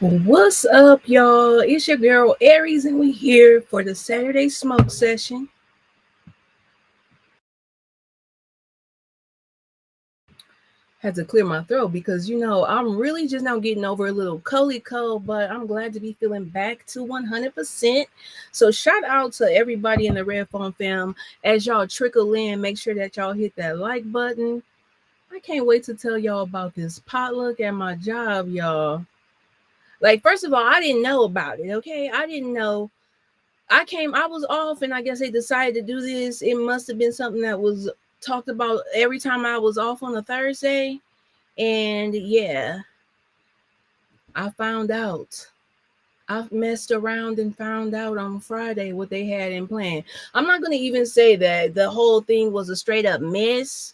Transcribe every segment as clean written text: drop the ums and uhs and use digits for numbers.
What's up, y'all? It's your girl Aries, and we here for the Saturday smoke session. Had to clear my throat because I'm really just now getting over a little coldy cold, but I'm glad to be feeling back to 100%. So shout out to everybody in the Red Phone fam as y'all trickle in. Make sure that y'all hit that like button. I can't wait to tell y'all about this potluck at my job, y'all. Like, first of all, I didn't know about it. Okay, I didn't know. I was off, and I guess they decided to do this. It must have been something that was talked about every time I was off on a Thursday. And yeah, I found out. I messed around and found out on Friday what they had in plan. I'm not going to even say that the whole thing was a straight up mess,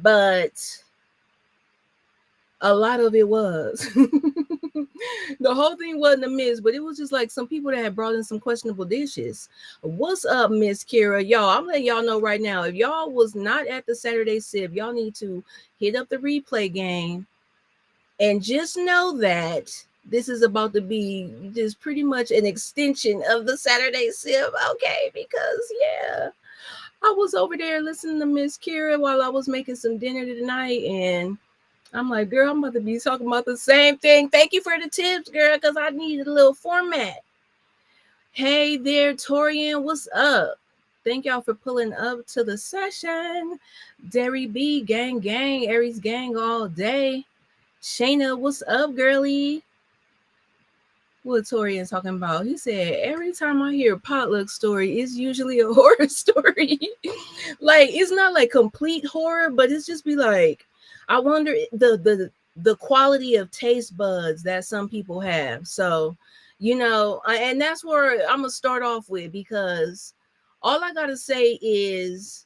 but a lot of it was. The whole thing wasn't a miss, but it was just like some people that had brought in some questionable dishes. What's up, Miss Kira? Y'all, I'm letting y'all know right now. If y'all was not at the Saturday sip, y'all need to hit up the replay game and just know that this is about to be just pretty much an extension of the Saturday sip, okay? Because yeah, I was over there listening to Miss Kira while I was making some dinner tonight, and I'm like, girl, I'm about to be talking about the same thing. Thank you for the tips, girl, because I needed a little format. Hey there, Torian, what's up? Thank y'all for pulling up to the session. Derry B, gang, gang, Aries gang all day. Shayna, what's up, girly? What Torian talking about? He said, every time I hear a potluck story, it's usually a horror story. Like, it's not like complete horror, but it's just be like, I wonder the quality of taste buds that some people have. So, and that's where I'm gonna start off with, because all I gotta say is,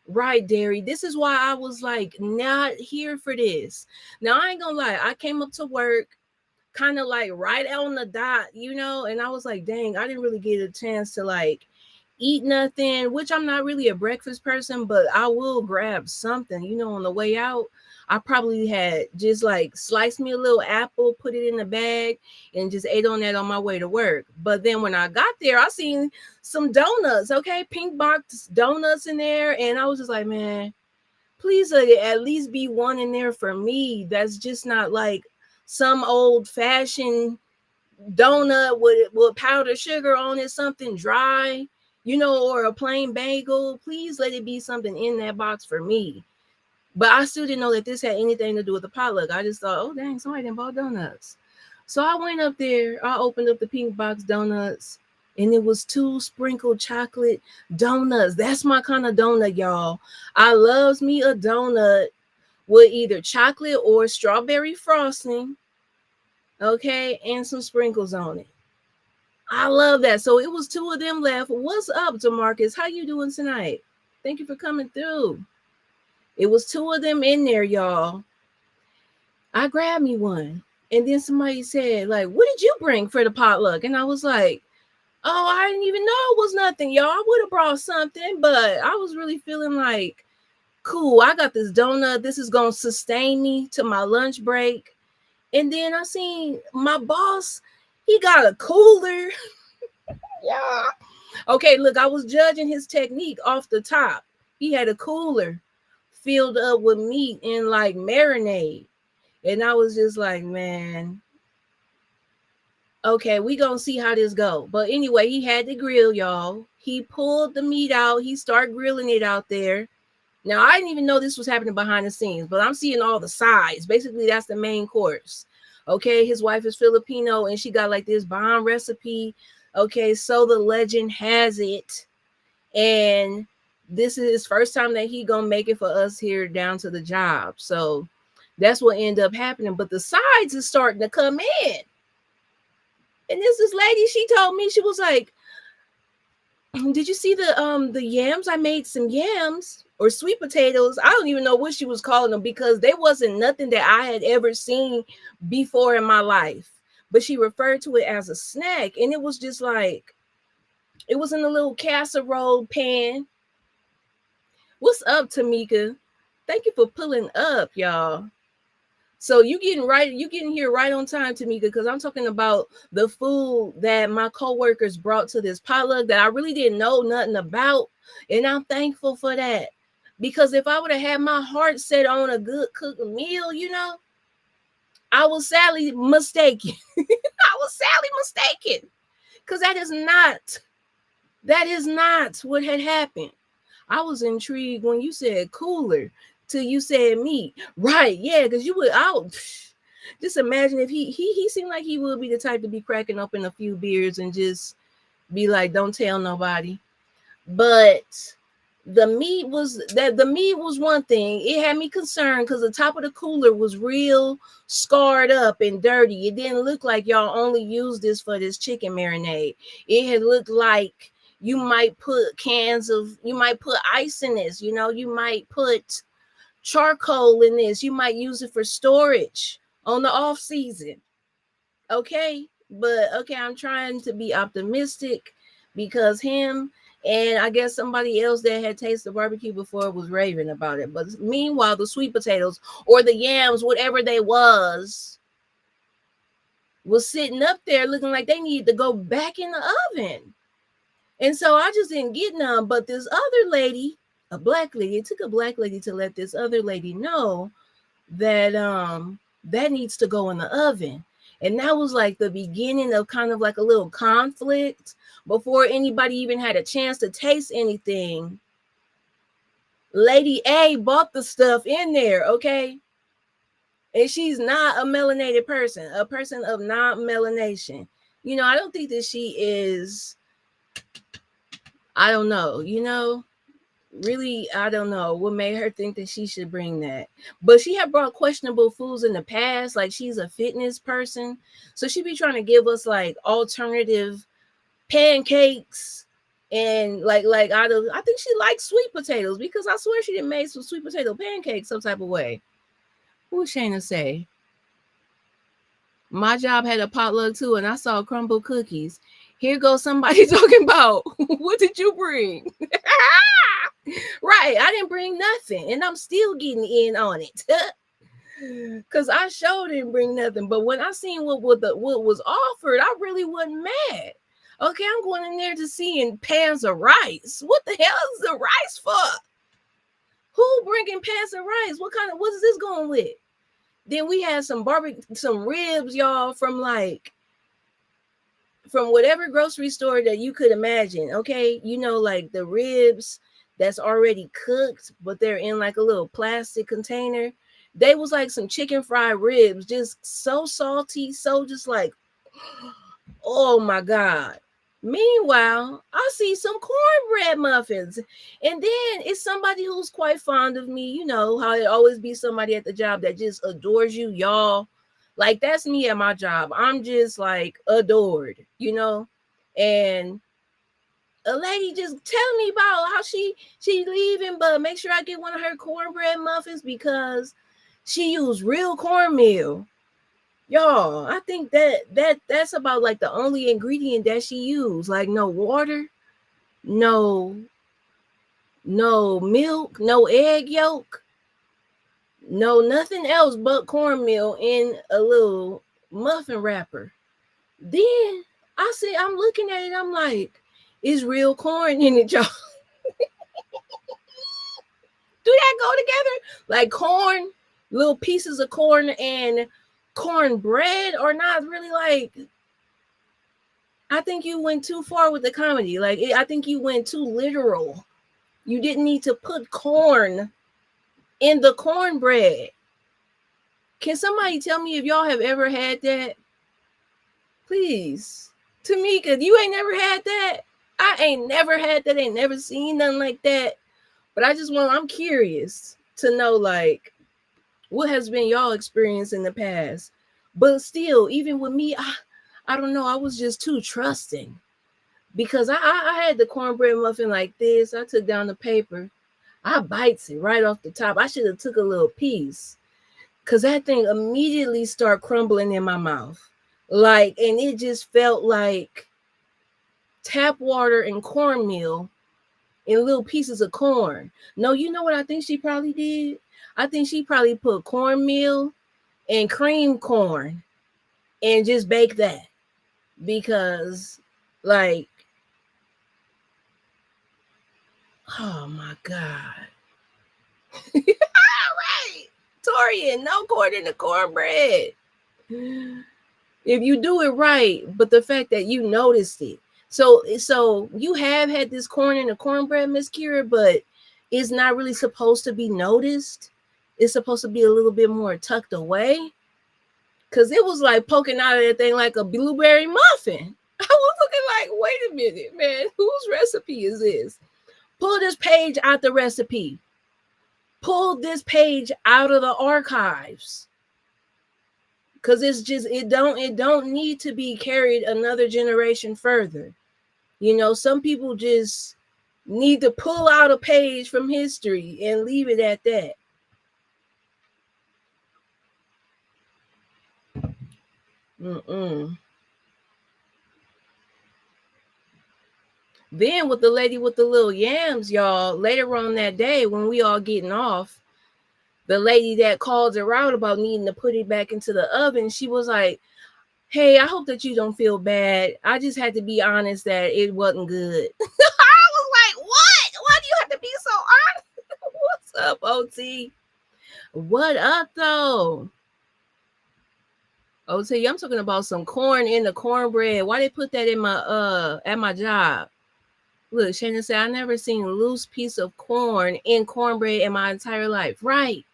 right, Derry, this is why I was like not here for this. Now I ain't gonna lie, I came up to work kind of like right on the dot, and I was like, dang, I didn't really get a chance to like eat nothing, which I'm not really a breakfast person, but I will grab something, on the way out. I probably had just like sliced me a little apple, put it in the bag, and just ate on that on my way to work. But then when I got there, I seen some donuts, okay, pink box donuts in there, and I was just like, man, please at least be one in there for me. That's just not like some old fashioned donut with powdered sugar on it, something dry, or a plain bagel. Please let it be something in that box for me. But I still didn't know that this had anything to do with the potluck. I just thought, oh dang, somebody done bought donuts. So I went up there, I opened up the pink box donuts, and it was 2 sprinkled chocolate donuts. That's my kind of donut, y'all. I loves me a donut with either chocolate or strawberry frosting, okay, and some sprinkles on it. I love that. So it was 2 of them left. What's up, DeMarcus? How you doing tonight? Thank you for coming through. It was 2 of them in there, y'all. I grabbed me one. And then somebody said, like, what did you bring for the potluck? And I was like, oh, I didn't even know it was nothing, y'all. I would have brought something, but I was really feeling like, cool, I got this donut. This is going to sustain me to my lunch break. And then I seen my boss, he got a cooler. Yeah. Okay, look, I was judging his technique off the top. He had a cooler filled up with meat and like marinade. And I was just like, man, okay, we gonna see how this go. But anyway, he had the grill, y'all. He pulled the meat out. He started grilling it out there. Now, I didn't even know this was happening behind the scenes, but I'm seeing all the sides. Basically, that's the main course. Okay, his wife is Filipino, and she got like this bomb recipe. Okay, so the legend has it. And this is his first time that he gonna make it for us here down to the job. So that's what ended up happening. But the sides is starting to come in. And this lady, she told me, she was like, did you see the yams? I made some yams or sweet potatoes. I don't even know what she was calling them, because they wasn't nothing that I had ever seen before in my life. But she referred to it as a snack, and it was just like, it was in a little casserole pan. What's up, Tamika? Thank you for pulling up, y'all. So you getting here right on time, Tamika, because I'm talking about the food that my coworkers brought to this potluck that I really didn't know nothing about, and I'm thankful for that. Because if I would have had my heart set on a good cooked meal, I was sadly mistaken. I was sadly mistaken, because that is not what had happened. I was intrigued when you said cooler till you said meat. Right, yeah, because you would out. Just imagine if he seemed like he would be the type to be cracking open a few beers and just be like, don't tell nobody. But the meat was one thing. It had me concerned because the top of the cooler was real scarred up and dirty. It didn't look like y'all only used this for this chicken marinade. It had looked like you might put ice in this, you might put charcoal in this, you might use it for storage on the off season. Okay, but okay, I'm trying to be optimistic because him and I guess somebody else that had tasted barbecue before was raving about it. But meanwhile, the sweet potatoes or the yams, whatever they was sitting up there looking like they needed to go back in the oven. And so I just didn't get none. But this other lady, a black lady, it took a black lady to let this other lady know that that needs to go in the oven. And that was like the beginning of kind of like a little conflict before anybody even had a chance to taste anything. Lady A bought the stuff in there, okay? And she's not a melanated person, a person of non-melanation. I don't think that she is, I don't know, really, I don't know what made her think that she should bring that. But she had brought questionable foods in the past. Like, she's a fitness person, so she be trying to give us like alternative pancakes and like out of, I think she likes sweet potatoes, because I swear she didn't make some sweet potato pancakes some type of way. What was Shayna say? My job had a potluck too, and I saw crumbled cookies. Here goes somebody talking about what did you bring? Right, I didn't bring nothing, and I'm still getting in on it. Cause I sure didn't bring nothing. But when I seen what was offered, I really wasn't mad. Okay, I'm going in there to seeing pans of rice. What the hell is the rice for? Who bringing pans of rice? What is this going with? Then we had some ribs, y'all, from whatever grocery store that you could imagine. Okay, like the ribs that's already cooked, but they're in like a little plastic container. They was like some chicken fried ribs, just so salty, so just like, oh my God. Meanwhile, I see some cornbread muffins. And then it's somebody who's quite fond of me. You know how it always be somebody at the job that just adores you, y'all. Like, that's me at my job. I'm just like adored, And a lady just telling me about how she leaving, but make sure I get one of her cornbread muffins because she used real cornmeal. Y'all, I think that's about like the only ingredient that she used. Like, no water, no milk, no egg yolk, no nothing else but cornmeal in a little muffin wrapper. Then I'm looking at it, I'm like, it's real corn in it, y'all. Do that go together? Like corn, little pieces of corn and cornbread are not really like. I think you went too far with the comedy. Like, I think you went too literal. You didn't need to put corn in the cornbread. Can somebody tell me if y'all have ever had that? Please. Tamika, you ain't never had that? I ain't never had that. Ain't never seen nothing like that. But I'm curious to know, like, what has been y'all experience in the past. But still, even with me, I don't know. I was just too trusting. Because I had the cornbread muffin like this. I took down the paper. I bites it right off the top. I should have took a little piece. Because that thing immediately started crumbling in my mouth. Like, and it just felt like tap water and cornmeal in little pieces of corn. No, you know what I think she probably did? I think she probably put cornmeal and cream corn and just bake that because, like, oh my God. All right. Torian, no corn in the cornbread. If you do it right, but the fact that you noticed it. So you have had this corn in the cornbread, Miss Kira, but it's not really supposed to be noticed. It's supposed to be a little bit more tucked away. Cause it was like poking out of that thing like a blueberry muffin. I was looking like, wait a minute, man, whose recipe is this? Pull this page out the recipe. Pull this page out of the archives. Cause it's just it don't need to be carried another generation further. You know, some people just need to pull out a page from history and leave it at that. Mm-mm. Then with the lady with the little yams, y'all, later on that day when we all getting off, the lady that called her out about needing to put it back into the oven, she was like, hey, I hope that you don't feel bad. I just had to be honest that it wasn't good. I was like, what? Why do you have to be so honest? What's up, OT? What up, though? OT, I'm talking about some corn in the cornbread. Why they put that in my at my job? Look, Shannon said, I never seen a loose piece of corn in cornbread in my entire life. Right.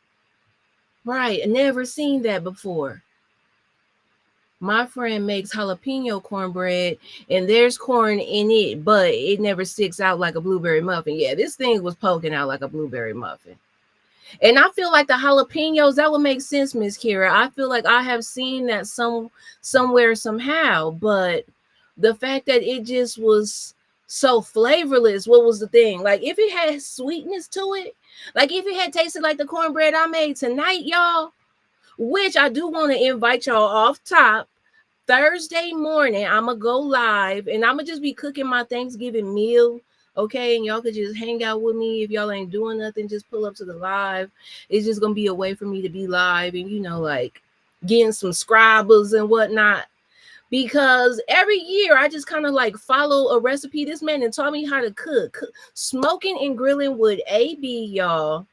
Right. I never seen that before. My friend makes jalapeno cornbread and there's corn in it, but it never sticks out like a blueberry muffin. Yeah, this thing was poking out like a blueberry muffin. And I feel like the jalapenos, that would make sense, Miss Kira. I feel like I have seen that somewhere somehow, but the fact that it just was so flavorless, what was the thing? Like if it had sweetness to it, like if it had tasted like the cornbread I made tonight, y'all, which I do want to invite y'all off top. Thursday morning, I'm gonna go live and I'm gonna just be cooking my Thanksgiving meal. Okay, and y'all could just hang out with me. If y'all ain't doing nothing, just pull up to the live. It's just gonna be a way for me to be live and like getting some scribbles and whatnot. Because every year I just kind of like follow a recipe. This man and taught me how to cook. Smoking and grilling with AB, y'all.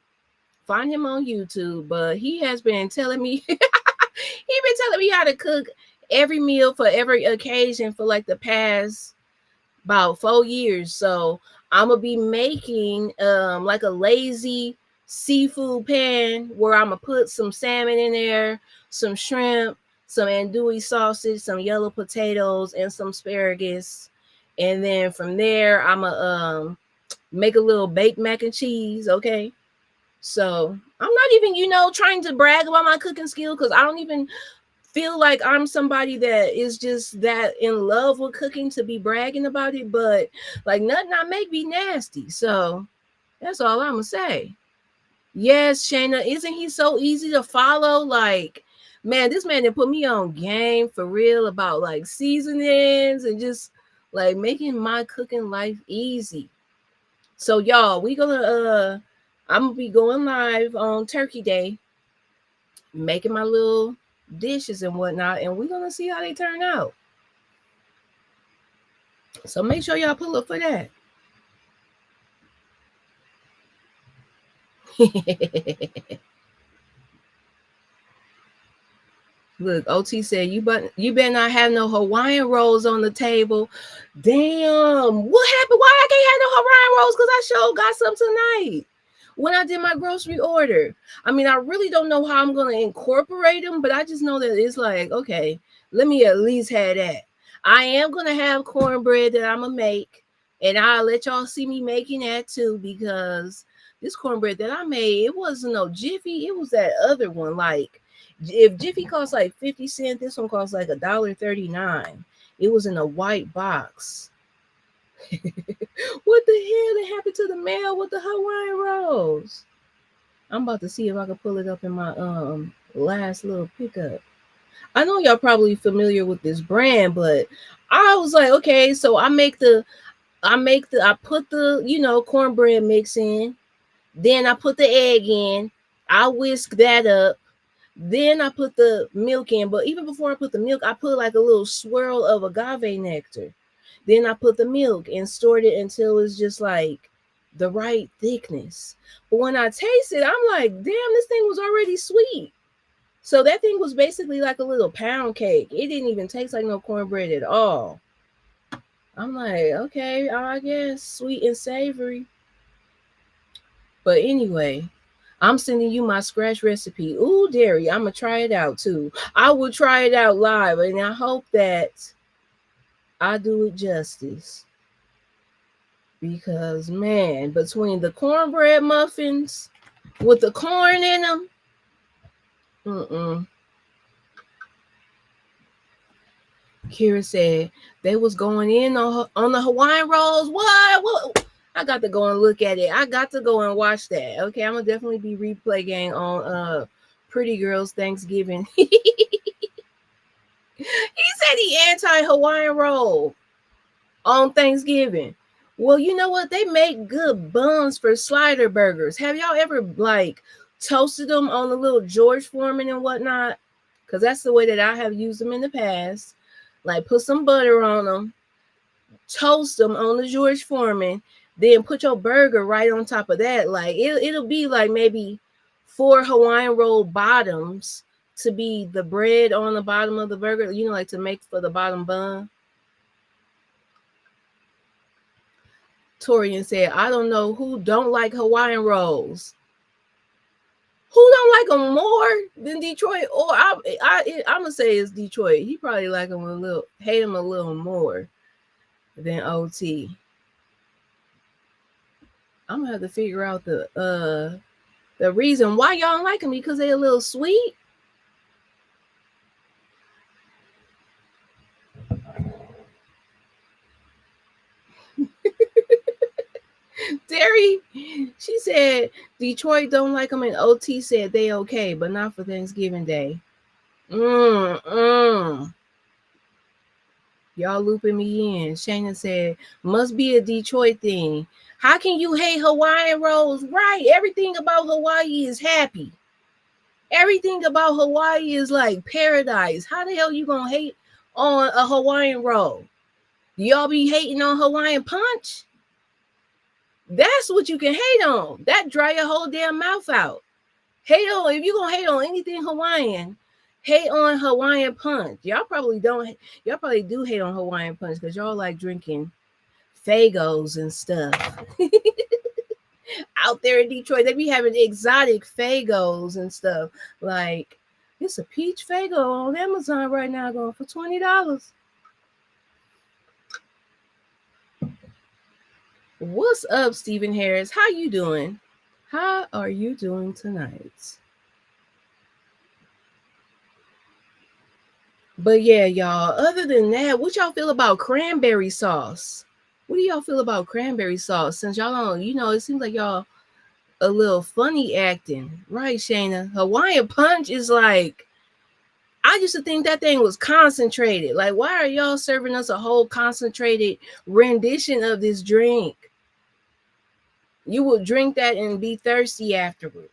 Find him on YouTube, but he has been telling me how to cook every meal for every occasion for like the past about 4 years. So I'm gonna be making like a lazy seafood pan where I'm gonna put some salmon in there, some shrimp, some andouille sausage, some yellow potatoes, and some asparagus. And then from there, I'm gonna make a little baked mac and cheese. Okay. So I'm not even, trying to brag about my cooking skill because I don't even feel like I'm somebody that is just that in love with cooking to be bragging about it, but like nothing I make be nasty. So that's all I'm gonna say. Yes, Shayna, isn't he so easy to follow? Like, man, this man that put me on game for real about like seasonings and just like making my cooking life easy. So y'all, we gonna I'm gonna be going live on Turkey Day, making my little dishes and whatnot, and we're gonna see how they turn out. So make sure y'all pull up for that. Look, OT said you better not have no Hawaiian rolls on the table. Damn, what happened? Why I can't have no Hawaiian rolls? Because I sure got some tonight when I did my grocery order. I mean, I really don't know how I'm gonna incorporate them, but I just know that it's like, okay, let me at least have that. I am gonna have cornbread that I'm gonna make, and I'll let y'all see me making that too, because this cornbread that I made, it wasn't no Jiffy, it was that other one. Like if Jiffy costs like 50 cents, this one costs like $1.39. It was in a white box. What the hell that happened to the mail with the Hawaiian rolls? I'm about to see if I can pull it up in my last little pickup. I know y'all probably familiar with this brand, but I was like, okay, so I put the cornbread mix in, then I put the egg in, I whisk that up, Then I put the milk in, but even before I put the milk, I put like a little swirl of agave nectar. Then I put the milk and stored it until it's just like the right thickness. But when I tasted, I'm like, damn, this thing was already sweet. So that thing was basically like a little pound cake. It didn't even taste like no cornbread at all. I'm like, okay, I guess sweet and savory. But anyway, I'm sending you my scratch recipe. Ooh, dairy, I'm gonna try it out too. I will try it out live, and I hope that I do it justice. Because man, between the cornbread muffins with the corn in them, mm-mm. Kira said they was going in on the Hawaiian rolls. What? I got to go and look at it. I got to go and watch that. Okay, I'm gonna definitely be replay game on Pretty Girls Thanksgiving. He said he anti Hawaiian roll on Thanksgiving. Well, you know what? They make good buns for slider burgers. Have y'all ever like toasted them on the little George Foreman and whatnot? Because that's the way that I have used them in the past. Like put some butter on them, toast them on the George Foreman, then put your burger right on top of that. Like it'll be like maybe 4 Hawaiian roll bottoms to be the bread on the bottom of the burger, you know, like to make for the bottom bun. Torian said, I don't know who don't like Hawaiian rolls. Who don't like them more than Detroit? Or I'm gonna say it's Detroit. He probably like them a little, hate them a little more than OT. I'm gonna have to figure out the reason why y'all don't like them, because they a little sweet. Terry, she said Detroit don't like them, and OT said they okay, but not for Thanksgiving Day. Mm. Y'all looping me in. Shayna said, must be a Detroit thing. How can you hate Hawaiian rolls? Right. Everything about Hawaii is happy. Everything about Hawaii is like paradise. How the hell you gonna hate on a Hawaiian roll? Y'all be hating on Hawaiian punch? That's what you can hate on. That dry your whole damn mouth out. Hate on, if you gonna hate on anything Hawaiian, hate on Hawaiian punch. Y'all probably don't. Y'all probably do hate on Hawaiian punch because y'all like drinking Fagos and stuff. Out there in Detroit, they be having exotic Fagos and stuff. Like it's a peach Fago on Amazon right now, going for $20. What's up, Stephen Harris? How you doing? How are you doing tonight? But yeah, y'all, other than that, what y'all feel about cranberry sauce? What do y'all feel about cranberry sauce? Since y'all don't, you know, it seems like y'all a little funny acting. Right, Shayna? Hawaiian punch is like, I used to think that thing was concentrated. Like, why are y'all serving us a whole concentrated rendition of this drink? You will drink that and be thirsty afterward.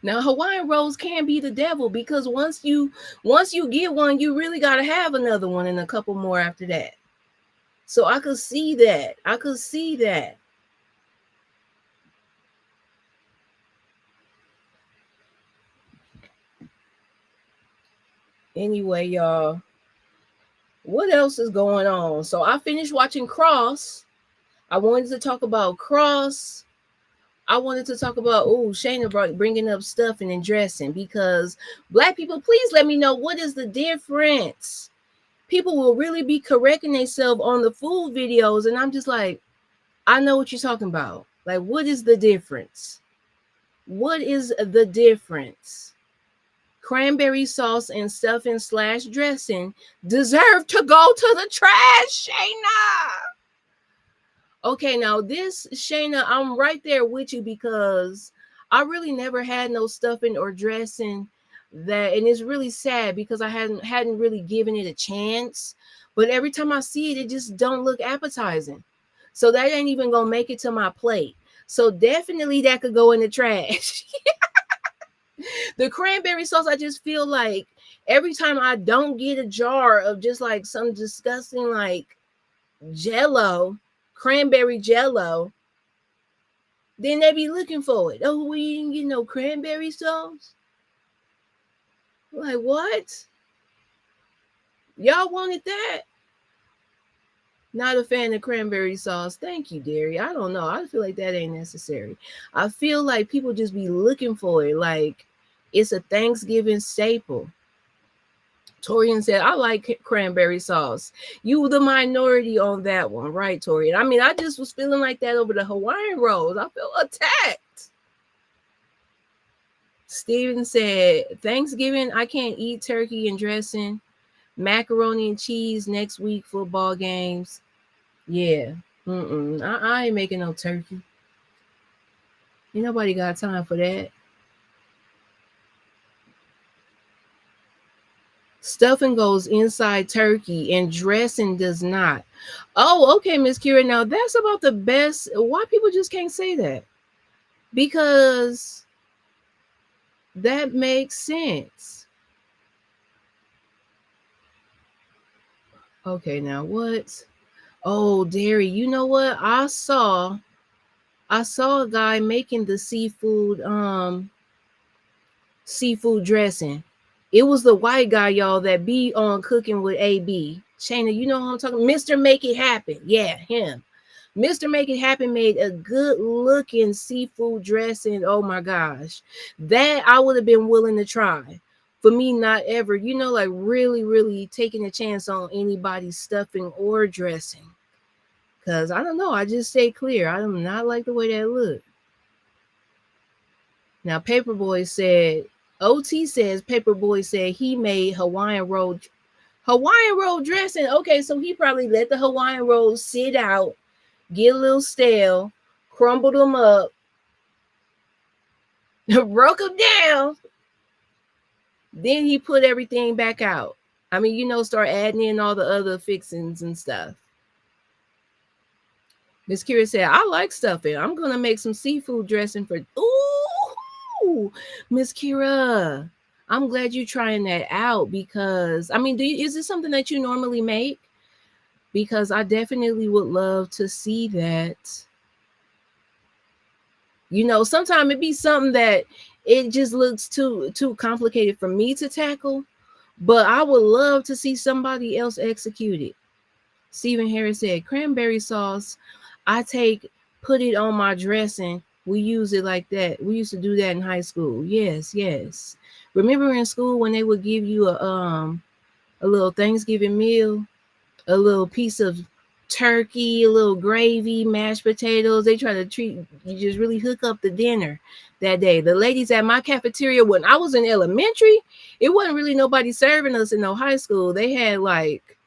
Now Hawaiian rolls can be the devil, because once you get one, you really gotta have another one and a couple more after that. So I could see that. I could see that. Anyway, y'all, what else is going on? So I finished watching Cross. I wanted to talk about Cross. I wanted to talk about, Shayna bringing up stuffing and dressing, because Black people, please let me know, what is the difference? People will really be correcting themselves on the food videos, and I'm just like, I know what you're talking about. Like, what is the difference? What is the difference? Cranberry sauce and stuffing / dressing deserve to go to the trash, Shayna. Okay, now this, Shayna, I'm right there with you, because I really never had no stuffing or dressing that, and it's really sad because I hadn't really given it a chance. But every time I see it, it just don't look appetizing. So that ain't even gonna make it to my plate. So definitely that could go in the trash. The cranberry sauce, I just feel like every time I don't get a jar of just like some disgusting like jello, cranberry jello, then they be looking for it. Oh, we didn't get no cranberry sauce? Like, what? Y'all wanted that? Not a fan of cranberry sauce. Thank you, Derry. I don't know. I feel like that ain't necessary. I feel like people just be looking for it. Like it's a Thanksgiving staple. Torian said, I like cranberry sauce. You the minority on that one, right, Torian? I mean, I just was feeling like that over the Hawaiian rolls. I feel attacked. Steven said, Thanksgiving, I can't eat turkey and dressing. Macaroni and cheese next week, football games. Yeah. I ain't making no turkey. Ain't nobody got time for that. Stuffing goes inside turkey and dressing does not. Oh, okay, Miss Kira. Now that's about the best. Why people just can't say that? Because that makes sense. Okay, now what? Oh, Derry, you know what? I saw a guy making the seafood dressing. It was the white guy, y'all, that be on Cooking with AB. Shayna, you know what I'm talking? Mr. Make It Happen. Yeah, him. Mr. Make It Happen made a good looking seafood dressing. Oh my gosh. That I would have been willing to try. For me, not ever, like really, really taking a chance on anybody's stuffing or dressing. Because I don't know. I just stay clear. I do not like the way that look. Now, OT says Paperboy said he made Hawaiian roll dressing. Okay, so he probably let the Hawaiian rolls sit out, get a little stale, crumbled them up, broke them down. Then he put everything back out. I mean, start adding in all the other fixings and stuff. Miss Kira said, I like stuffing. I'm going to make some seafood dressing for... Ooh, Miss Kira. I'm glad you're trying that out because, I mean, is this something that you normally make? Because I definitely would love to see that. Sometimes it be something that it just looks too complicated for me to tackle, but I would love to see somebody else execute it. Stephen Harris said, cranberry sauce, put it on my dressing. We use it like that. We used to do that in high school. Yes. Remember in school when they would give you a little Thanksgiving meal, a little piece of turkey, a little gravy, mashed potatoes. They try to treat you, just really hook up the dinner that day. The ladies at my cafeteria, when I was in elementary, it wasn't really nobody serving us in no high school. They had like,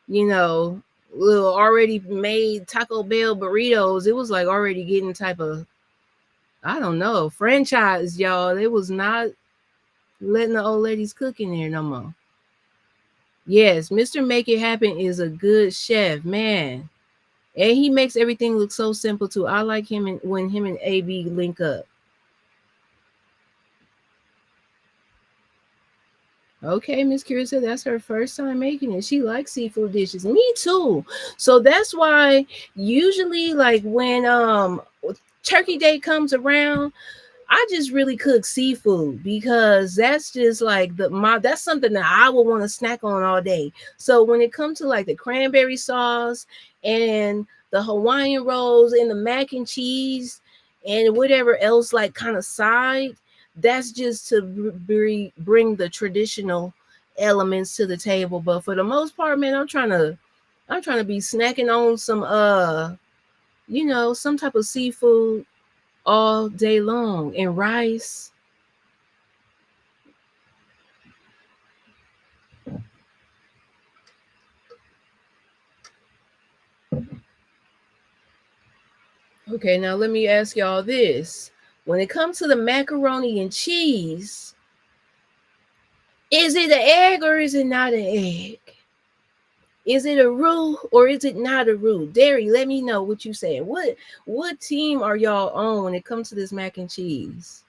little already made Taco Bell burritos. It was like already getting type of, I don't know, franchise, y'all. They was not letting the old ladies cook in there no more. Yes, Mr. Make It Happen is a good chef, man. And he makes everything look so simple too. I like him when him and AB link up. Okay, Miss Kira said that's her first time making it. She likes seafood dishes. Me too. So that's why usually like when Turkey Day comes around, I just really cook seafood because that's just like that's something that I would want to snack on all day. So when it comes to like the cranberry sauce and the Hawaiian rolls and the mac and cheese and whatever else like kind of side, that's just to bring the traditional elements to the table. But for the most part, man, I'm trying to be snacking on some some type of seafood all day long and rice. Okay, now let me ask y'all this. When it comes to the macaroni and cheese, is it an egg or is it not an egg? Is it a roux or is it not a roux? Derry, let me know what you saying. What team are y'all on when it comes to this mac and cheese?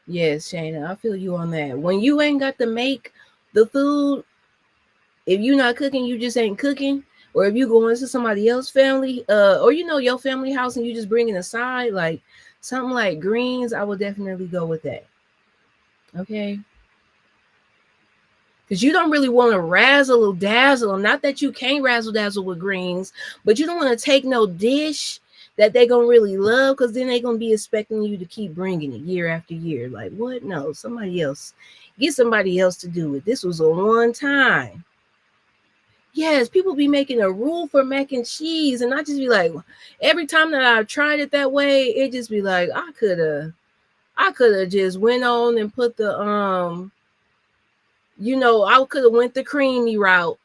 Yes, Shayna, I feel you on that. When you ain't got to make the food, if you not cooking, you just ain't cooking. Or if you go into somebody else's family, or your family house and you just bringing a side, like something like greens, I would definitely go with that. Okay. Because you don't really want to razzle or dazzle. Not that you can't razzle dazzle with greens, but you don't want to take no dish that they gonna really love, because then they gonna be expecting you to keep bringing it year after year. Like, what? No, somebody else. Get somebody else to do it. This was a one time. Yes, people be making a rule for mac and cheese, and I just be like, every time that I've tried it that way, it just be like, I could have just went on and put I could have went the creamy route,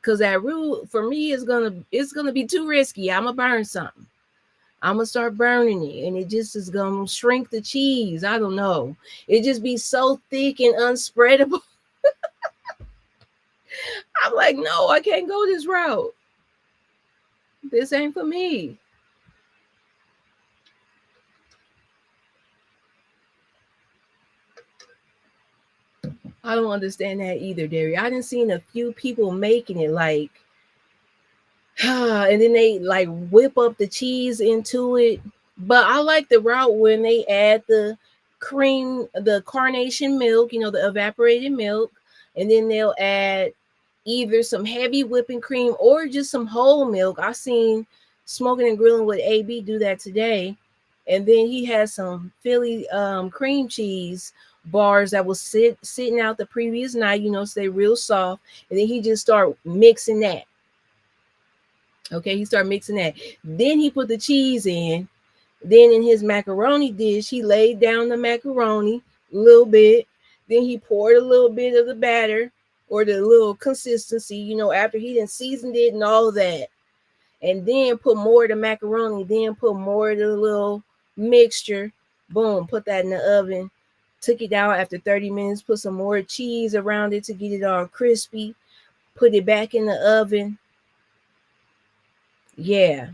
because that roux for me it's gonna be too risky. I'm gonna burn something. I'm gonna start burning it, and it just is gonna shrink the cheese. I don't know. It just be so thick and unspreadable. I'm like, no, I can't go this route. This ain't for me. I don't understand that either, Derry. I didn't seen a few people making it like, and then they like whip up the cheese into it. But I like the route when they add the cream, the carnation milk, the evaporated milk, and then they'll add either some heavy whipping cream or just some whole milk. I seen Smoking and Grilling with AB do that today. And then he has some Philly cream cheese bars that was sitting out the previous night, so they real soft. And then he just start mixing that. Okay, he started mixing that. Then he put the cheese in. Then in his macaroni dish, he laid down the macaroni a little bit. Then he poured a little bit of the batter or the little consistency, after he done seasoned it and all that. And then put more of the macaroni, then put more of the little mixture. Boom, put that in the oven. Took it out after 30 minutes, put some more cheese around it to get it all crispy. Put it back in the oven. Yeah.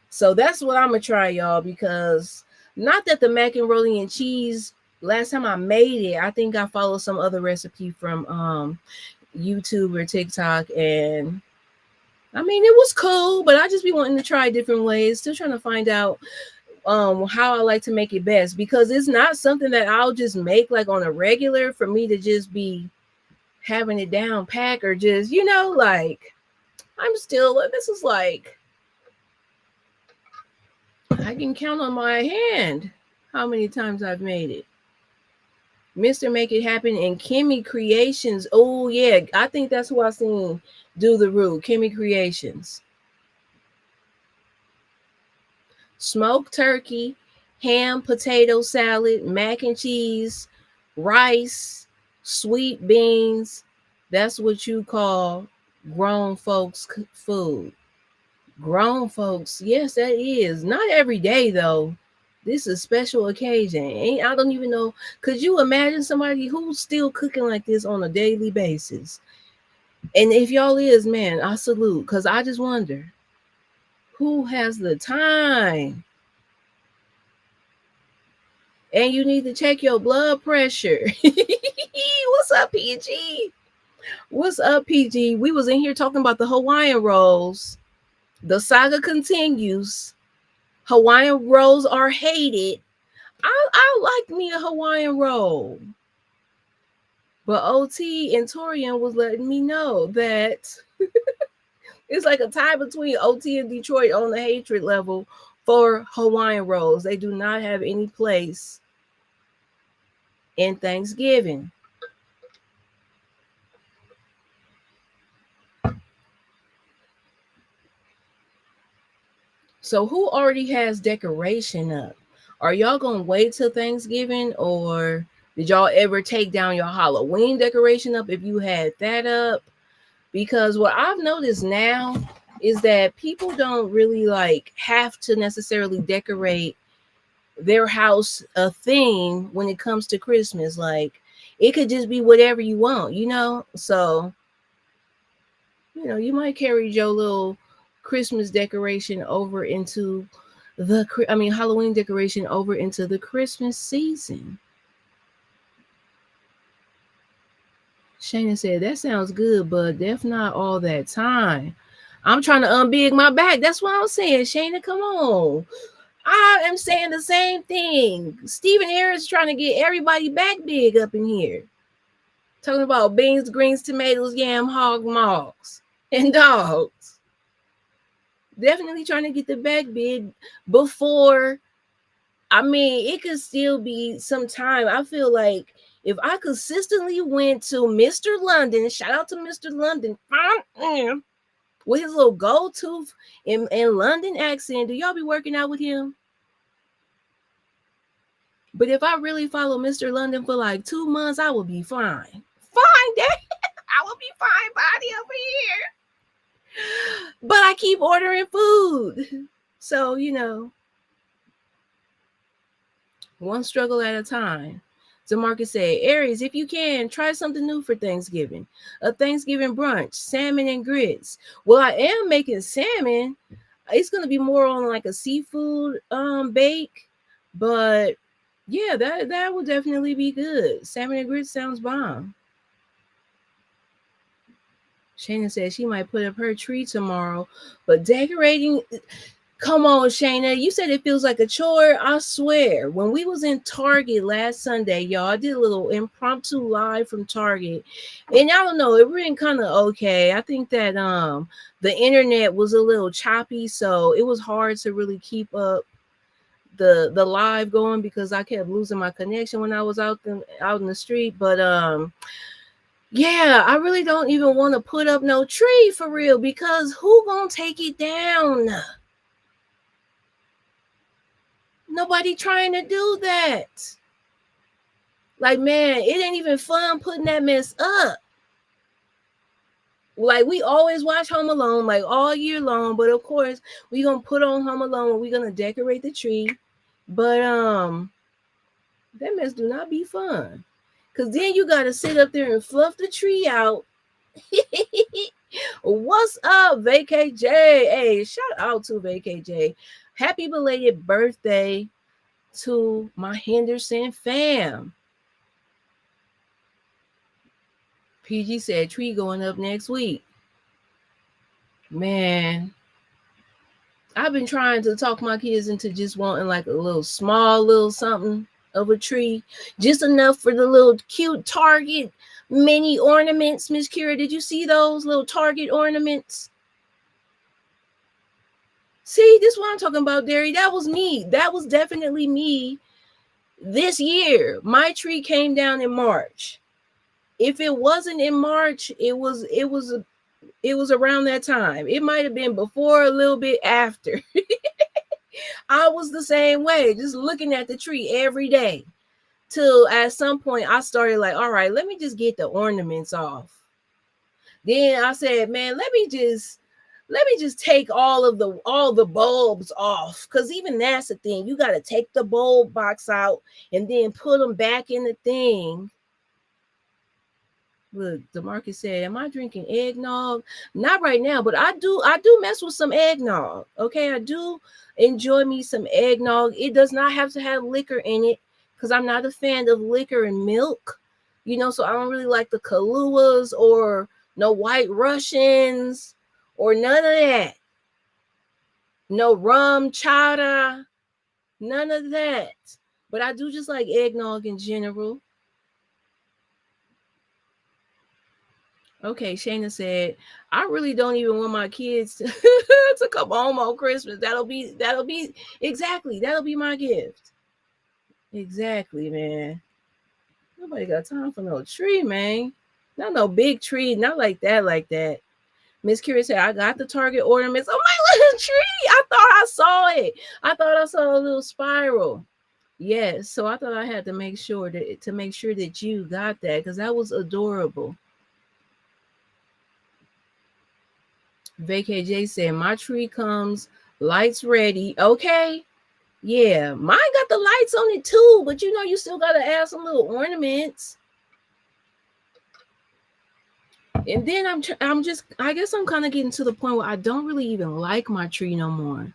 So that's what I'm gonna try, y'all, because not that the macaroni and cheese, last time I made it, I think I followed some other recipe from YouTube or TikTok, and I mean it was cool, but I just be wanting to try different ways, still trying to find out how I like to make it best, because it's not something that I'll just make like on a regular for me to just be having it down pack, or just, like this is like, I can count on my hand how many times I've made it. Mr. Make It Happen and Kimmy Creations. Oh yeah, I think that's who I seen do the roux. Kimmy Creations. Smoked turkey, ham, potato salad, mac and cheese, rice, sweet beans. That's what you call grown folks food. Grown folks, yes, that is. Not every day though. This is a special occasion. I don't even know. Could you imagine somebody who's still cooking like this on a daily basis? And if y'all is, man, I salute. Because I just wonder who has the time. And you need to check your blood pressure. What's up, PG? What's up, PG? We was in here talking about the Hawaiian rolls. The saga continues. Hawaiian rolls are hated. I like me a Hawaiian roll. But OT and Torian was letting me know that it's like a tie between OT and Detroit on the hatred level for Hawaiian rolls. They do not have any place in Thanksgiving. So who already has decoration up? Are y'all gonna wait till Thanksgiving, or did y'all ever take down your Halloween decoration up if you had that up? Because what I've noticed now is that people don't really like have to necessarily decorate their house a theme when it comes to Christmas. Like it could just be whatever you want, you know? So, you know, you might carry your little Christmas decoration over into Halloween decoration over into the Christmas season. Shayna said, that sounds good, but that's not all that time. I'm trying to unbig my back. That's what I'm saying. Shayna, come on. I am saying the same thing. Stephen Harris trying to get everybody back big up in here. Talking about beans, greens, tomatoes, yam, hog, mogs, and dogs. Definitely trying to get the back big before. I mean, it could still be some time. I feel like if I consistently went to Mr. London, shout out to Mr. London, with his little gold tooth in London accent, do y'all be working out with him? But if I really follow Mr. London for like 2 months, I will be fine. Fine, Dad. I will be fine, body over here. But I keep ordering food. So, you know, one struggle at a time. So Marcus said, Aries, if you can, try something new for Thanksgiving. A Thanksgiving brunch, salmon and grits. Well, I am making salmon. It's going to be more on like a seafood bake. But yeah, that would definitely be good. Salmon and grits sounds bomb. Shayna said she might put up her tree tomorrow, but decorating. Come on, Shayna. You said it feels like a chore. I swear. When we was in Target last Sunday, y'all, I did a little impromptu live from Target. And I don't know, it ran kind of okay. I think that the internet was a little choppy, so it was hard to really keep up the live going because I kept losing my connection when I was out in the street. But yeah, I really don't even want to put up no tree for real because who gonna take it down? Nobody trying to do that. Like, man, it ain't even fun putting that mess up. Like, we always watch Home Alone, like, all year long. But, of course, we going to put on Home Alone and we're going to decorate the tree. But, that mess do not be fun. Because then you got to sit up there and fluff the tree out. What's up, VKJ? Hey, shout out to VKJ. Happy belated birthday to my Henderson fam. PG said tree going up next week. Man, I've been trying to talk my kids into just wanting like a little small little something of a tree, just enough for the little cute Target mini ornaments. Miss Kira, did you see those little Target ornaments? See, this is what I'm talking about, Derry. That was me. That was definitely me this year. My tree came down in March. If it wasn't in March, it was around that time. It might have been before, a little bit after. I was the same way, just looking at the tree every day. Till at some point I started like, all right, let me just get the ornaments off. Then I said, man, let me just take all the bulbs off. Cause even that's the thing. You gotta take the bulb box out and then put them back in the thing. Look, DeMarcus said, am I drinking eggnog? Not right now, but I do mess with some eggnog. Okay, I do enjoy me some eggnog. It does not have to have liquor in it because I'm not a fan of liquor and milk. You know, so I don't really like the Kahlúas or no White Russians or none of that. No rum chata, none of that. But I do just like eggnog in general. Okay, Shayna said, I really don't even want my kids to come home on Christmas. That'll be exactly. That'll be my gift. Exactly, man. Nobody got time for no tree, man. Not no big tree. Not like that. Miss Curie said, I got the Target ornaments. Oh, my little tree. I thought I saw it. I thought I saw a little spiral. Yes. So I thought I had to make sure that you got that because that was adorable. VKJ said, my tree comes lights ready. Okay. Yeah, mine got the lights on it too, but you know, you still gotta add some little ornaments. And then I guess I'm kind of getting to the point where I don't really even like my tree no more.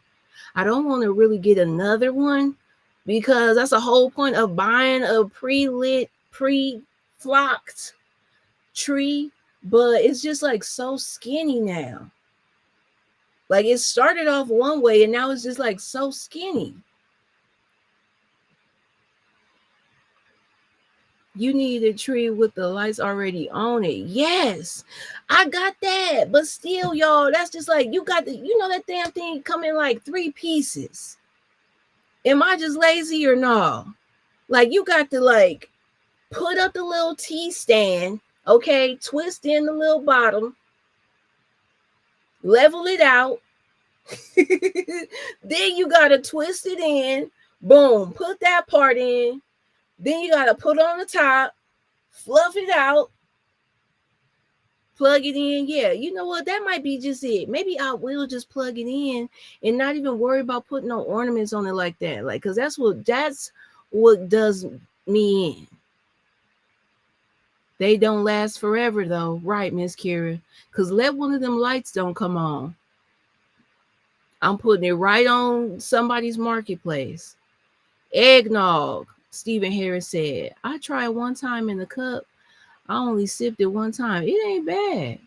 I don't want to really get another one because that's the whole point of buying a pre-lit, pre-flocked tree. But it's just like so skinny now. Like it started off one way and now it's just like so skinny. You need a tree with the lights already on it. Yes, I got that. But still, y'all, that's just like you got that damn thing come in like 3 pieces. Am I just lazy or no? Like you got to like put up the little T stand, okay, twist in the little bottom, level it out. Then you gotta twist it in, boom, put that part in. Then you gotta put on the top, fluff it out, plug it in. Yeah, you know what? That might be just it. Maybe I will just plug it in and not even worry about putting no ornaments on it like that. Like, cause that's what does me in. They don't last forever though, right, Miss Kira? Cause let one of them lights don't come on. I'm putting it right on somebody's marketplace. Eggnog, Stephen Harris said. I tried one time in the cup. I only sipped it one time. It ain't bad.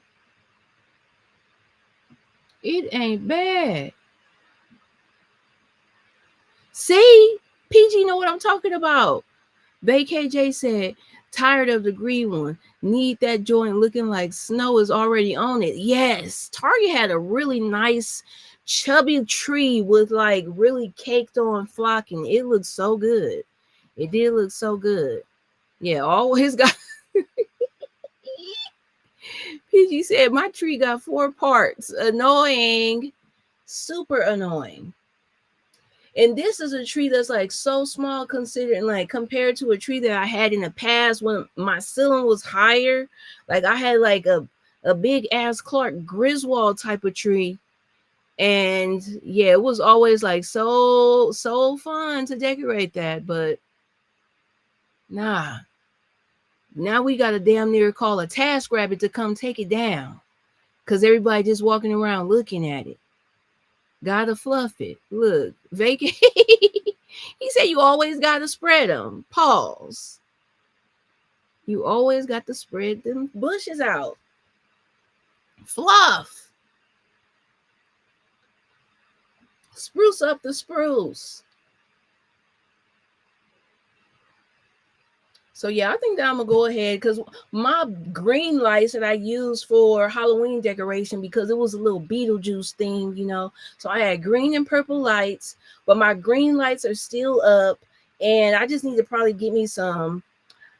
It ain't bad. See? PG know what I'm talking about. KJ said, tired of the green one. Need that joint looking like snow is already on it. Yes. Target had a really nice chubby tree with like really caked on flocking. It looked so good. It did look so good. Yeah, always got PG said my tree got 4 parts. Annoying. Super annoying. And this is a tree that's like so small considering like compared to a tree that I had in the past when my ceiling was higher. Like I had like a big ass Clark Griswold type of tree. And yeah, it was always like so fun to decorate that, but nah. Now we gotta damn near call a task rabbit to come take it down. Cause everybody just walking around looking at it. Gotta fluff it. Look, vacant. He said you always gotta spread them. Pause. You always got to spread them bushes out. Fluff. Spruce up the spruce. So yeah, I think that I'm gonna go ahead because my green lights that I used for Halloween decoration because it was a little Beetlejuice theme, you know. So I had green and purple lights, but my green lights are still up, and I just need to probably get me some,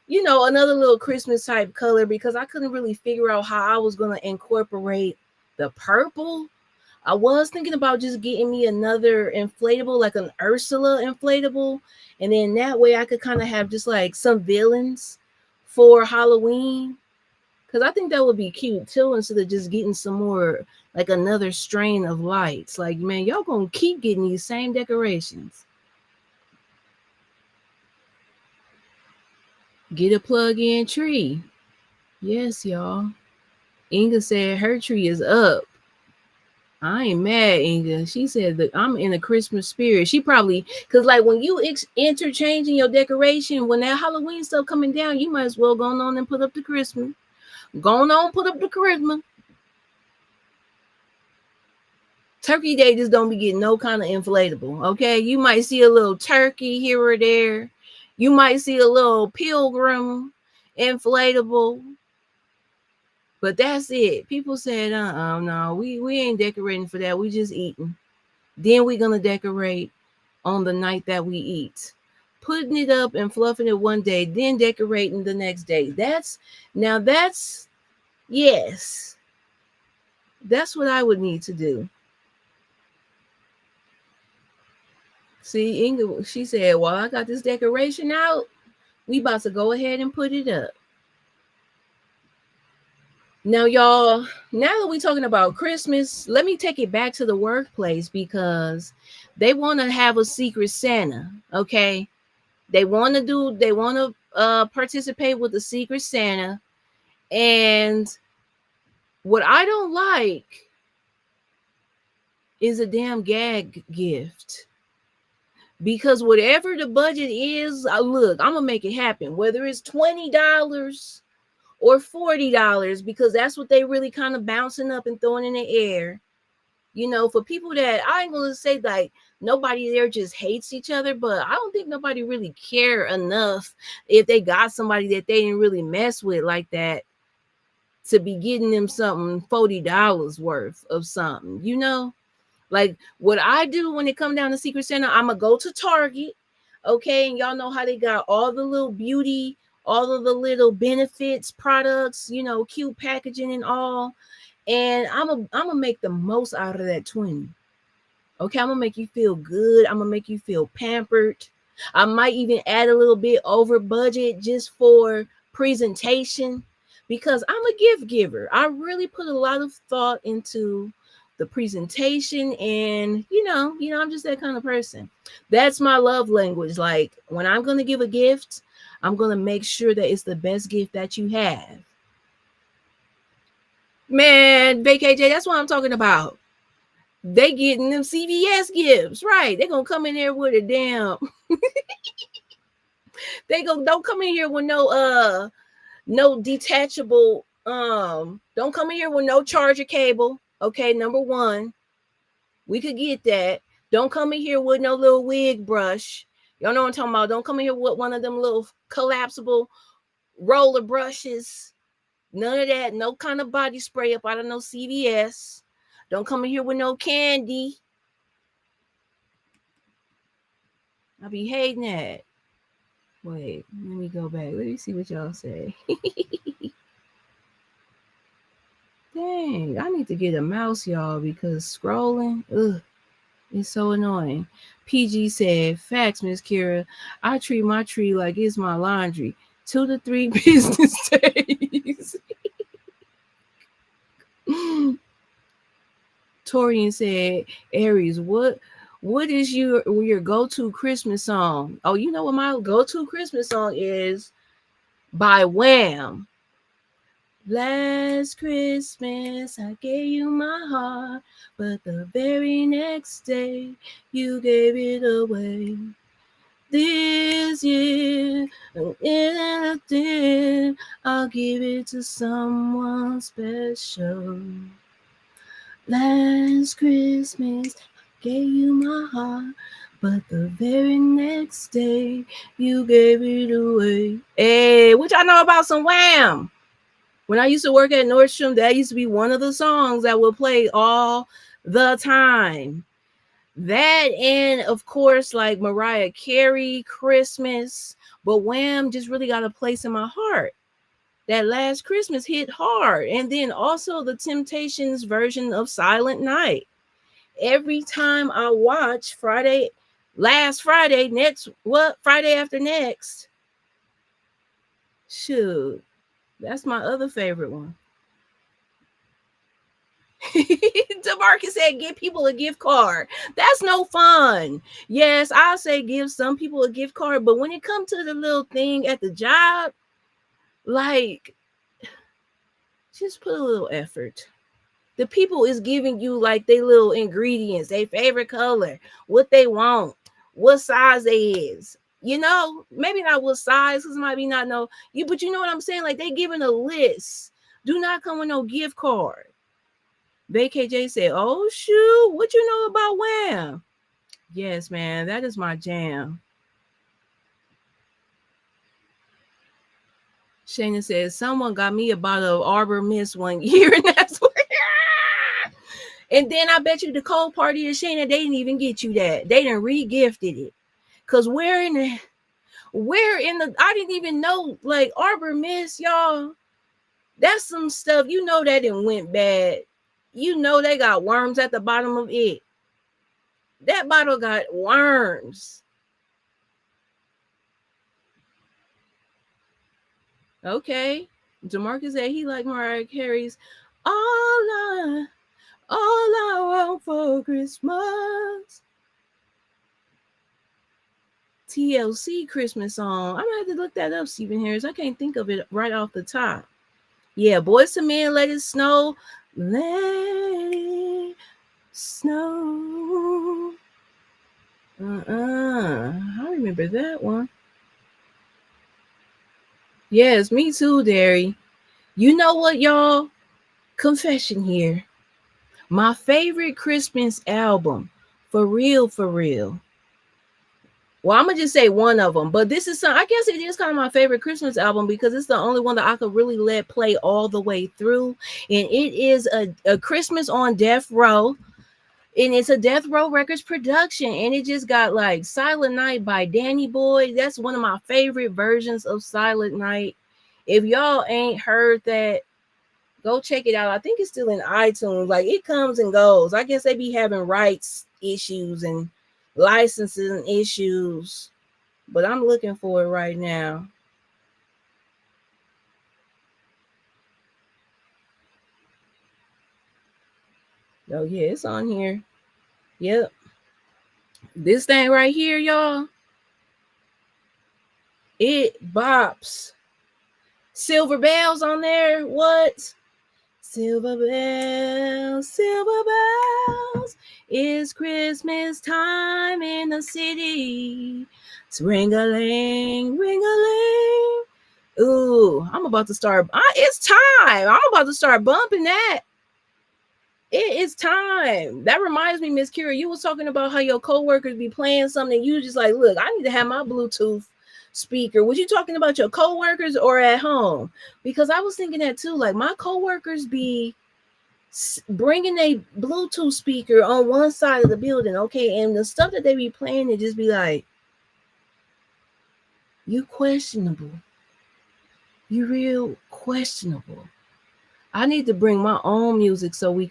you know, another little Christmas type color because I couldn't really figure out how I was gonna incorporate the purple. I was thinking about just getting me another inflatable, like an Ursula inflatable. And then that way I could kind of have just like some villains for Halloween. Cause I think that would be cute too, instead of just getting some more like another strain of lights. Like, man, y'all gonna keep getting these same decorations. Get a plug-in tree. Yes, y'all. Inga said her tree is up. I ain't mad, Inga. She said that I'm in a Christmas spirit. She probably, cause like when you interchanging your decoration, when that Halloween stuff coming down, you might as well go on and put up the Christmas. Go on, put up the Christmas. Turkey Day just don't be getting no kind of inflatable. Okay, you might see a little turkey here or there. You might see a little pilgrim inflatable, but that's it. People said, no, we ain't decorating for that. We just eating. Then we're gonna decorate on the night that we eat. Putting it up and fluffing it one day, then decorating the next day. That's yes. That's what I would need to do. See, Inga, she said, "Well, I got this decoration out. We about to go ahead and put it up." Now, y'all, now that we're talking about Christmas, let me take it back to the workplace because they want to have a secret Santa. Okay. They want to participate with the secret Santa. And what I don't like is a damn gag gift. Because whatever the budget is, look, I'm gonna make it happen. Whether it's $20 or $40, because that's what they really kind of bouncing up and throwing in the air. You know, for people that I ain't gonna say like nobody there just hates each other, but I don't think nobody really care enough if they got somebody that they didn't really mess with like that to be getting them something $40 worth of something, you know? Like what I do when it come down to Secret Santa, I'm gonna go to Target, okay, and y'all know how they got all the little beauty, all of the little benefits, products, you know, cute packaging and all, and I'm gonna make the most out of that 20. Okay, I'm gonna make you feel good. I'm gonna make you feel pampered. I might even add a little bit over budget just for presentation because I'm a gift giver. I really put a lot of thought into the presentation and I'm just that kind of person. That's my love language. Like when I'm going to give a gift, I'm going to make sure that it's the best gift that you have. Man, BKJ, that's what I'm talking about. They getting them CVS gifts, right? They gonna come in there with a damn. They go don't come in here with no detachable. Don't come in here with no charger cable. Okay, number one, we could get that. Don't come in here with no little wig brush. Y'all know what I'm talking about. Don't come in here with one of them little collapsible roller brushes. None of that. No kind of body spray up out of no CVS. Don't come in here with no candy. I be hating that. Wait, let me go back. Let me see what y'all say. Dang, I need to get a mouse, y'all, because scrolling, it's so annoying. PG said, facts, Miss Kira. I treat my tree like it's my laundry. 2 to 3 business days. Torian said, Aries, what is your go-to Christmas song? Oh, you know what my go-to Christmas song is? By Wham. Last Christmas I gave you my heart, but the very next day you gave it away. This year, I'll give it to someone special. Last Christmas I gave you my heart, but the very next day you gave it away. Hey, what y'all know about some Wham? When I used to work at Nordstrom, that used to be one of the songs that would play all the time. That and of course, like Mariah Carey, Christmas, but Wham just really got a place in my heart. That Last Christmas hit hard, and then also the Temptations version of Silent Night. Every time I watch last Friday, next what Friday after next, shoot, that's my other favorite one. DeMarcus said, give people a gift card. That's no fun. Yes, I'll say give some people a gift card, but when it comes to the little thing at the job, like, just put a little effort. The people is giving you like they little ingredients, their favorite color, what they want, what size they is. You know, maybe not what size, because might be not know you, but you know what I'm saying? Like they giving a list. Do not come with no gift card. BKJ said, "Oh shoot, what you know about Wham?" Yes, man, that is my jam. Shayna says, "Someone got me a bottle of Arbor Mist one year, and that's what." And then I bet you the cold party of Shayna, they didn't even get you that. They didn't re-gifted it. Cause where in the I didn't even know like Arbor Mist, y'all. That's some stuff you know that didn't went bad. You know they got worms at the bottom of it. That bottle got worms. Okay. Demarcus said he like Mariah Carey's I, all I want for Christmas. TLC Christmas song. I'm gonna have to look that up, Stephen Harris. I can't think of it right off the top. Yeah, Boys to Men, Let It Snow. Let it snow. I remember that one. Yes, me too, Derry. You know what, y'all? Confession here. My favorite Christmas album, for real, for real. Well, I'm gonna just say one of them, but this is some. I guess it is kind of my favorite Christmas album because it's the only one that I could really let play all the way through, and it is a Christmas on Death Row, and it's a Death Row Records production, and it just got like Silent Night by Danny Boy. That's one of my favorite versions of Silent Night. If y'all ain't heard that, go check it out. I think it's still in iTunes. Like it comes and goes. I guess they be having rights issues and licensing issues, but I'm looking for it right now. Oh yeah, it's on here. Yep. This thing right here, y'all. It bops. Silver bells on there. What? Silver bells, it's Christmas time in the city. It's ring-a-ling, ring-a-ling. Ooh, I'm about to start. It's time. I'm about to start bumping that. It is time. That reminds me, Miss Kira, you was talking about how your coworkers be playing something. You just like, look, I need to have my Bluetooth speaker. Was you talking about your coworkers or at home? Because I was thinking that too. Like my coworkers be bringing a Bluetooth speaker on one side of the building, okay, and the stuff that they be playing, it just be like, you questionable, you real questionable. I need to bring my own music so you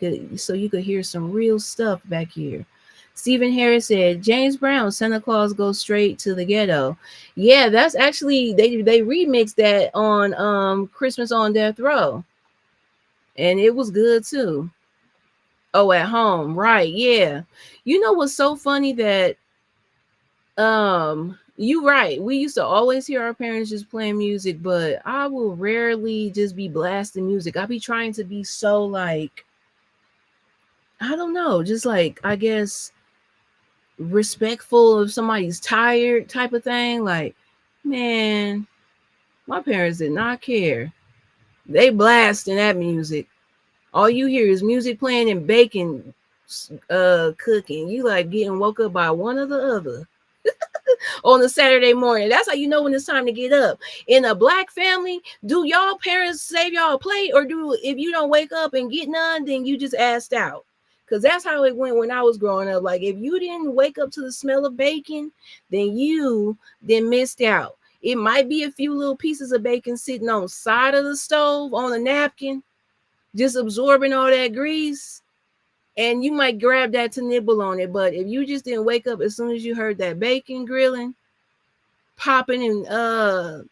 could hear some real stuff back here. Stephen Harris said, James Brown, Santa Claus goes straight to the ghetto. Yeah, that's actually they remixed that on Christmas on Death Row. And it was good too. Oh, at home, right? Yeah. You know what's so funny that you right. We used to always hear our parents just playing music, but I will rarely just be blasting music. I be trying to be so like I don't know, just like I guess respectful if somebody's tired type of thing. Like, man, my parents did not care. They blasting that music. All you hear is music playing and bacon cooking. You like getting woke up by one or the other on a Saturday morning. That's how you know when it's time to get up. In a black family, do y'all parents save y'all a plate, or do if you don't wake up and get none, then you just asked out? Because that's how it went when I was growing up. Like if you didn't wake up to the smell of bacon, then missed out. It might be a few little pieces of bacon sitting on the side of the stove on a napkin, just absorbing all that grease. And you might grab that to nibble on it. But if you just didn't wake up as soon as you heard that bacon grilling, popping, and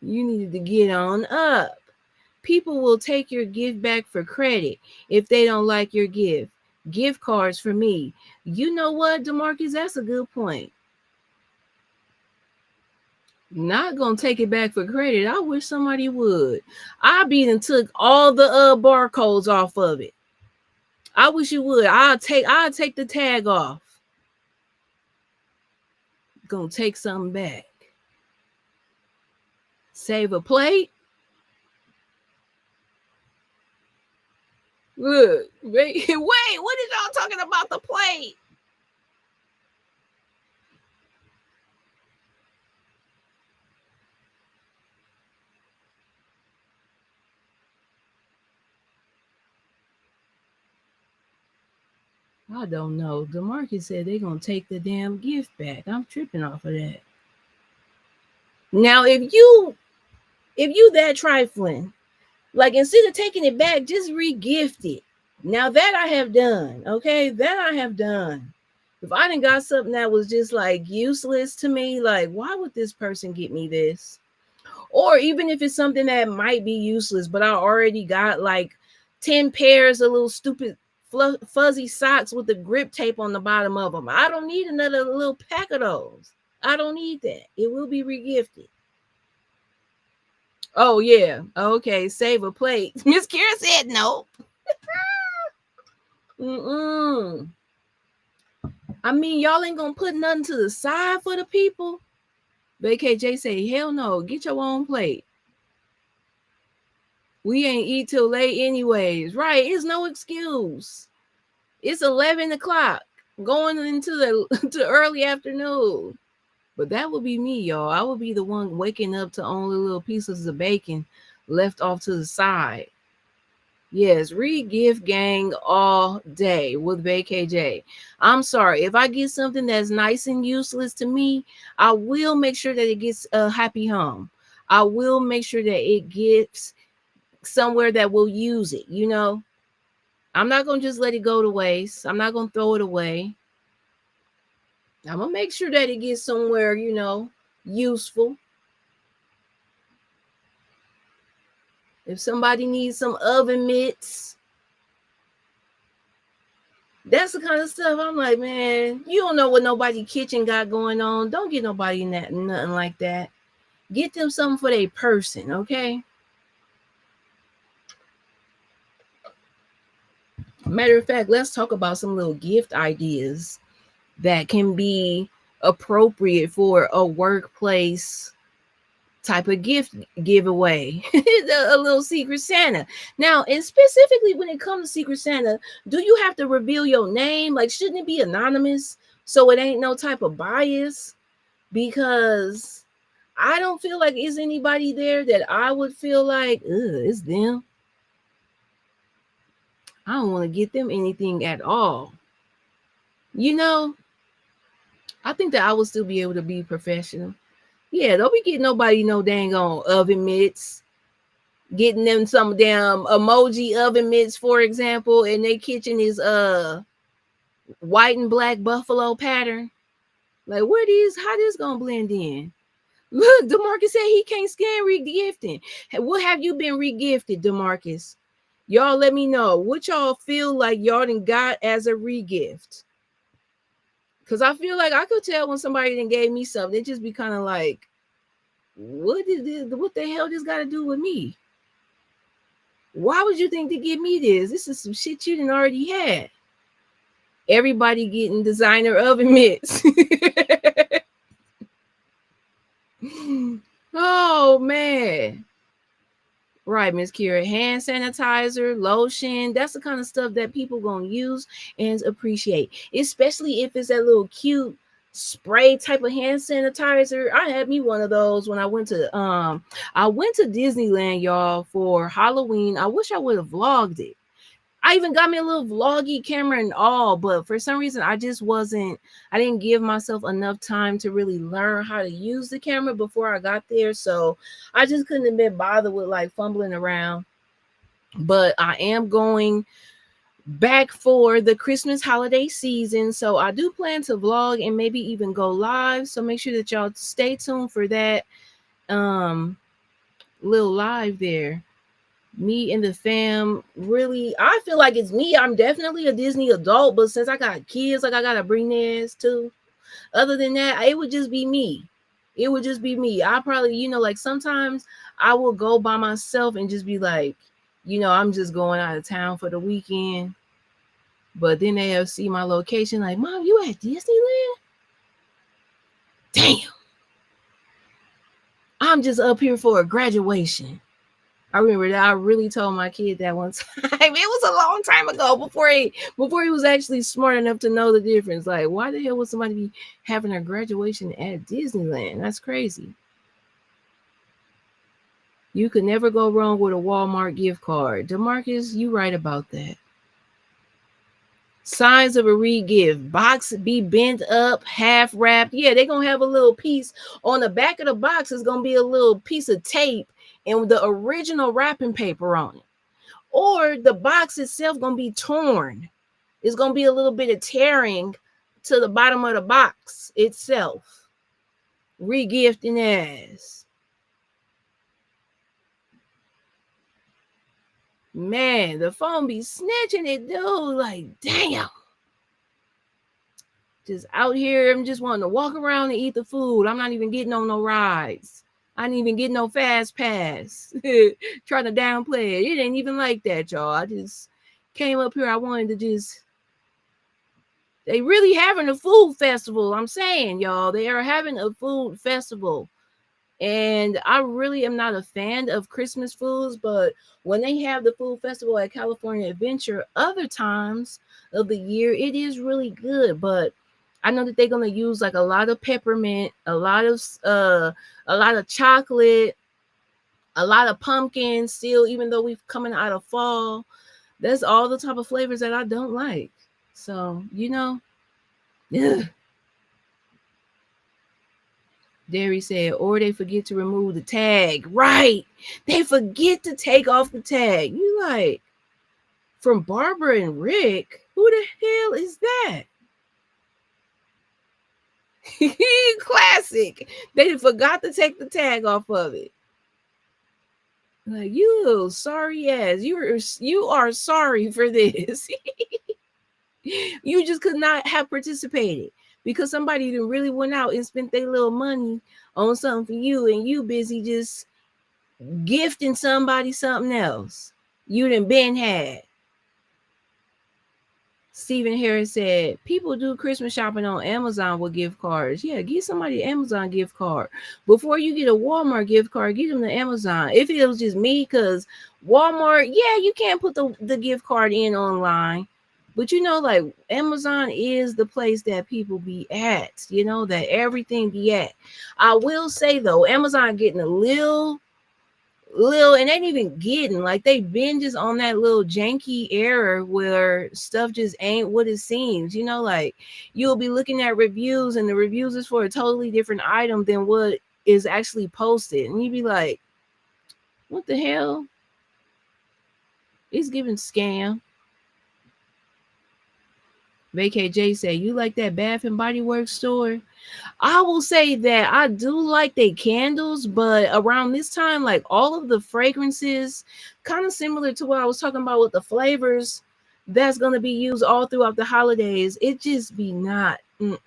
you needed to get on up. People will take your gift back for credit if they don't like your gift. Gift cards for me. You know what, DeMarcus? That's a good point. Not gonna take it back for credit. I wish somebody would. I beat and took all the barcodes off of it. I wish you would. I'll take the tag off. Gonna take something back. Save a plate. Look, wait, what is y'all talking about the plate? I don't know. DeMarcus said they're gonna take the damn gift back. I'm tripping off of that. Now, if you that trifling, like instead of taking it back, just re-gift it. Now that I have done, okay, that I have done. If I didn't got something that was just like useless to me, like why would this person get me this? Or even if it's something that might be useless, but I already got like 10 pairs of little stupid fuzzy socks with the grip tape on the bottom of them. I don't need another little pack of those. I don't need that. It will be regifted. Oh yeah. Okay. Save a plate. Miss Kira said nope. Mm-mm. I mean, y'all ain't gonna put nothing to the side for the people. But KJ say, hell no, get your own plate. We ain't eat till late anyways. Right. It's no excuse. It's 11 o'clock. Going into the to early afternoon. But that would be me, y'all. I would be the one waking up to only little pieces of bacon left off to the side. Yes, re-gift gang all day with BKJ. I'm sorry. If I get something that's nice and useless to me, I will make sure that it gets a happy home. I will make sure that it gets somewhere that will use it, you know? I'm not going to just let it go to waste. I'm not going to throw it away. I'm going to make sure that it gets somewhere, you know, useful. If somebody needs some oven mitts, that's the kind of stuff I'm like, man, you don't know what nobody kitchen got going on. Don't get nobody nothing like that. Get them something for their person, okay? Matter of fact, let's talk about some little gift ideas that can be appropriate for a workplace type of gift giveaway. A little Secret Santa. Now, and specifically when it comes to Secret Santa, do you have to reveal your name? Like, shouldn't it be anonymous so it ain't no type of bias? Because I don't feel like is anybody there that I would feel like, it's them. I don't want to get them anything at all. You know, I think that I would still be able to be professional. Yeah, don't be getting nobody no dang on oven mitts. Getting them some damn emoji oven mitts, for example, and their kitchen is white and black buffalo pattern. Like, where these? How this gonna blend in? Look, Demarcus said he can't scan regifting. What have you been regifted, Demarcus? Y'all let me know what y'all feel like y'all done got as a regift. Cause I feel like I could tell when somebody done gave me something. It just be kind of like, what the hell this got to do with me? Why would you think to give me this? This is some shit you done already had. Everybody getting designer oven mitts. Oh man. Right, Miss Kira. Hand sanitizer, lotion. That's the kind of stuff that people gonna use and appreciate. Especially if it's that little cute spray type of hand sanitizer. I had me one of those when I went to Disneyland, y'all, for Halloween. I wish I would have vlogged it. I even got me a little vloggy camera and all, but for some reason I didn't give myself enough time to really learn how to use the camera before I got there. So I just couldn't have been bothered with like fumbling around. But I am going back for the Christmas holiday season. So I do plan to vlog and maybe even go live. So make sure that y'all stay tuned for that little live there. Me and the fam, really, I feel like it's me. I'm definitely a Disney adult, but since I got kids, like I gotta bring theirs too. Other than that, it would just be me. It would just be me. I probably, like sometimes I will go by myself and just be like, I'm just going out of town for the weekend. But then they'll see my location, like, Mom, you at Disneyland? Damn. I'm just up here for a graduation. I remember that I really told my kid that one time. It was a long time ago before he was actually smart enough to know the difference. Like, why the hell would somebody be having a graduation at Disneyland? That's crazy. You could never go wrong with a Walmart gift card. DeMarcus, you right about that. Signs of a re-gift. Box be bent up, half wrapped. Yeah, they're going to have a little piece. On the back of the box is going to be a little piece of tape and the original wrapping paper on it. Or the box itself going to be torn. It's going to be a little bit of tearing to the bottom of the box itself. Re-gifting ass. Man, the phone be snitching it, dude. Like, damn. Just out here, I'm just wanting to walk around and eat the food. I'm not even getting on no rides. I didn't even get no fast pass. Trying to downplay it. It ain't even like that, y'all. I just came up here. I wanted to just. They really having a food festival. I'm saying, y'all, they are having a food festival. And I really am not a fan of Christmas foods, but when they have the food festival at California Adventure, other times of the year, it is really good. But I know that they're gonna use like a lot of peppermint, a lot of chocolate, a lot of pumpkin still, even though we've coming out of fall. That's all the type of flavors that I don't like. So, ugh. Derry said, or they forget to remove the tag. Right. They forget to take off the tag. You like, from Barbara and Rick, who the hell is that? Classic. They forgot to take the tag off of it. Like, you sorry ass. You are sorry for this. You just could not have participated because somebody that really went out and spent their little money on something for you, and you busy just gifting somebody something else you done been had. Stephen Harris said, people do Christmas shopping on Amazon with gift cards. Yeah, get somebody an Amazon gift card. Before you get a Walmart gift card, get them the Amazon. If it was just me, because Walmart, yeah, you can't put the gift card in online. But like Amazon is the place that people be at, that everything be at. I will say though, Amazon getting a little, and they ain't even getting, like, they been just on that little janky era where stuff just ain't what it seems. Like, you'll be looking at reviews and the reviews is for a totally different item than what is actually posted, and you'd be like, what the hell? It's giving scam. VKJ say, you like that Bath and Body Works store? I will say that I do like their candles, but around this time, like, all of the fragrances, kind of similar to what I was talking about with the flavors that's going to be used all throughout the holidays, it just be not. It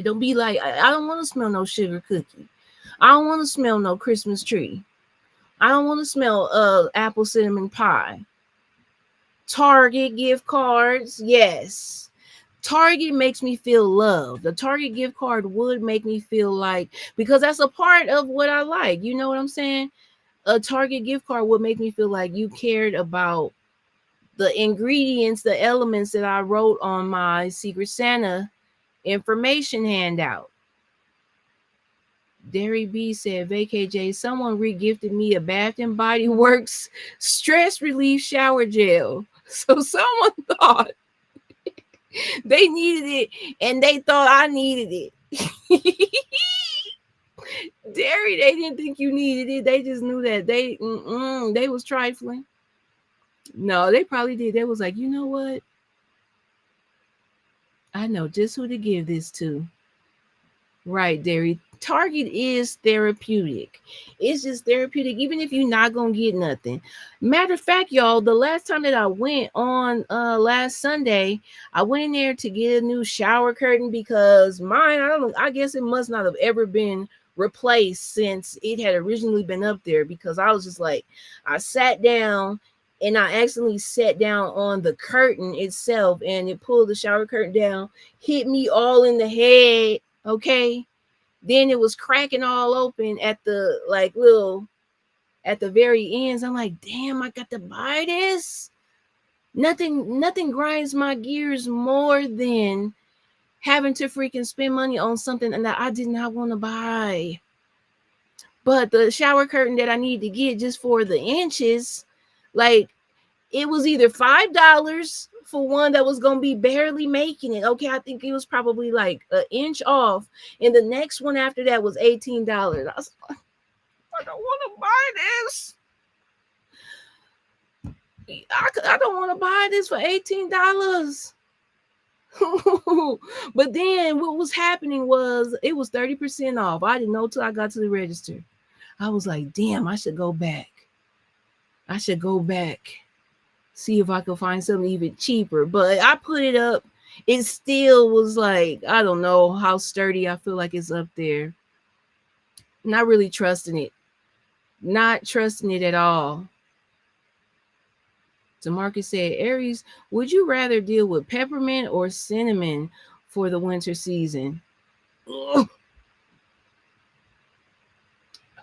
don't be like, I don't want to smell no sugar cookie. I don't want to smell no Christmas tree. I don't want to smell apple cinnamon pie. Target gift cards, yes. Target makes me feel loved. The Target gift card would make me feel like, because that's a part of what I like. You know what I'm saying? A Target gift card would make me feel like you cared about the ingredients, the elements that I wrote on my Secret Santa information handout. Derry B said, VKJ, someone regifted me a Bath and Body Works stress relief shower gel. So someone thought they needed it and they thought I needed it. Derry, they didn't think you needed it. They just knew that they was trifling. No, they probably did. They was like, you know what? I know just who to give this to. Right, Derry. Target is therapeutic. It's just therapeutic, even if you're not gonna get nothing. Matter of fact, y'all, the last time that I went on last Sunday, I went in there to get a new shower curtain because mine, I guess it must not have ever been replaced since it had originally been up there, because I was just like, I sat down and I accidentally sat down on the curtain itself and it pulled the shower curtain down, hit me all in the head. Okay. Then it was cracking all open at the at the very ends. I'm like, damn, I got to buy this. Nothing grinds my gears more than having to freaking spend money on something that I did not want to buy. But the shower curtain that I need to get just for the inches, like, it was either $5 for one that was going to be barely making it. Okay, I think it was probably like an inch off. And the next one after that was $18. I was like, I don't want to buy this. I don't want to buy this for $18. But then what was happening was it was 30% off. I didn't know till I got to the register. I was like, damn, I should go back. I should go back, see if I could find something even cheaper. But I put it up. It still was like, I don't know how sturdy I feel like it's up there. Not really trusting it. Not trusting it at all. DeMarcus said, Aries, would you rather deal with peppermint or cinnamon for the winter season? Ugh,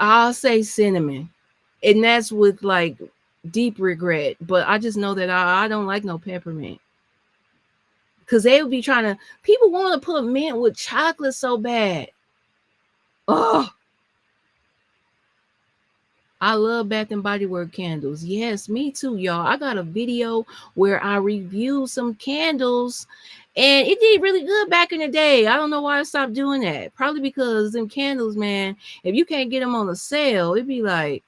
I'll say cinnamon. And that's with like deep regret. But I just know that I don't like no peppermint. Because they would be trying to, people want to put mint with chocolate so bad. Oh, I love Bath and Body Works candles. Yes, me too, y'all. I got a video where I reviewed some candles and it did really good back in the day. I don't know why I stopped doing that. Probably because them candles, man, if you can't get them on the sale, it'd be like,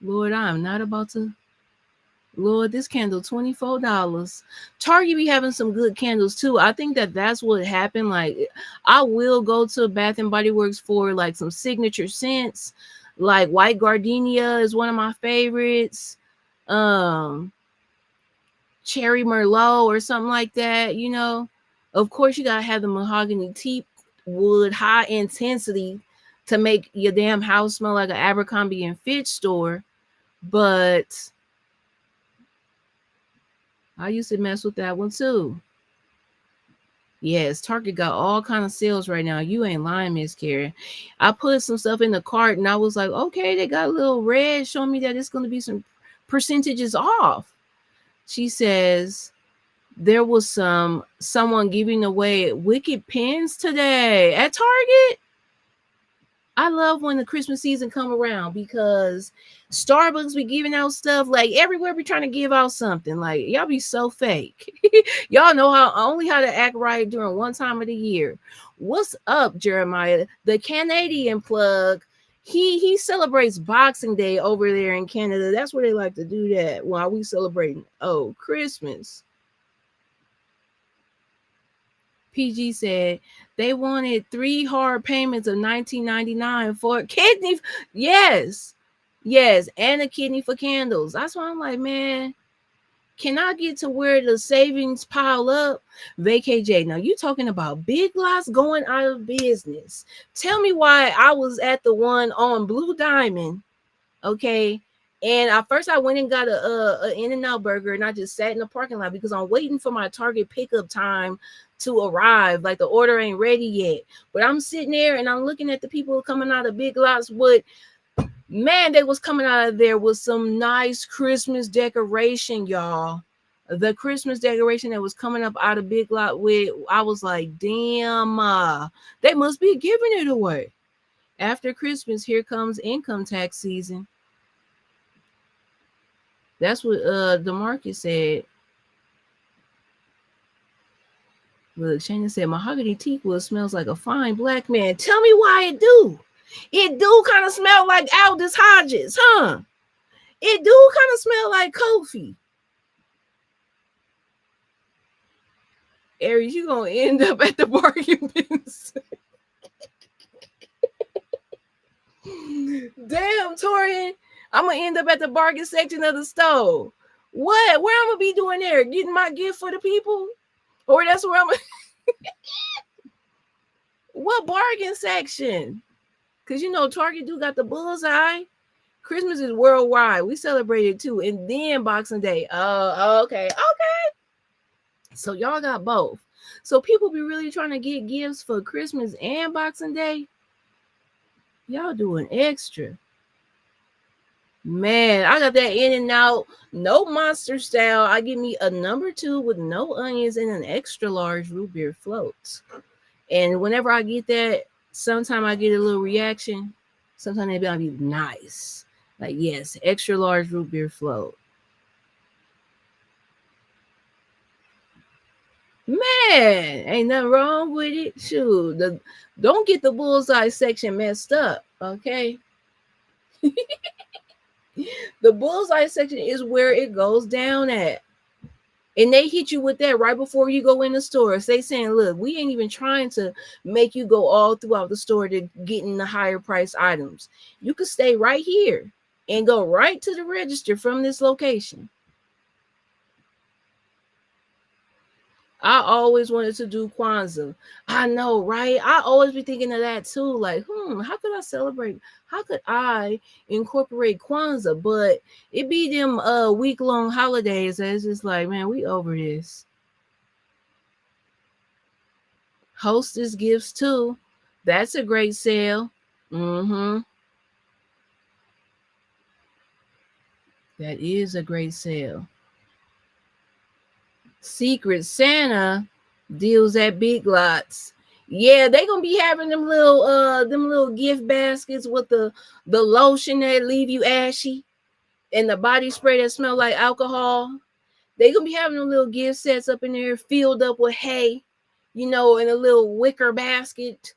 Lord, I'm not about to. Lord, this candle $24. Target be having some good candles too. I think that that's what happened. Like, I will go to Bath and Body Works for like some signature scents. Like white gardenia is one of my favorites. Um, cherry merlot or something like that. You know, of course you gotta have the mahogany teak wood, high intensity to make your damn house smell like an Abercrombie and Fitch store. But I used to mess with that one too. Yes, Target got all kind of sales right now. You ain't lying, Miss Karen. I put some stuff in the cart and I was like, okay, they got a little red showing me that it's going to be some percentages off. She says there was someone giving away wicked pins today at Target. I love when the Christmas season come around because Starbucks be giving out stuff like everywhere we trying to give out something. Like y'all be so fake. Y'all know how to act right during one time of the year. What's up, Jeremiah? The Canadian plug. He celebrates Boxing Day over there in Canada. That's where they like to do that while we celebrating Christmas. PG said they wanted 3 hard payments of $19.99 for a kidney. Yes, yes, and a kidney for candles. That's why I'm like, man, can I get to where the savings pile up? VKJ, now you talking about Big Lots going out of business. Tell me why I was at the one on Blue Diamond, okay? And at first I went and got a In-N-Out burger and I just sat in the parking lot because I'm waiting for my Target pickup time to arrive. Like the order ain't ready yet. But I'm sitting there and I'm looking at the people coming out of Big Lots with, man, they was coming out of there with some nice Christmas decoration, y'all. The Christmas decoration that was coming up out of Big Lot with, I was like, damn, they must be giving it away. After Christmas, here comes income tax season. That's what the market said. Look, Shannon said mahogany teak wood smells like a fine black man. Tell me why it do. It do kind of smell like Aldous Hodges, huh? It do kind of smell like Kofi. Aries, you gonna end up at the bargain bins. Damn, Torian. I'm gonna end up at the bargain section of the store. What? Where I'm gonna be doing there? Getting my gift for the people? Or that's where I'm. What bargain section? Because you know Target do got the bullseye. Christmas is worldwide. We celebrate it too. And then Boxing Day. Oh, okay. Okay. So y'all got both. So people be really trying to get gifts for Christmas and Boxing Day. Y'all doing extra. Man, I got that In-N-Out, no monster style. I give me a number 2 with no onions and an extra large root beer float. And whenever I get that, sometimes I get a little reaction. Sometimes they be nice. Like, yes, extra large root beer float. Man, ain't nothing wrong with it. Shoot, don't get the bullseye section messed up, okay? The bullseye section is where it goes down at. And they hit you with that right before you go in the store. So they saying, look, we ain't even trying to make you go all throughout the store to get in the higher price items. You could stay right here. and go right to the register from this location. I always wanted to do Kwanzaa. I know, right? I always be thinking of that too. Like, how could I celebrate? How could I incorporate Kwanzaa? But it be them week-long holidays that's just like, man, we over this. Hostess gifts too. That's a great sale. Mm-hmm. That is a great sale. Secret Santa deals at Big Lots. Yeah, they gonna be having them little gift baskets with the lotion that leave you ashy and the body spray that smell like alcohol. They gonna be having them little gift sets up in there filled up with hay, in a little wicker basket,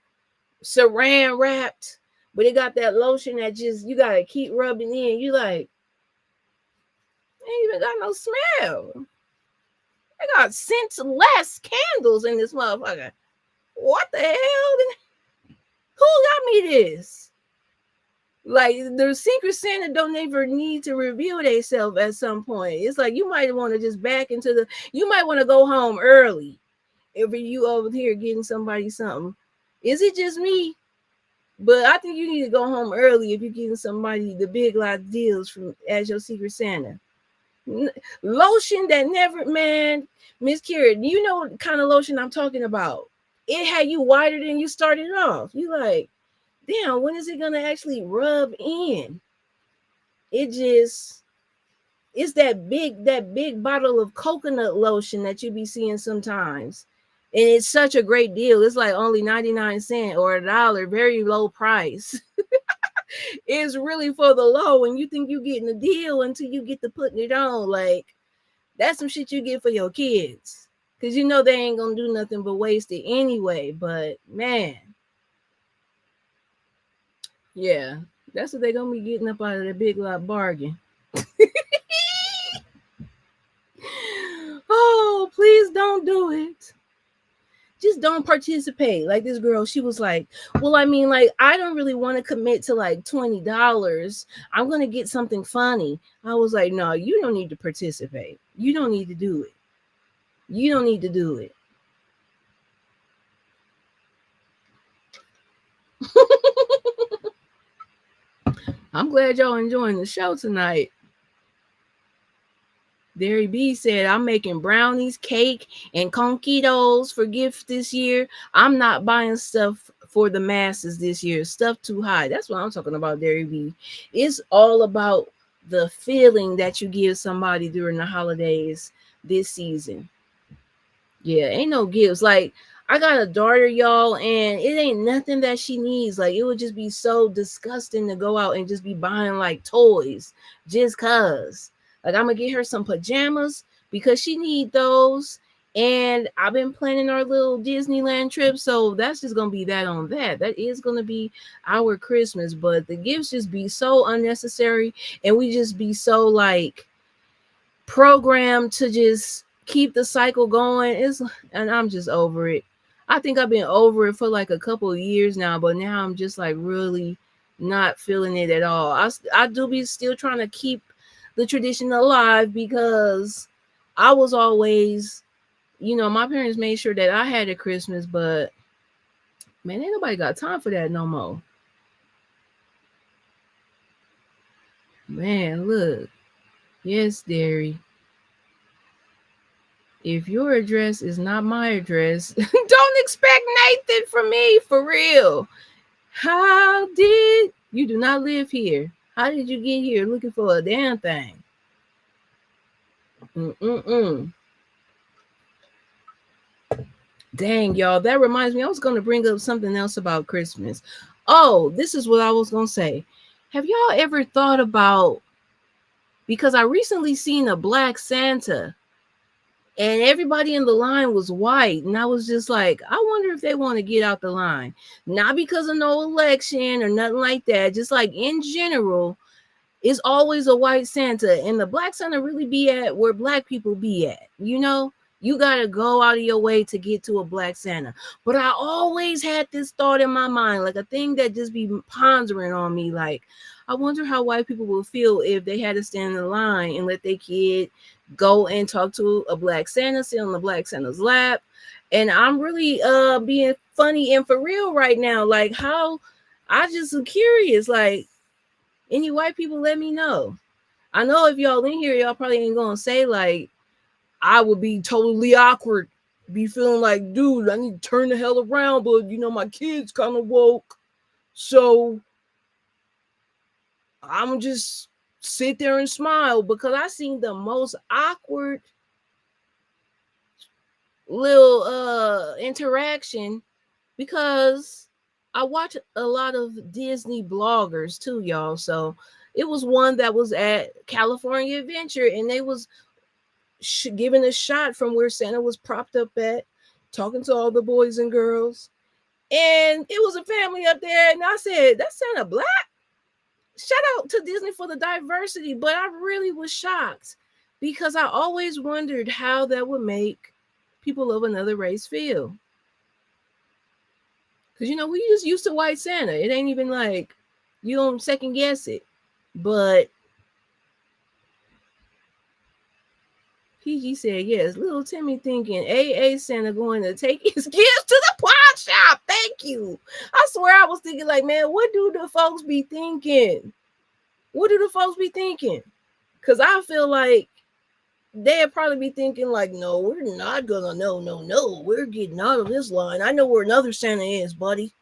saran wrapped. But it got that lotion that just you gotta keep rubbing in. You like, ain't even got no smell. I got scent less candles in this motherfucker. What the hell? Who got me this? Like the Secret Santa don't ever need to reveal themselves at some point. It's like you might want to just back into you might want to go home early if you over here getting somebody something. Is it just me? But I think you need to go home early if you're getting somebody the big lot deals from as your Secret Santa. Lotion that never, man, Miss Kira, you know what kind of lotion I'm talking about. It had you whiter than you started off. You like, damn, when is it gonna actually rub in? It just it's that big bottle of coconut lotion that you be seeing sometimes. And it's such a great deal. It's like only 99 cents or $1, very low price. It's really for the low, and you think you're getting a deal until you get to putting it on. Like, that's some shit you get for your kids. Because you know they ain't gonna do nothing but waste it anyway. But man, yeah, that's what they're gonna be getting up out of the big lot bargain. Oh, please don't do it. Just don't participate. Like this girl, she was like, well, I mean, like, I don't really want to commit to like $20. I'm gonna get something funny. I was like, no, you don't need to participate. You don't need to do it. You don't need to do it. I'm glad y'all enjoying the show tonight. Derry B said, I'm making brownies, cake, and conquitos for gifts this year. I'm not buying stuff for the masses this year. Stuff too high. That's what I'm talking about, Derry B. It's all about the feeling that you give somebody during the holidays this season. Yeah, ain't no gifts. Like, I got a daughter, y'all, and it ain't nothing that she needs. Like, it would just be so disgusting to go out and just be buying like toys just cause. Like, I'm gonna get her some pajamas because she need those. And I've been planning our little Disneyland trip, so that's just gonna be that on that. That is gonna be our Christmas, but the gifts just be so unnecessary, and we just be so like programmed to just keep the cycle going. And I'm just over it. I think I've been over it for like a couple of years now, but now I'm just like really not feeling it at all. I do be still trying to keep the tradition alive because I was always, my parents made sure that I had a Christmas, but man, ain't nobody got time for that no more. Man, look. Yes, Derry. If your address is not my address, don't expect Nathan from me, for real. How did you do not live here? How did you get here looking for a damn thing? Mm-mm-mm. Dang, y'all. That reminds me, I was going to bring up something else about Christmas. Oh, this is what I was going to say. Have y'all ever thought about, because I recently seen a black Santa and everybody in the line was white. And I was just like, I wonder if they want to get out the line. Not because of no election or nothing like that. Just like in general, it's always a white Santa. And the black Santa really be at where black people be at, You gotta go out of your way to get to a black Santa. But I always had this thought in my mind, like a thing that just be pondering on me, like, I wonder how white people will feel if they had to stand in line and let their kid go and talk to a black Santa, sit on the black Santa's lap. And I'm really being funny and for real right now. Like, how I just am curious. Like, any white people, let me know. I know if y'all in here, y'all probably ain't gonna say like I would be totally awkward, be feeling like, dude, I need to turn the hell around, but my kids kind of woke, so I'm just sit there and smile because I seen the most awkward little interaction because I watch a lot of Disney bloggers too, y'all. So it was one that was at California Adventure, and they was giving a shot from where Santa was propped up at, talking to all the boys and girls. And it was a family up there, and I said, "That's Santa Black." Shout out to Disney for the diversity, but I really was shocked because I always wondered how that would make people of another race feel. Because we just used to white Santa. It ain't even like you don't second guess it. But PG said, yes, little Timmy thinking AA Santa going to take his gifts to the pawn shop. Thank you. I swear I was thinking like, man, what do the folks be thinking? What do the folks be thinking? Because I feel like they'd probably be thinking like, no, we're not gonna, no, we're getting out of this line. I know where another Santa is, buddy.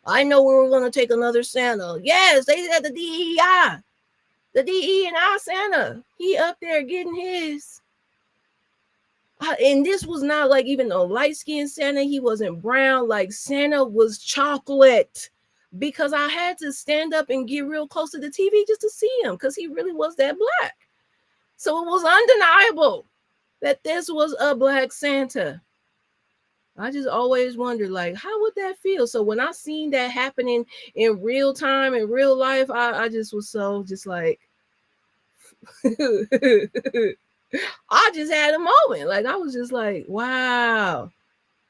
I know where we're gonna take another Santa. Yes, they said the DEI. The DE&I Santa. He up there getting his. And this was not like even a light-skinned Santa. He wasn't brown. Like Santa was chocolate. Because I had to stand up and get real close to the TV just to see him. Because he really was that black. So it was undeniable that this was a black Santa. I just always wondered, like, how would that feel? So when I seen that happening in real time, in real life, I just was so just like, I just had a moment. Like, I was just like, wow,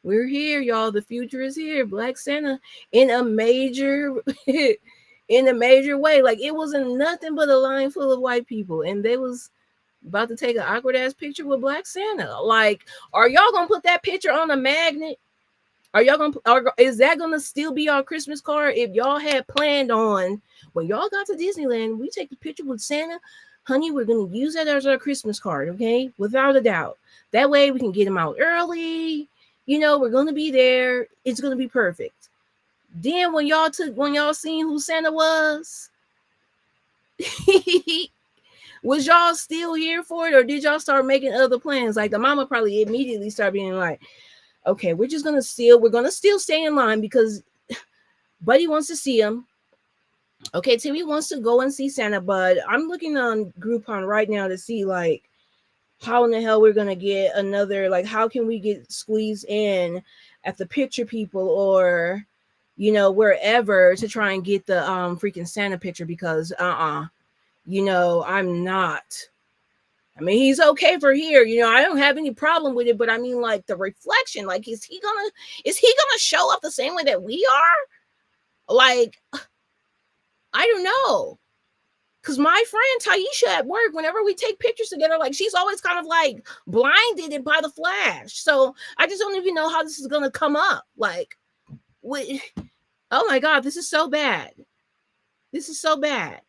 we're here, y'all. The future is here. Black Santa in a major, in a major way. Like, it wasn't nothing but a line full of white people. And they was about to take an awkward ass picture with Black Santa. Like, are y'all gonna put that picture on a magnet? Are y'all gonna? Is that gonna still be our Christmas card? If y'all had planned on when y'all got to Disneyland, we take the picture with Santa, honey. We're gonna use that as our Christmas card, okay? Without a doubt. That way we can get them out early. We're gonna be there. It's gonna be perfect. Then when y'all seen who Santa was, was y'all still here for it, or did y'all start making other plans? Like the mama probably immediately started being like, okay, we're gonna still stay in line because Buddy wants to see him. Okay, Timmy wants to go and see Santa, but I'm looking on Groupon right now to see like how in the hell we're gonna get another, like how can we get squeezed in at the picture people or wherever to try and get the freaking Santa picture because I'm not. I mean, he's okay for here. I don't have any problem with it, but I mean, like the reflection, like, is he gonna show up the same way that we are? Like, I don't know. Cause my friend Taisha at work, whenever we take pictures together, like she's always kind of like blinded by the flash. So I just don't even know how this is gonna come up. Like, oh my God, this is so bad. This is so bad.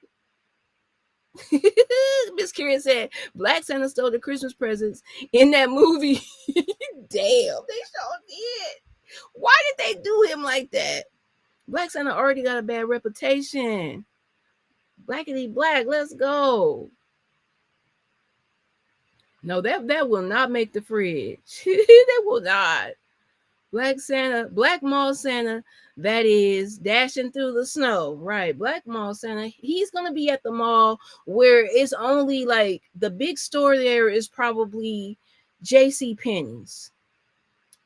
Miss Karen said Black Santa stole the Christmas presents in that movie. Damn, they sure did. Why did they do him like that? Black Santa already got a bad reputation. Blackity black, let's go. No, that will not make the fridge. That will not. Black Santa, Black Mall Santa, that is dashing through the snow. Right. Black Mall Santa, he's going to be at the mall where it's only like the big store there is probably JC Penney's.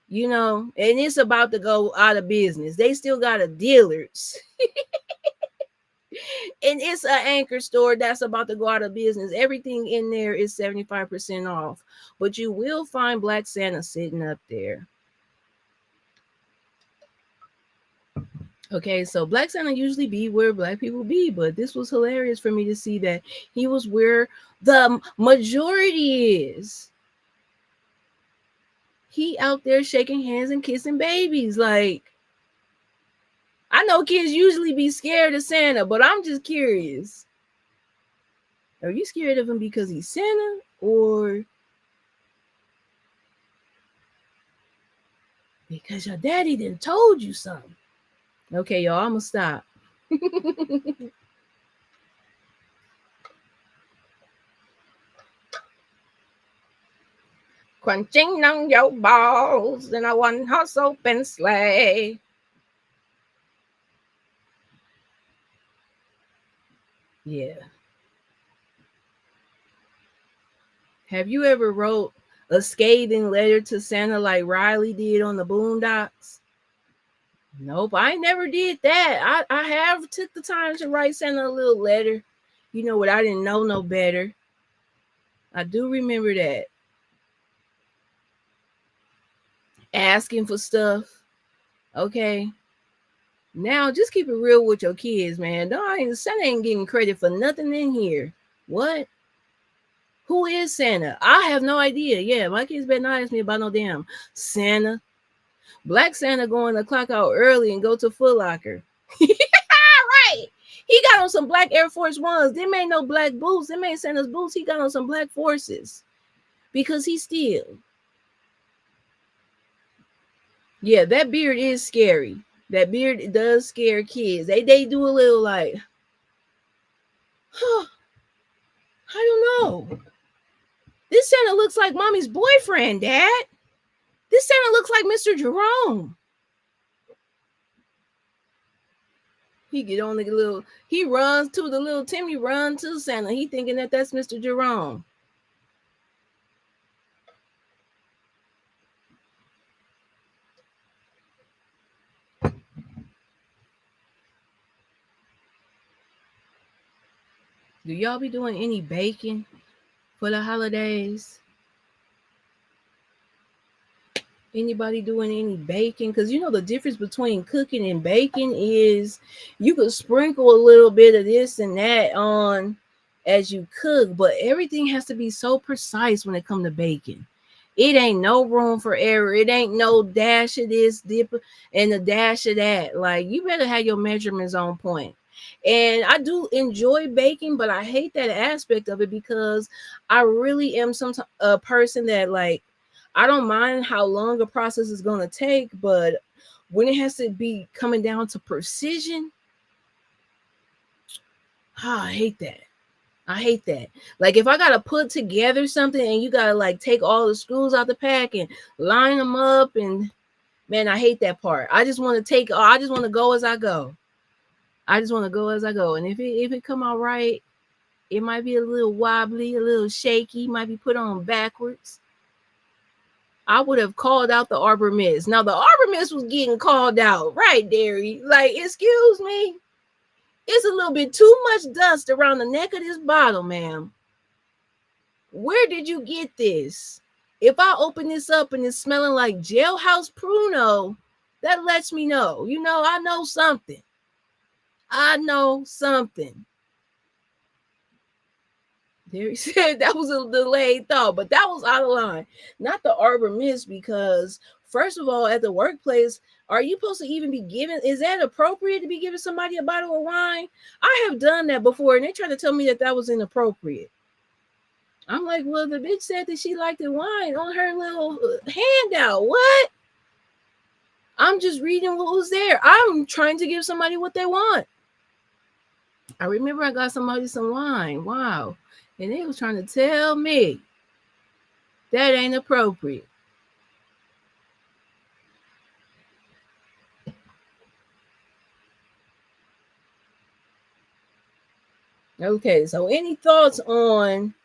And it's about to go out of business. They still got a dealers. And it's an anchor store that's about to go out of business. Everything in there is 75% off, but you will find Black Santa sitting up there. Okay, so Black Santa usually be where black people be, but this was hilarious for me to see that he was where the majority is. He out there shaking hands and kissing babies. Like, I know kids usually be scared of Santa, but I'm just curious. Are you scared of him because he's Santa, or because your daddy done told you something? Okay, y'all, I'm gonna stop. Crunching on your balls in a one horse open sleigh. Yeah. Have you ever wrote a scathing letter to Santa like Riley did on the Boondocks? Nope, I never did that. I have took the time to write Santa a little letter. You know what? I didn't know no better. I do remember that. Asking for stuff. Okay. Now just keep it real with your kids, man. Don't Santa ain't getting credit for nothing in here. What? Who is Santa? I have no idea. Yeah, my kids better not ask me about no damn Santa. Black Santa going to clock out early and go to Foot Locker. Right. He got on some black Air Force Ones. Them ain't no black boots. Them ain't Santa's boots. He got on some black forces because he still. Yeah, that beard is scary. That beard does scare kids. They do a little like, huh, I don't know. This Santa looks like mommy's boyfriend, Dad. This Santa looks like Mr. Jerome. He get on the little, he runs to the little Timmy run to Santa. He thinking that that's Mr. Jerome. Do y'all be doing any baking for the holidays? Anybody doing any baking? Because you know the difference between cooking and baking is you could sprinkle a little bit of this and that on as you cook, but everything has to be so precise when it comes to baking. It ain't no room for error. It ain't no dash of this, dip, and a dash of that. Like, you better have your measurements on point. And I do enjoy baking, but I hate that aspect of it because I really am some a person that, like, I don't mind how long a process is going to take, but when it has to be coming down to precision, I hate that. I hate that. Like, if I gotta put together something and you gotta like take all the screws out the pack and line them up, and man, I hate that part. I just want to take. I just want to go as I go. I just want to go as I go. And if it come out right, it might be a little wobbly, a little shaky, might be put on backwards. I would have called out the arbor mist. Now the arbor mist was getting called out, right, Derry? Like, excuse me, it's a little bit too much dust around the neck of this bottle, ma'am. Where did you get this? If I open this up and it's smelling like jailhouse pruno, that lets me know. You know, I know something. I know something. There he said that was a delayed thought, but that was out of line. Not the arbor mist, because first of all, at the workplace, are you supposed to even be giving? Is that appropriate to be giving somebody a bottle of wine? I have done that before, and they tried to tell me that that was inappropriate. I'm like, well, the bitch said that she liked the wine on her little handout. What? I'm just reading what was there. I'm trying to give somebody what they want. I remember I got somebody some wine. Wow. And they was trying to tell me that ain't appropriate. Okay, so any thoughts on,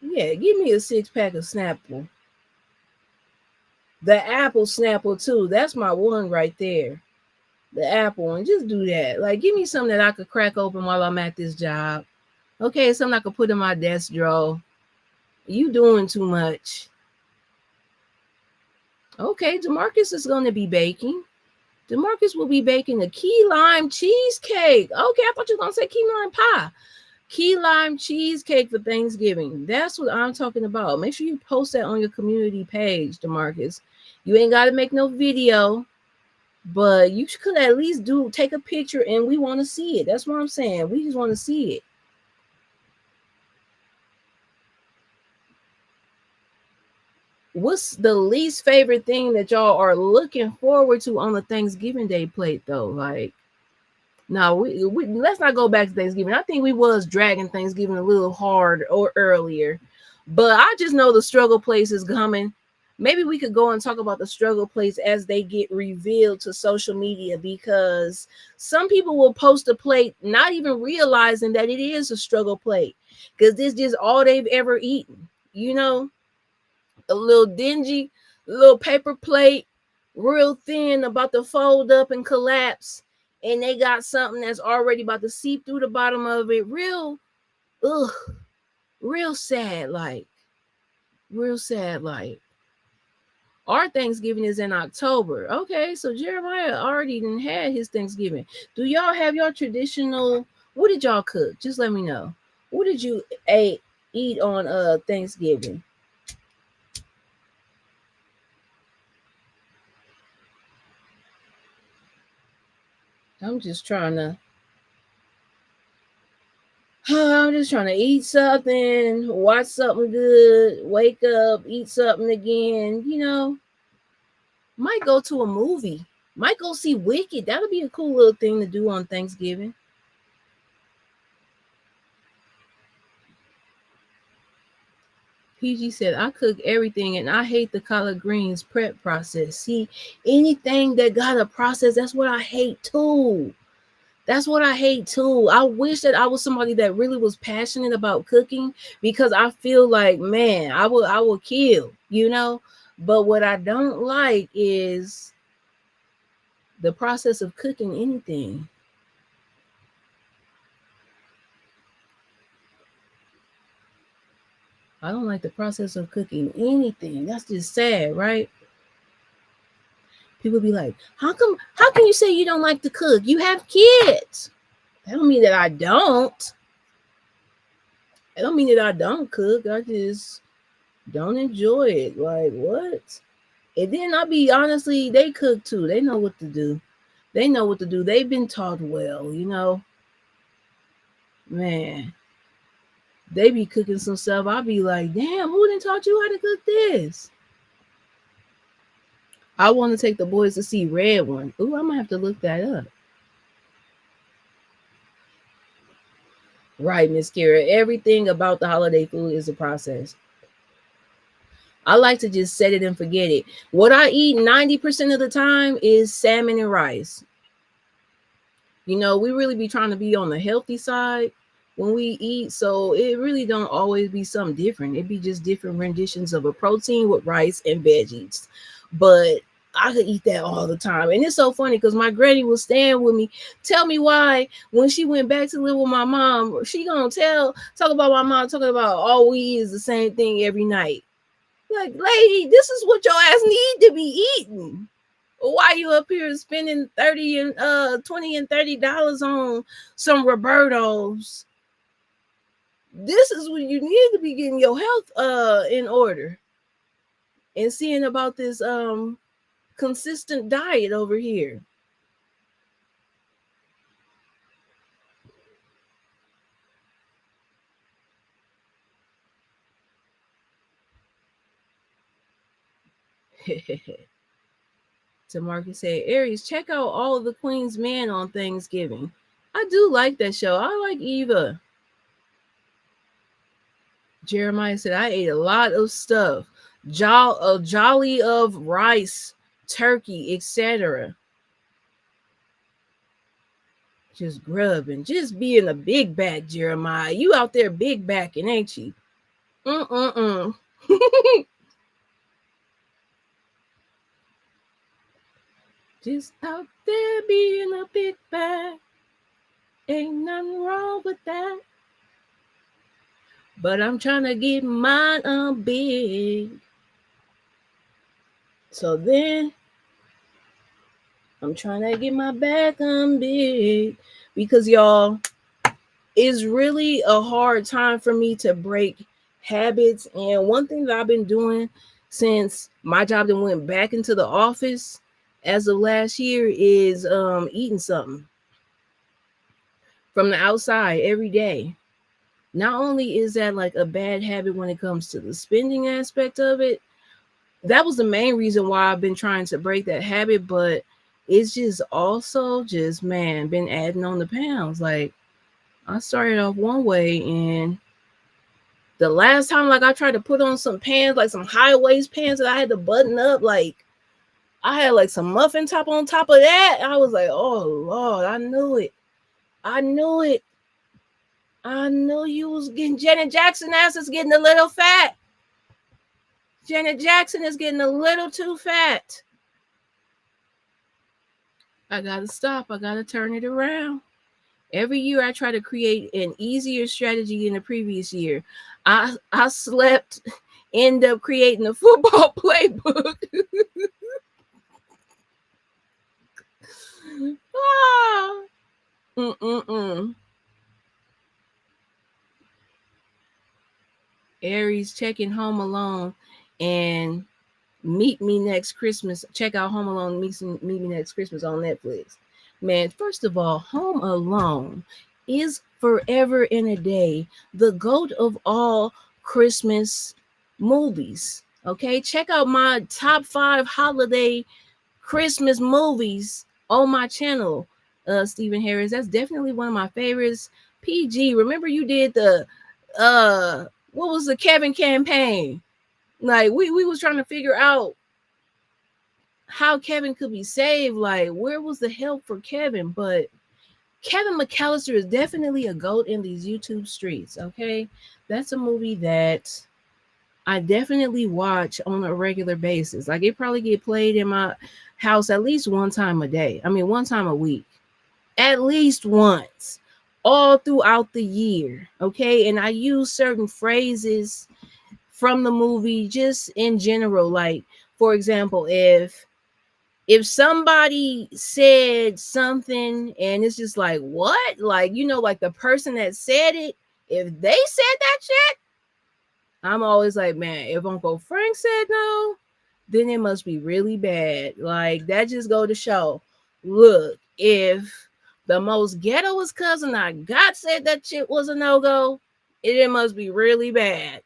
yeah, give me a 6-pack of Snapple. The apple Snapple too. That's my one right there. The apple one. Just do that. Like, give me something that I could crack open while I'm at this job. Okay, something I could put in my desk drawer. You doing too much. Okay, Demarcus is going to be baking. Demarcus will be baking a key lime cheesecake. Okay, I thought you were going to say key lime pie. Key lime cheesecake for Thanksgiving. That's what I'm talking about. Make sure you post that on your community page, Demarcus. You ain't got to make no video, but you could at least take a picture, and we want to see it. That's what I'm saying. We just want to see it. What's the least favorite thing that y'all are looking forward to on the Thanksgiving Day plate, though? Like, no, we let's not go back to Thanksgiving. I think we was dragging Thanksgiving a little hard or earlier, but I just know the struggle place is coming. Maybe we could go and talk about the struggle plates as they get revealed to social media, because some people will post a plate not even realizing that it is a struggle plate, because this just all they've ever eaten. You know, a little dingy, little paper plate, real thin, about to fold up and collapse, and they got something that's already about to seep through the bottom of it. Ugh, real sad, like, real sad, like. Our Thanksgiving is in October. Okay, so Jeremiah already done had his Thanksgiving. Do y'all have your traditional? What did y'all cook? Just let me know. What did you eat on Thanksgiving? I'm just trying to. I'm just trying to eat something, watch something good, wake up, eat something again. You know, might go to a movie. Might go see Wicked. That'll be a cool little thing to do on Thanksgiving. PG said, I cook everything and I hate the collard greens prep process. See, anything that got a process, that's what I hate too. That's what I hate too. I wish that I was somebody that really was passionate about cooking, because I feel like, man, I will kill, you know? But what I don't like is the process of cooking anything. I don't like the process of cooking anything. That's just sad, right? People be like, how can you say you don't like to cook? You have kids. That don't mean that I don't. It don't mean that I don't cook. I just don't enjoy it. Like, what? And then I'll be honestly, they cook too. They know what to do. They know what to do. They've been taught well, you know. Man, they be cooking some stuff. I'll be like, damn, who done taught you how to cook this? I want to take the boys to see Red One. Ooh, I'm gonna have to look that up. Right, Miss Kira. Everything about the holiday food is a process. I like to just set it and forget it. What I eat 90% of the time is salmon and rice. You know, we really be trying to be on the healthy side when we eat, so it really don't always be something different. It be just different renditions of a protein with rice and veggies. But I could eat that all the time. And it's so funny because my granny was staying with me. Tell me why when she went back to live with my mom, she gonna talk about my mom talking about all we eat is the same thing every night. Like, lady, this is what your ass need to be eating. Why you up here spending 30 and 20 and $30 on some Robertos? This is when you need to be getting your health in order and seeing about this consistent diet over here. To Marcus said, Aries, check out All of the Queen's Men on Thanksgiving. I do like that show. I like Eva. Jeremiah said, I ate a lot of stuff. Jolly of rice, turkey, etc. Just grubbing, just being a big back, Jeremiah. You out there big backing, ain't you? Mm-mm-mm. Just out there being a big bag. Ain't nothing wrong with that. But I'm trying to get mine big. So then I'm trying to get my back big. Because y'all, it's really a hard time for me to break habits. And one thing that I've been doing since my job then went back into the office as of last year is eating something from the outside every day. Not only is that like a bad habit when it comes to the spending aspect of it, that was the main reason why I've been trying to break that habit, but it's just also just, man, been adding on the pounds. Like, I started off one way, and the last time, like, I tried to put on some pants, like some high waist pants that I had to button up, like, I had like some muffin top on top of that. I was like, oh Lord, I knew it. I knew it. I knew you was getting Janet Jackson ass is getting a little fat. Janet Jackson is getting a little too fat. I gotta stop. I gotta turn it around. Every year I try to create an easier strategy than the previous year. I slept, end up creating a football playbook. ah. Mm-mm-mm. Aries checking Home Alone and Meet Me Next Christmas. Check out Home Alone, Meet Me Next Christmas on Netflix. Man, first of all, Home Alone is forever and a day the GOAT of all Christmas movies. Okay, check out my top 5 holiday Christmas movies on my channel, Stephen Harris. That's definitely one of my favorites. PG, remember you did the what was the Kevin campaign? Like we was trying to figure out how Kevin could be saved. Like, where was the help for Kevin? But Kevin McAllister is definitely a GOAT in these YouTube streets. Okay, that's a movie that I definitely watch on a regular basis. Like, it probably get played in my house at least one time a day. I mean, one time a week, at least once, all throughout the year. Okay, and I use certain phrases from the movie just in general. Like, for example, if somebody said something and it's just like, what? Like, like the person that said it, if they said that shit, I'm always like, man, if Uncle Frank said no, then it must be really bad. Like, that just go to show. Look, if the most ghettoest cousin I got said that shit was a no-go, it must be really bad.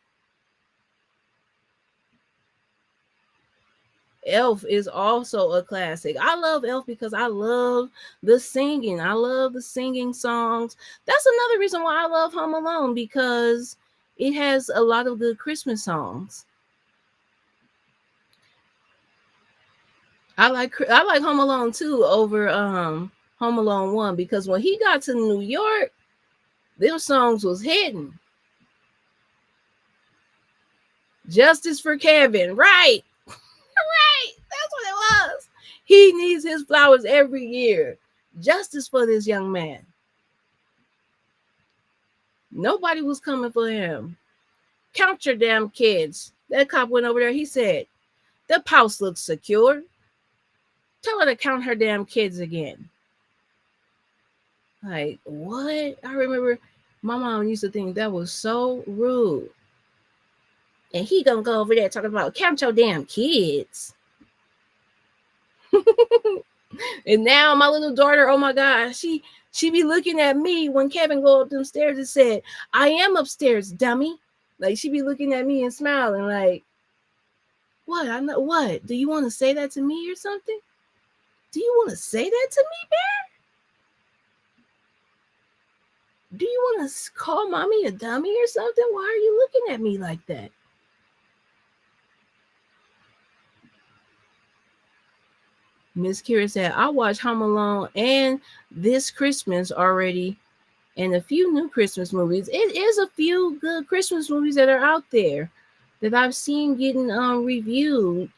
Elf is also a classic. I love Elf because I love the singing. I love the singing songs. That's another reason why I love Home Alone, because it has a lot of good Christmas songs. I like Home Alone 2 over Home Alone 1, because when he got to New York, their songs was hitting. Justice for Kevin, right? Right. That's what it was. He needs his flowers every year. Justice for this young man. Nobody was coming for him. Count your damn kids. That cop went over there. He said, the house looks secure. Tell her to count her damn kids again. Like, what? I remember my mom used to think that was so rude. And he gonna go over there talking about count your damn kids. And now my little daughter, oh my God, she be looking at me when Kevin go up them stairs and said, I am upstairs, dummy. Like, she be looking at me and smiling like, what? I know what? Do you want to say that to me or something? Do you want to say that to me, Bear? Do you want to call mommy a dummy or something? Why are you looking at me like that? Miss Kira said, I watched Home Alone and this Christmas already, and a few new Christmas movies. It is a few good Christmas movies that are out there that I've seen getting reviewed.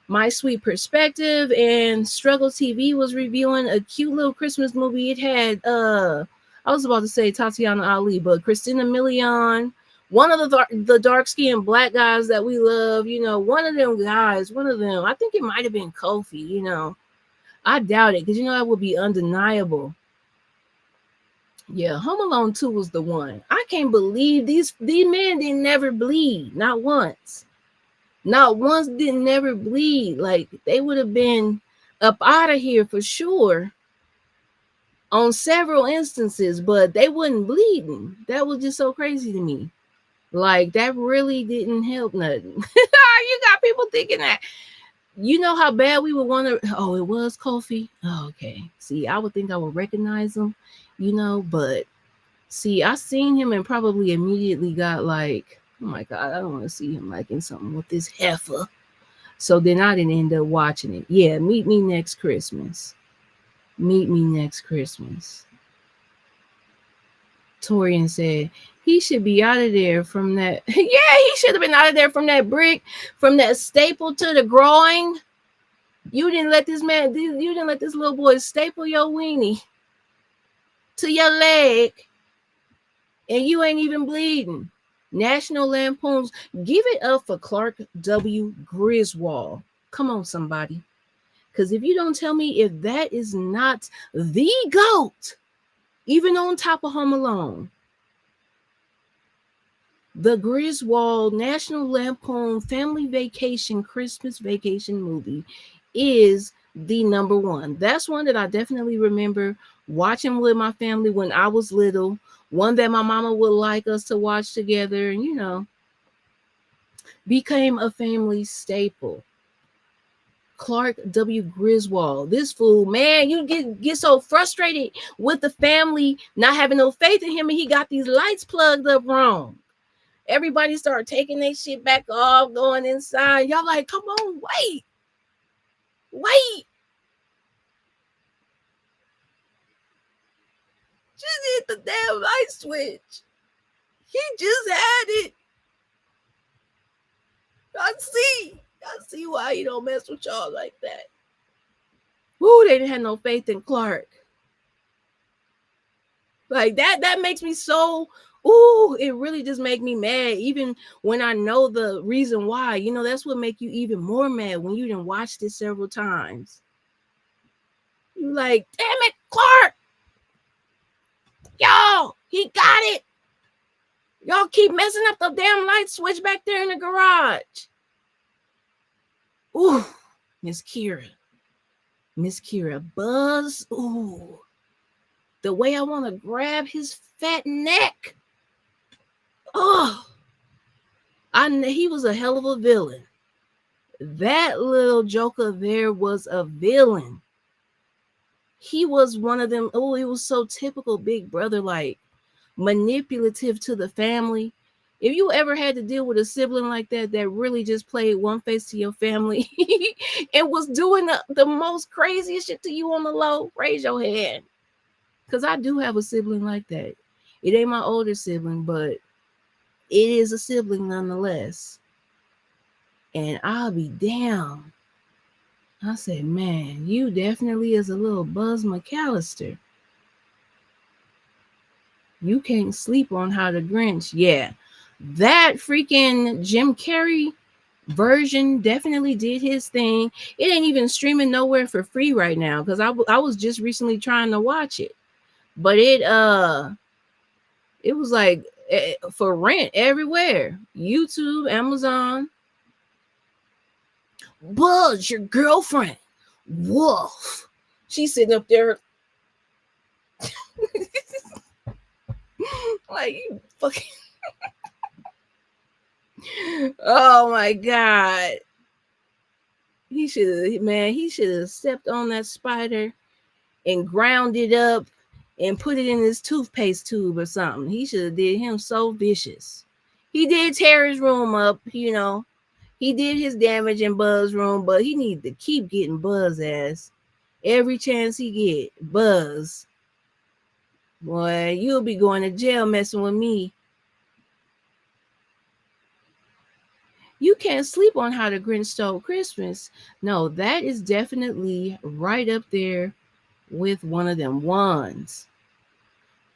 My Sweet Perspective and Struggle TV was reviewing a cute little Christmas movie. It had I was about to say Tatiana Ali, but Christina Milian, one of the dark skinned black guys that we love, one of them guys, one of them. I think it might have been Kofi. I doubt it because that would be undeniable. Yeah, Home Alone 2 was the one. I can't believe these men didn't never bleed, not once. Not once didn't never bleed. Like they would have been up out of here for sure on several instances, but they wasn't bleeding. That was just so crazy to me. Like that really didn't help nothing. You got people thinking that. You know how bad we would want to. Oh, it was Kofi. Oh, okay. See, I would think I would recognize him, but see, I seen him and probably immediately got like, oh my God, I don't want to see him like in something with this heifer. So then I didn't end up watching it. Yeah, meet me next Christmas. Meet me next Christmas. Torian said he should be out of there from that. Yeah, he should have been out of there from that brick, from that staple to the groin. You didn't let this man, you didn't let this little boy staple your weenie to your leg, and you ain't even bleeding. National Lampoons, give it up for Clark W. Griswold. Come on, somebody. Because if you don't tell me if that is not the GOAT, even on top of Home Alone, the Griswold National Lampoon Family Vacation Christmas Vacation movie is the number one. That's one that I definitely remember watching with my family when I was little. One that my mama would like us to watch together, and became a family staple. Clark W. Griswold. This fool, man, you get so frustrated with the family not having no faith in him, and he got these lights plugged up wrong. Everybody started taking their shit back off, going inside. Y'all like, come on, wait. Just hit the damn light switch. He just had it. I see why he don't mess with y'all like that. Woo, they didn't have no faith in Clark. Like that makes me so, it really just make me mad. Even when I know the reason why, that's what make you even more mad when you didn't watch this several times. You like, damn it, Clark. Y'all, he got it. Y'all keep messing up the damn light switch back there in the garage. Ooh, Miss Kira, Buzz. Ooh, the way I want to grab his fat neck. Oh, he was a hell of a villain. That little joker there was a villain. He was one of them. Oh, it was so typical Big Brother, like manipulative to the family. If you ever had to deal with a sibling like that really just played one face to your family and was doing the most craziest shit to you on the low, raise your hand. Because I do have a sibling like that. It ain't my older sibling, but it is a sibling nonetheless. And I'll be damned. I said, man, you definitely is a little Buzz McAllister. You can't sleep on How the Grinch. Yeah. That freaking Jim Carrey version definitely did his thing. It ain't even streaming nowhere for free right now because I was just recently trying to watch it. But it was like for rent everywhere. YouTube, Amazon. Buzz, your girlfriend. Wolf. She's sitting up there like, you fucking. Oh my God. He should have stepped on that spider and ground it up and put it in his toothpaste tube or something. He should have did him so vicious. He did tear his room up, He did his damage in Buzz' room, but he needs to keep getting Buzz ass. Every chance he get, Buzz. Boy, you'll be going to jail messing with me. You can't sleep on How the Grinch Stole Christmas. No, that is definitely right up there with one of them ones.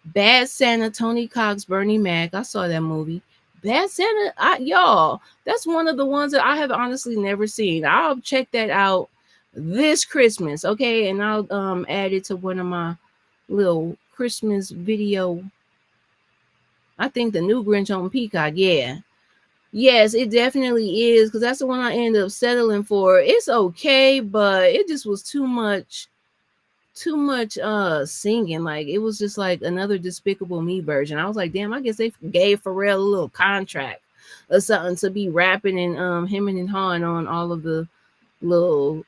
Bad Santa, Tony Cox, Bernie Mac. I saw that movie. Bad Santa, y'all, that's one of the ones that I have honestly never seen. I'll check that out this Christmas, okay? And I'll add it to one of my little Christmas video. I think the new Grinch on Peacock, yeah. Yes, it definitely is, because that's the one I ended up settling for. It's okay, but it just was too much singing. Like it was just like another Despicable Me version. I was like, damn, I guess they gave Pharrell a little contract or something to be rapping and hemming and hawing on all of the little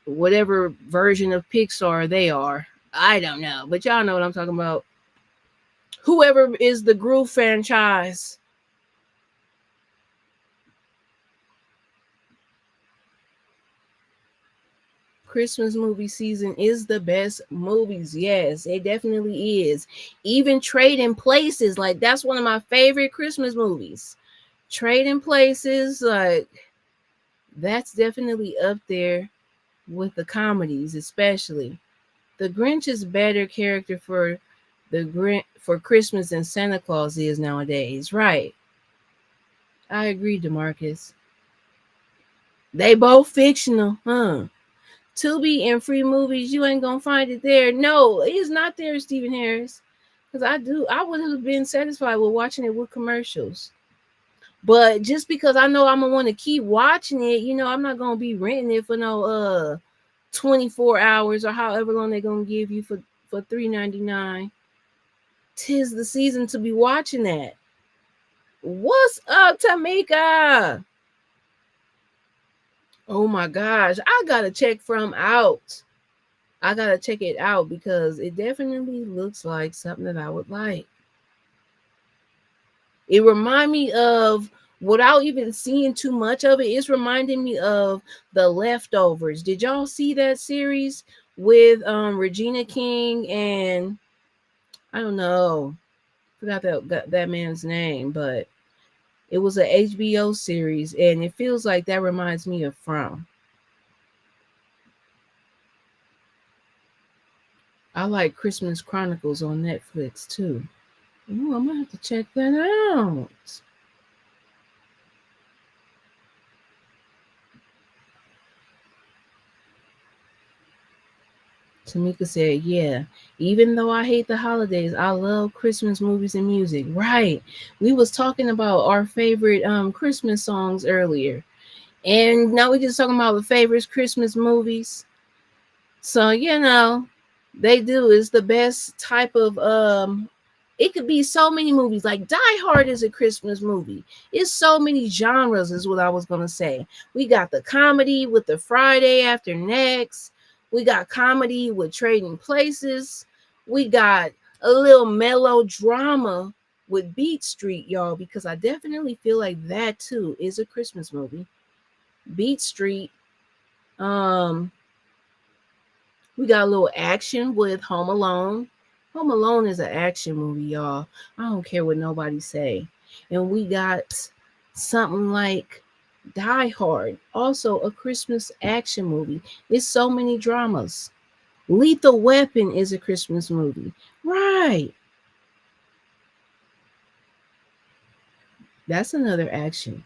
whatever version of Pixar they are. I don't know, but y'all know what I'm talking about. Whoever is the Groove franchise. Christmas movie season is the best movies. Yes, it definitely is. Even Trading Places, like that's one of my favorite Christmas movies. Trading Places, like that's definitely up there with the comedies, especially. The Grinch is better character for the Grinch for Christmas than Santa Claus is nowadays. Right. I agree, DeMarcus. They both fictional, huh? Tubi and free movies, you ain't gonna find it there. No, it's not there, Stephen Harris. Because I would have been satisfied with watching it with commercials. But just because I know I'm gonna want to keep watching it, I'm not gonna be renting it for no 24 hours or however long they're gonna give you for $3.99. Tis the season to be watching that. What's up, Tamika? Oh my gosh, I gotta check from out. I gotta check it out because it definitely looks like something that I would like. It remind me of, without even seeing too much of it, it's reminding me of The Leftovers. Did y'all see that series with Regina King and I don't know, forgot that man's name, but it was a HBO series and it feels like that reminds me of From. I like Christmas Chronicles on Netflix too. Ooh, I'm gonna have to check that out. Tamika said, yeah, even though I hate the holidays, I love Christmas movies and music. Right. We was talking about our favorite Christmas songs earlier. And now we're just talking about the favorite Christmas movies. So, they do. It's the best type of it could be so many movies. Like Die Hard is a Christmas movie. It's so many genres, is what I was gonna say. We got the comedy with the Friday After Next. We got comedy with Trading Places. We got a little melodrama with Beat Street, y'all, because I definitely feel like that too is a Christmas movie. Beat Street. Um, we got a little action with Home Alone. Home Alone is an action movie, y'all. I don't care what nobody say. And we got something like Die Hard, also a Christmas action movie. It's so many dramas. Lethal Weapon is a Christmas movie. Right. That's another action.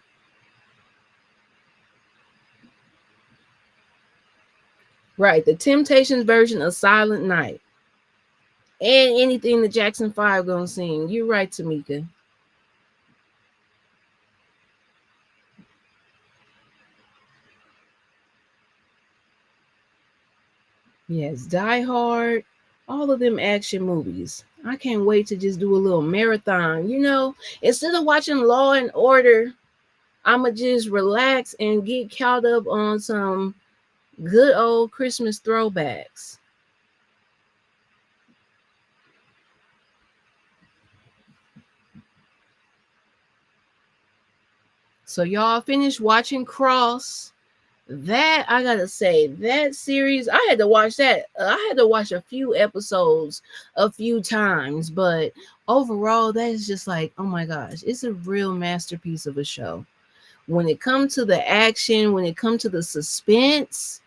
Right. The Temptations version of Silent Night. And anything the Jackson 5 gonna sing. You're right, Tamika. Yes, Die Hard, all of them action movies. I can't wait to just do a little marathon. Instead of watching Law and Order, I'ma just relax and get caught up on some good old Christmas throwbacks. So y'all finished watching Cross. That I gotta say, that series, I had to watch that. I had to watch a few episodes a few times, but overall, that is just like, oh my gosh, it's a real masterpiece of a show. when it comes to the action, when it comes to the suspense,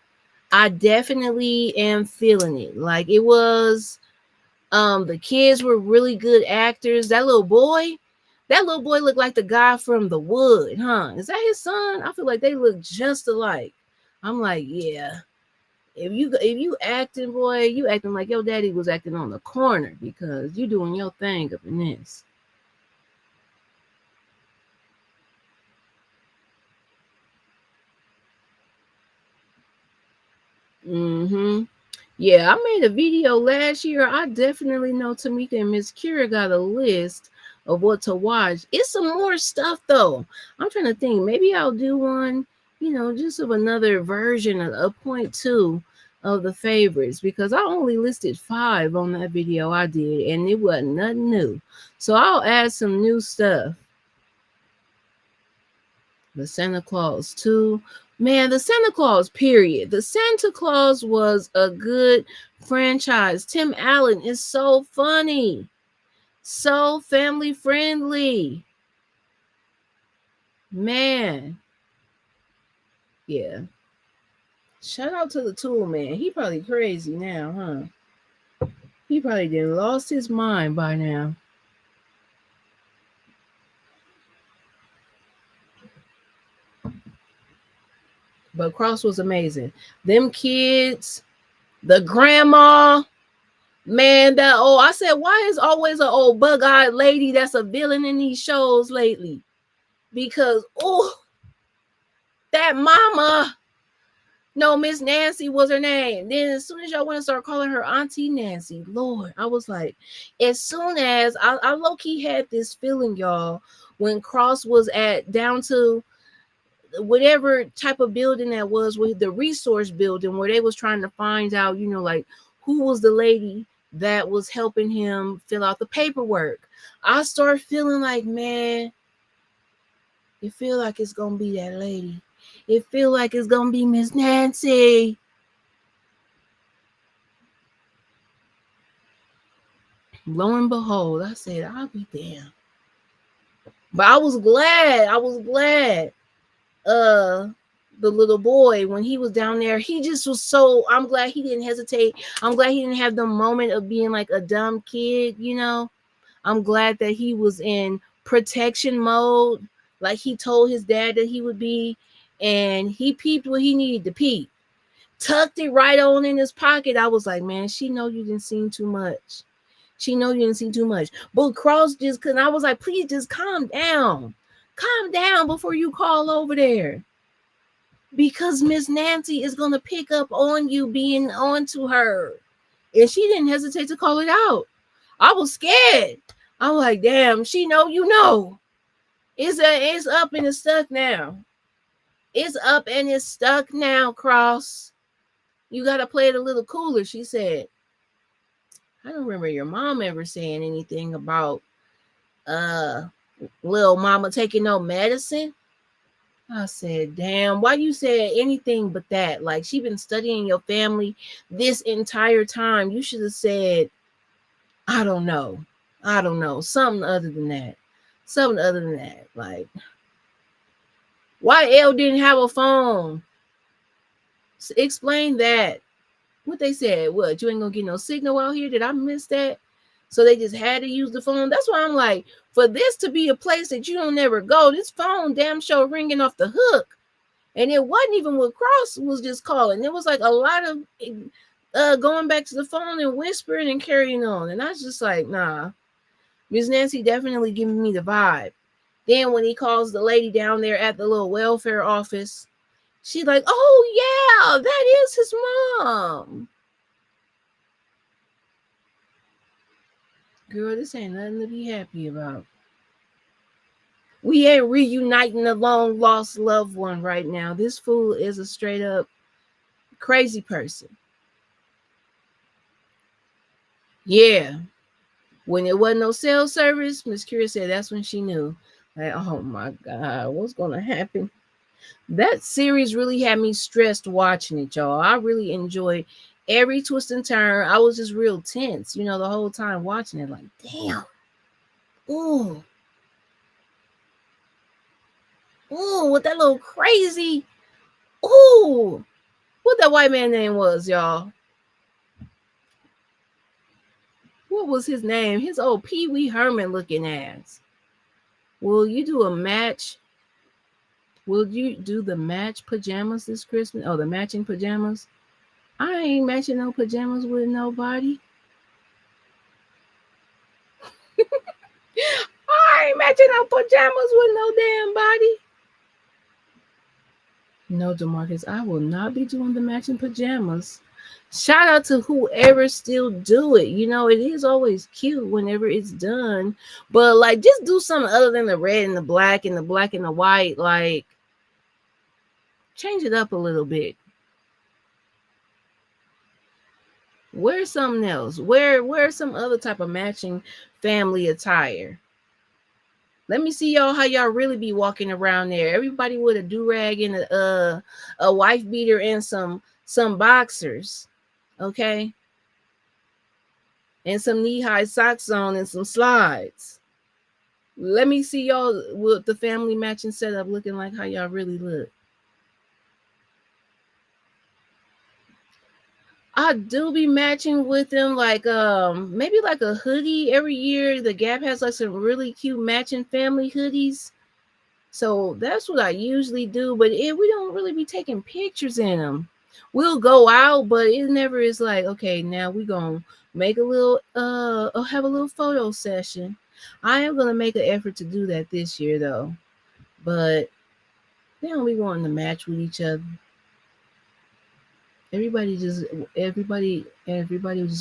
I definitely am feeling it. Like it was, the kids were really good actors. That little boy looked like the guy from The Wood, huh? Is that his son? I feel like they look just alike. I'm like, yeah. If you acting, boy, you acting like your daddy was acting on the corner, because you doing your thing up in this. Mm-hmm. Yeah, I made a video last year. I definitely know Tamika and Miss Kira got a list of what to watch. It's some more stuff though. I'm trying to think. Maybe I'll do one, just of another version of a point two of the favorites, because I only listed 5 on that video I did, and it wasn't nothing new. So I'll add some new stuff. The Santa Claus 2. Man, the Santa Claus, period. The Santa Claus was a good franchise. Tim Allen is so funny, so family friendly. Man, yeah. Shout out to the Tool Man. He probably crazy now, huh? He probably done lost his mind by now. But Cross was amazing. Them kids, the grandma, man, I said, why is always an old bug-eyed lady that's a villain in these shows lately? Because that mama, no, Miss Nancy was her name. Then as soon as y'all want to start calling her Auntie Nancy, Lord, I was like, as soon as I low-key had this feeling, y'all, when Cross was at down to whatever type of building that was, with the resource building, where they was trying to find out, like who was the lady that was helping him fill out the paperwork. I start feeling like, man, it feel like it's gonna be that lady. It feel like it's gonna be Miss Nancy. Lo and behold, I said, I'll be damned. But I was glad. Uh, the little boy, when he was down there, he just was so. I'm glad he didn't hesitate. I'm glad he didn't have the moment of being like a dumb kid. I'm glad that he was in protection mode, like he told his dad that he would be, and he peeped what he needed to peep. Tucked it right on in his pocket. I was like, man, she know you didn't seem too much. She know you didn't see too much. But Cross just couldn't. I was like, please just calm down. Calm down before you call over there. Because Miss Nancy is gonna pick up on you being on to her. And she didn't hesitate to call it out. I was scared. I'm like, damn, she know you know. It's up and it's stuck now. It's up and it's stuck now, Cross. You gotta play it a little cooler, she said. I don't remember your mom ever saying anything about uh little mama taking no medicine. I said, damn, why you said anything but that? Like, she been studying your family this entire time. You should have said, I don't know. I don't know. Something other than that. Something other than that. Like, why Elle didn't have a phone? Explain that. What they said, what, you ain't gonna get no signal out here? Did I miss that? So they just had to use the phone. That's why I'm like, for this to be a place that you don't ever go, this phone damn sure ringing off the hook. And it wasn't even what Cross was just calling. It was like a lot of going back to the phone and whispering and carrying on. And I was just like, nah, Miss Nancy definitely giving me the vibe. Then when he calls the lady down there at the little welfare office, she's like, oh yeah, that is his mom. Girl, this ain't nothing to be happy about. We ain't reuniting a long lost loved one right now. This fool is a straight up crazy person. Yeah. When it wasn't no cell service, Miss Kira said that's when she knew. Like, oh my God, what's gonna happen? That series really had me stressed watching it, y'all. I really enjoyed every twist and turn. I was just real tense, the whole time watching it. Like, damn. Ooh. Ooh, with that little crazy. Ooh, what that white man name was, y'all? What was his name? His old Pee Wee Herman looking ass. Will you do a match? Will you do the match pajamas this Christmas? Oh, the matching pajamas? I ain't matching no pajamas with nobody. I ain't matching no pajamas with no damn body. No, Demarcus, I will not be doing the matching pajamas. Shout out to whoever still do it. You know, it is always cute whenever it's done. But like just do something other than the red and the black and the black and the white. Like change it up a little bit. Wear something else. Wear some other type of matching family attire. Let me see y'all how y'all really be walking around there. Everybody with a do-rag and a wife beater and some boxers. Okay? And some knee-high socks on and some slides. Let me see y'all with the family matching setup looking like how y'all really look. I do be matching with them like maybe like a hoodie every year. The Gap has like some really cute matching family hoodies. So that's what I usually do, but we don't really be taking pictures in them. We'll go out, but it never is like, okay, now we gonna make a little have a little photo session. I am gonna make an effort to do that this year though. But they don't be wanting to match with each other. Everybody just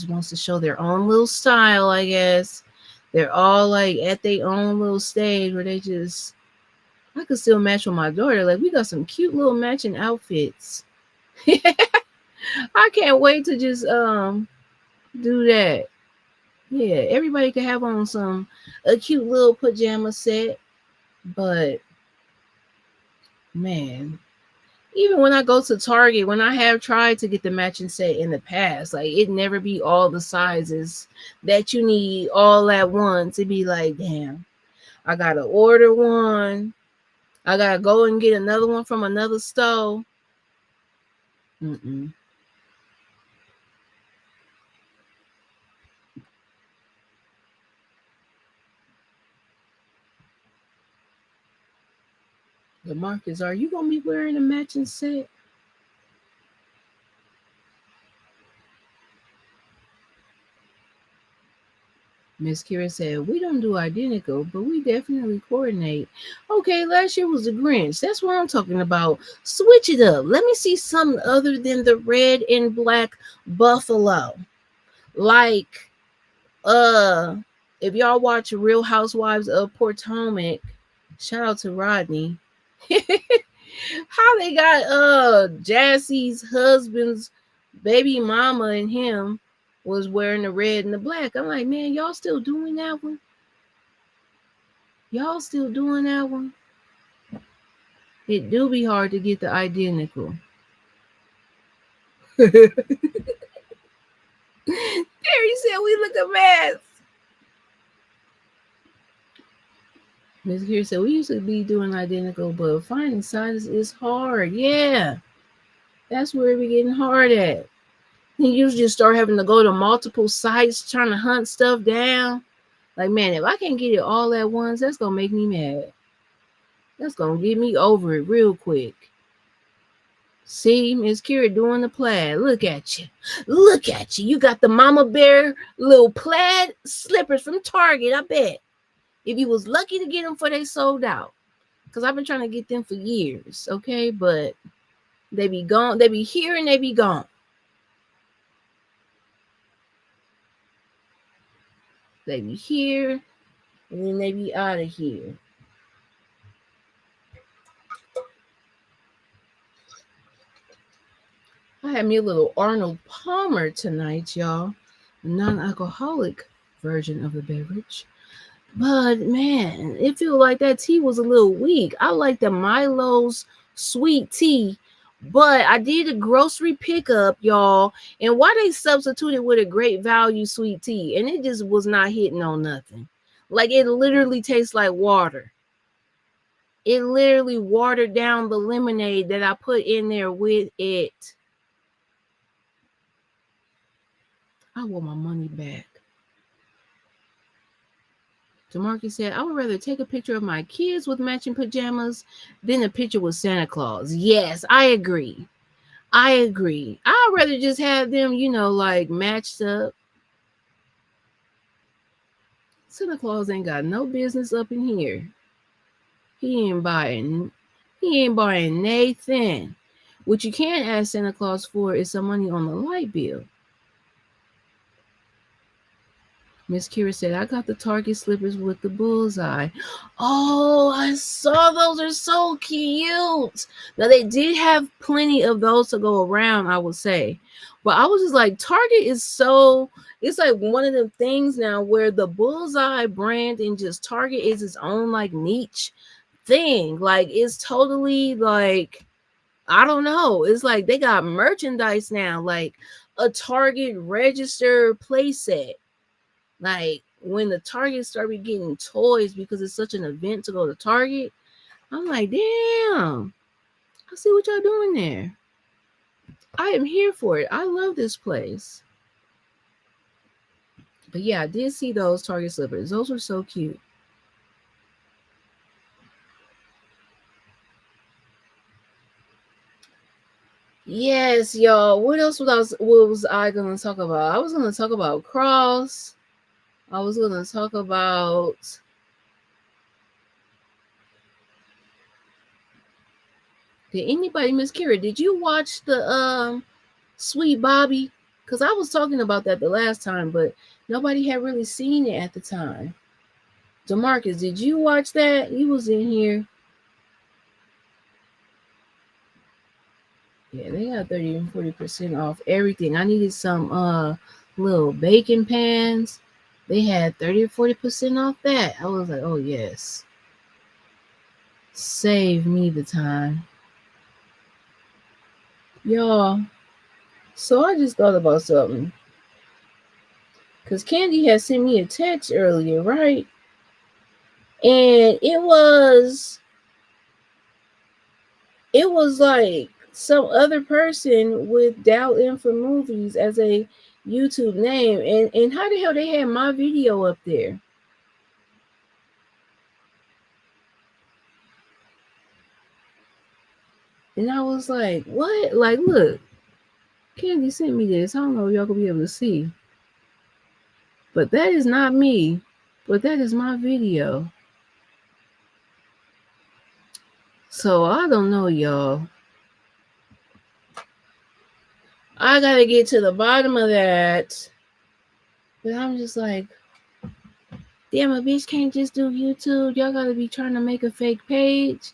wants to show their own little style, I guess. They're all like at their own little stage where they just I could still match with my daughter. Like we got some cute little matching outfits. I can't wait to just do that. Yeah, everybody could have on a cute little pajama set, but man, even when I go to Target, when I have tried to get the matching set in the past, like it never be all the sizes that you need all at once. It'd be like, damn, I gotta order one. I gotta go and get another one from another store. Mm-mm. DeMarcus, are you gonna be wearing a matching set? Miss Kira said, we don't do identical, but we definitely coordinate. Okay, last year was the Grinch. That's what I'm talking about. Switch it up. Let me see something other than the red and black buffalo. Like, uh, if y'all watch Real Housewives of Potomac, shout out to Rodney. How they got Jassy's husband's baby mama and him was wearing the red and the black. I'm like, man, y'all still doing that one? Y'all still doing that one? It do be hard to get the identical. Terry said we look a mess. Miss Gear said we usually be doing identical, but finding sizes is hard. Yeah, that's where we getting hard at. You usually start having to go to multiple sites trying to hunt stuff down. Like, man, if I can't get it all at once, that's gonna make me mad. That's gonna get me over it real quick. See, Miss Kira doing the plaid. Look at you. Look at you. You got the mama bear little plaid slippers from Target, I bet. If you was lucky to get them before they sold out. Because I've been trying to get them for years, okay? But they be gone. They be here and they be gone. They be here and then they be out of here. I had me a little Arnold Palmer tonight, y'all. A non-alcoholic version of the beverage. But man, it feels like that tea was a little weak. I like the Milo's sweet tea, but I did a grocery pickup, y'all, and why they substituted with a great value sweet tea, and it just was not hitting on nothing. Like it literally tastes like water. It literally watered down the lemonade that I put in there with it. I want my money back. DeMarcus said, I would rather take a picture of my kids with matching pajamas than a picture with Santa Claus. Yes, I agree. I'd rather just have them, like matched up. Santa Claus ain't got no business up in here. He ain't buying Nathan. What you can ask Santa Claus for is some money on the light bill. Miss Kira said, I got the Target slippers with the bullseye. Oh, I saw those. Are so cute. Now, they did have plenty of those to go around, I would say. But I was just like, Target is so, it's like one of the things now where the bullseye brand and just Target is its own like niche thing. Like, it's totally like, I don't know. It's like they got merchandise now, like a Target register playset. Like when the Target started getting toys because it's such an event to go to Target, I'm like, damn, I see what y'all doing there. I am here for it. I love this place. But yeah, I did see those Target slippers. Those were so cute. Yes, y'all. What else was I gonna talk about? I was gonna talk about Cross. I was gonna talk about did anybody, Miss Kira, did you watch the Sweet Bobby? Because I was talking about that the last time, but nobody had really seen it at the time. DeMarcus, did you watch that? You was in here. Yeah, they got 30 and 40% off everything. I needed some little baking pans. They had 30 or 40% off that. I was like, oh yes. Save me the time. Y'all. So I just thought about something. Because Candy had sent me a text earlier, right? And it was like some other person with Dial In for Movies as a YouTube name. And how the hell they had my video up there? And I was like, what? Like, look, Candy sent me this. I don't know if y'all gonna be able to see. But that is not me. But that is my video. So I don't know, y'all. I gotta get to the bottom of that. But I'm just like, damn, a bitch can't just do YouTube. Y'all gotta be trying to make a fake page.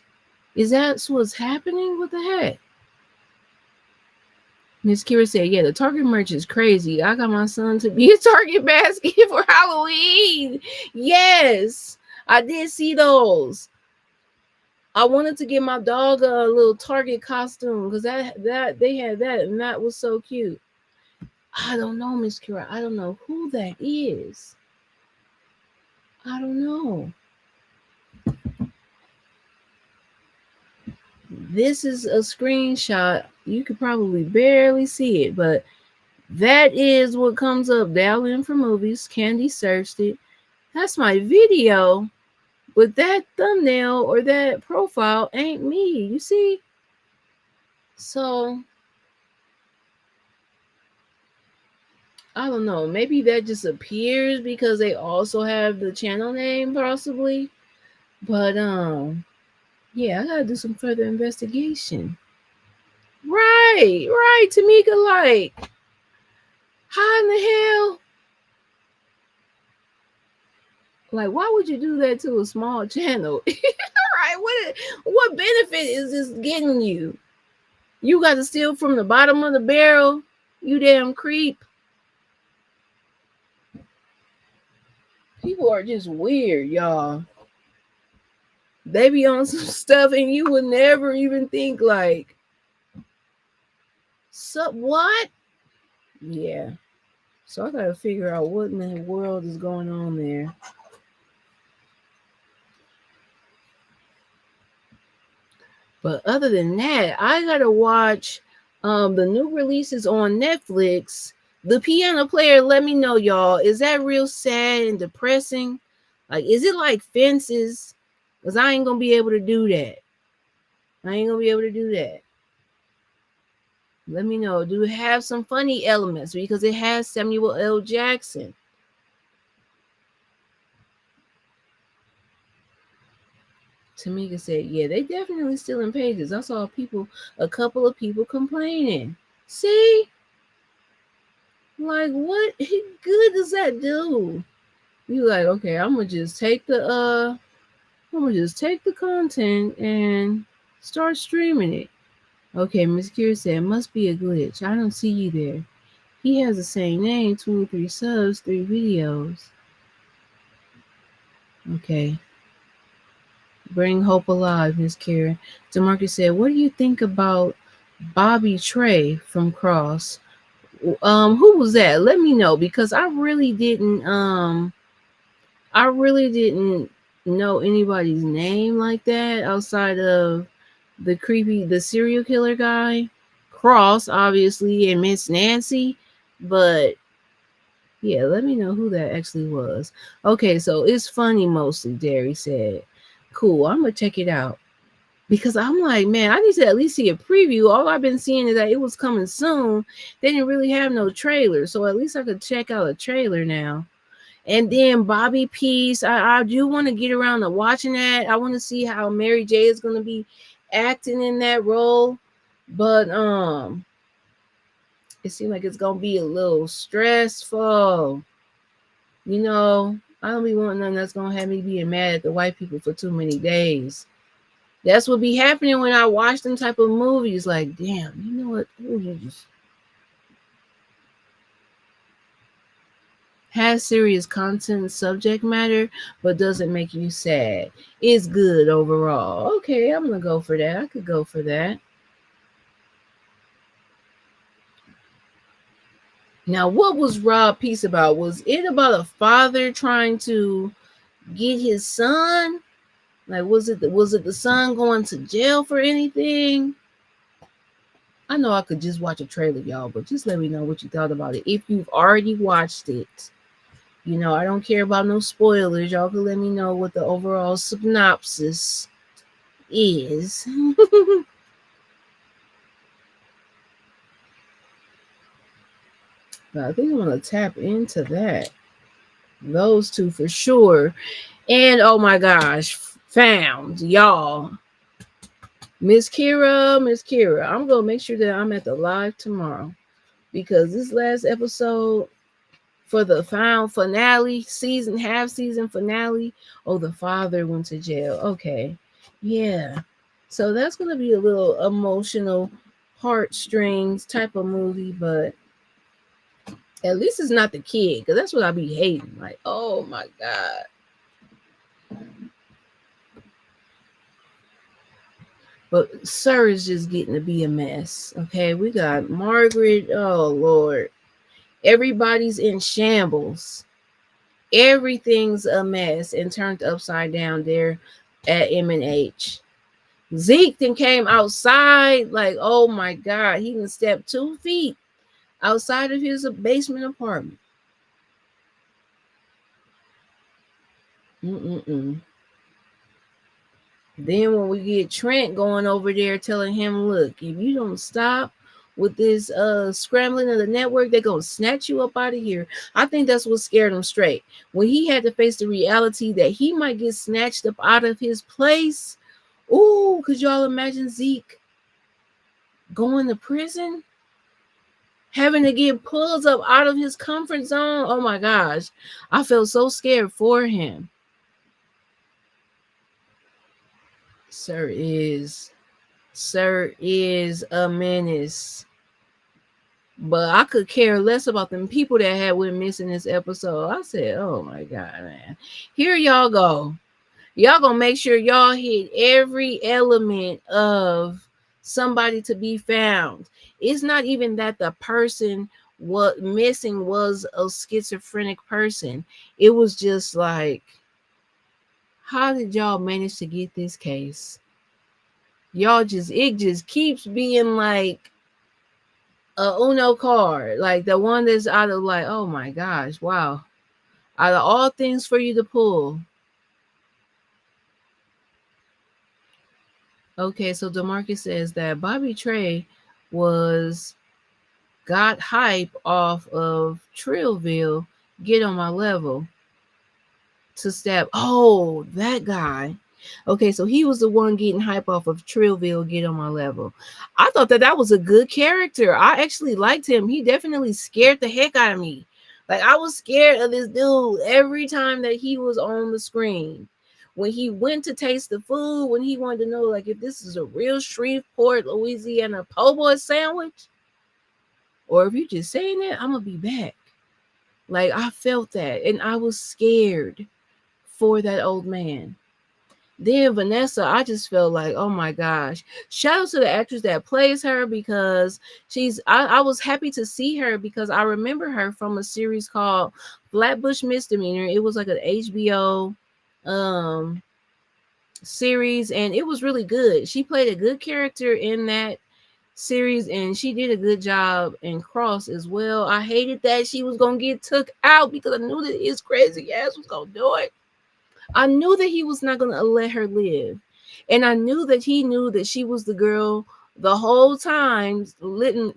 Is that what's happening? What the heck? Miss Kira said, yeah, the Target merch is crazy. I got my son to be a Target basket for Halloween. Yes, I did see those. I wanted to get my dog a little Target costume because that they had that and that was so cute. I don't know, Miss Kira. I don't know who that is. I don't know. This is a screenshot. You could probably barely see it, but that is what comes up. Dial In for Movies. Candy searched it. That's my video, but that thumbnail or that profile ain't me. You see? So I don't know. Maybe that just appears because they also have the channel name, possibly. But yeah, I gotta do some further investigation. Right, Tamika. Like, how in the hell? Like, why would you do that to a small channel? Right? What benefit is this getting you? You got to steal from the bottom of the barrel, you damn creep. People are just weird, y'all. They be on some stuff and you would never even think like, so what? Yeah. So I gotta figure out what in the world is going on there. But other than that, I gotta watch the new releases on Netflix. The Piano Player, let me know, y'all. Is that real sad and depressing? Like, is it like Fences? Because I ain't gonna be able to do that. I ain't gonna be able to do that. Let me know. Do it have some funny elements? Because it has Samuel L. Jackson. Tamika said, yeah, they definitely stealing pages. I saw a couple of people complaining. See? Like, what good does that do? You like, okay, I'm gonna just take the content and start streaming it. Okay, Miss Kira said, must be a glitch. I don't see you there. He has the same name, 23 subs, 3 videos. Okay. Bring hope alive, Miss Kira. DeMarcus said, what do you think about Bobby Trey from Cross? Who was that? Let me know, because I really didn't know anybody's name like that outside of the serial killer guy, Cross, obviously, and Miss Nancy. But yeah, let me know who that actually was. Okay, so it's funny mostly, Derry said. Cool, I'm gonna check it out. Because I'm like, man, I need to at least see a preview. All I've been seeing is that it was coming soon. They didn't really have no trailer. So at least I could check out a trailer now. And then Bobby Peace, I do want to get around to watching that. I want to see how Mary J is going to be acting in that role. But it seems like it's going to be a little stressful. You know, I don't be wanting nothing that's going to have me being mad at the white people for too many days. That's what be happening when I watch them type of movies. Like, damn, you know what? Has serious content subject matter, but doesn't make you sad. It's good overall. Okay, I'm gonna go for that. I could go for that. Now, what was Rob Peace about? Was it about a father trying to get his son? Like, was it the son going to jail for anything? I know I could just watch a trailer, y'all, but just let me know what you thought about it. If you've already watched it, you know, I don't care about no spoilers. Y'all can let me know what the overall synopsis is. But I think I'm gonna tap into that. Those two for sure. And oh my gosh, found y'all. Miss Kira, I'm gonna make sure that I'm at the live tomorrow because this last episode for the final finale half season finale. Oh, the father went to jail. Okay, yeah. So that's gonna be a little emotional heartstrings type of movie, but at least it's not the kid, because that's what I be hating. Like, oh my God. But Sir is just getting to be a mess. Okay, we got Margaret. Oh Lord. Everybody's in shambles. Everything's a mess and turned upside down there at M&H. Zeke then came outside, like, oh my God, he can step 2 feet outside of his basement apartment. Mm-mm-mm. Then when we get Trent going over there telling him, look, if you don't stop with this scrambling of the network, they're gonna snatch you up out of here. I think that's what scared him straight. When he had to face the reality that he might get snatched up out of his place. Ooh, could y'all imagine Zeke going to prison? Having to get pulled up out of his comfort zone. Oh my gosh. I felt so scared for him. Sir is a menace. But I could care less about them people that had went missing this episode. I said, oh my God, man. Here y'all go. Y'all gonna make sure y'all hit every element of somebody to be found. It's not even that the person what missing was a schizophrenic person. It was just like, how did y'all manage to get this case? Y'all just it just keeps being like a Uno card, like the one that's out of like, oh my gosh, wow. Out of all things for you to pull. Okay, so DeMarcus says that Bobby Trey was got hype off of Trillville, Get on My Level to stab. Oh, that guy. Okay, so he was the one getting hype off of Trillville, Get on My Level. I thought that that was a good character. I actually liked him. He definitely scared the heck out of me. Like I was scared of this dude every time that he was on the screen. When he went to taste the food, when he wanted to know like if this is a real Shreveport, Louisiana po' boy sandwich, or if you just saying that, I'm gonna be back. Like I felt that, and I was scared for that old man. Then Vanessa, I just felt like, oh my gosh. Shout out to the actress that plays her because I was happy to see her because I remember her from a series called Flatbush Misdemeanor. It was like an HBO um series and it was really good. She played a good character in that series and she did a good job in Cross as well. I hated that she was gonna get took out because I knew that his crazy ass was gonna do it. I knew that he was not going to let her live. And I knew that he knew that she was the girl the whole time,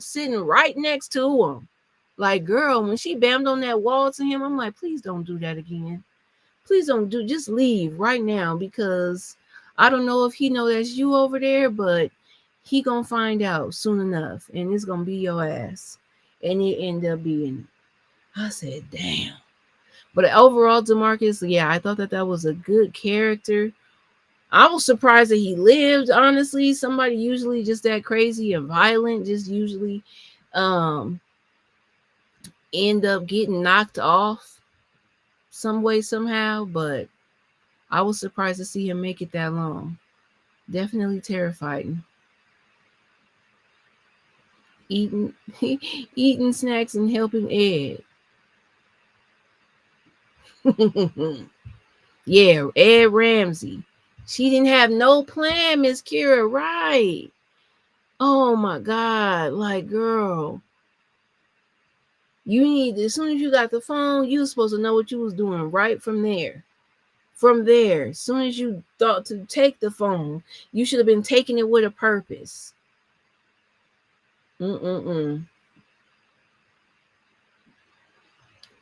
sitting right next to him. Like, girl, when she bammed on that wall to him, I'm like, please don't do that again. Please don't just leave right now because I don't know if he know that's you over there, but he gonna find out soon enough and it's gonna be your ass. And it ended up being, I said, damn. But overall, DeMarcus, yeah, I thought that that was a good character. I was surprised that he lived. Honestly, somebody usually just that crazy and violent, just usually um end up getting knocked off some way somehow. But I was surprised to see him make it that long. Definitely terrifying. Eating, eating snacks and helping Ed. Yeah, Ed Ramsey. She didn't have no plan, Miss Kira. Right. Oh my God. Like, girl, you need, as soon as you got the phone, you was supposed to know what you was doing right from there. From there, as soon as you thought to take the phone, you should have been taking it with a purpose. Mm-mm-mm.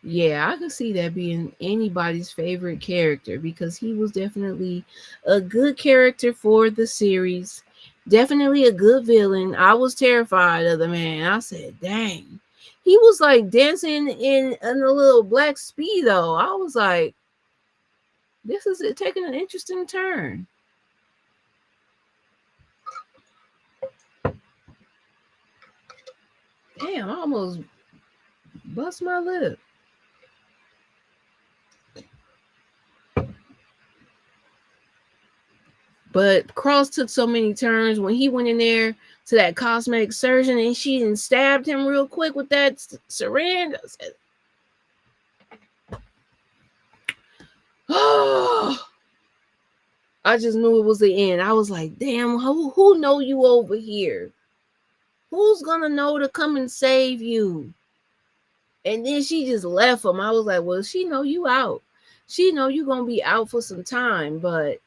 Yeah, I could see that being anybody's favorite character because he was definitely a good character for the series. Definitely a good villain. I was terrified of the man. I said, dang. He was like dancing in a little black speedo. I was like, this is it taking an interesting turn. Damn, I almost bust my lip. But Cross took so many turns when he went in there to that cosmetic surgeon and she didn't stabbed him real quick with that syringe. I said, oh, I just knew it was the end. I was like, damn, who know you over here? Who's gonna know to come and save you? And then she just left him. I was like, well, she know you out. She know you gonna be out for some time, but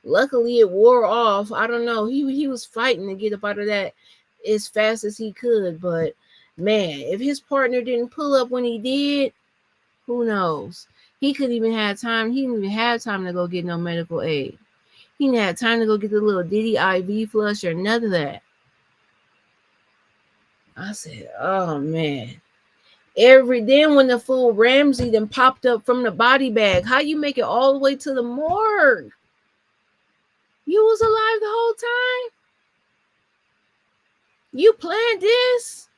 luckily it wore off. I don't know. He was fighting to get up out of that as fast as he could, but man, if his partner didn't pull up when he did, who knows? He couldn't even have time. He didn't even have time to go get no medical aid. He didn't have time to go get the little Diddy IV flush or none of that. I said, oh man. Every then when the fool Ramsey then popped up from the body bag, how you make it all the way to the morgue? You was alive the whole time? You planned this?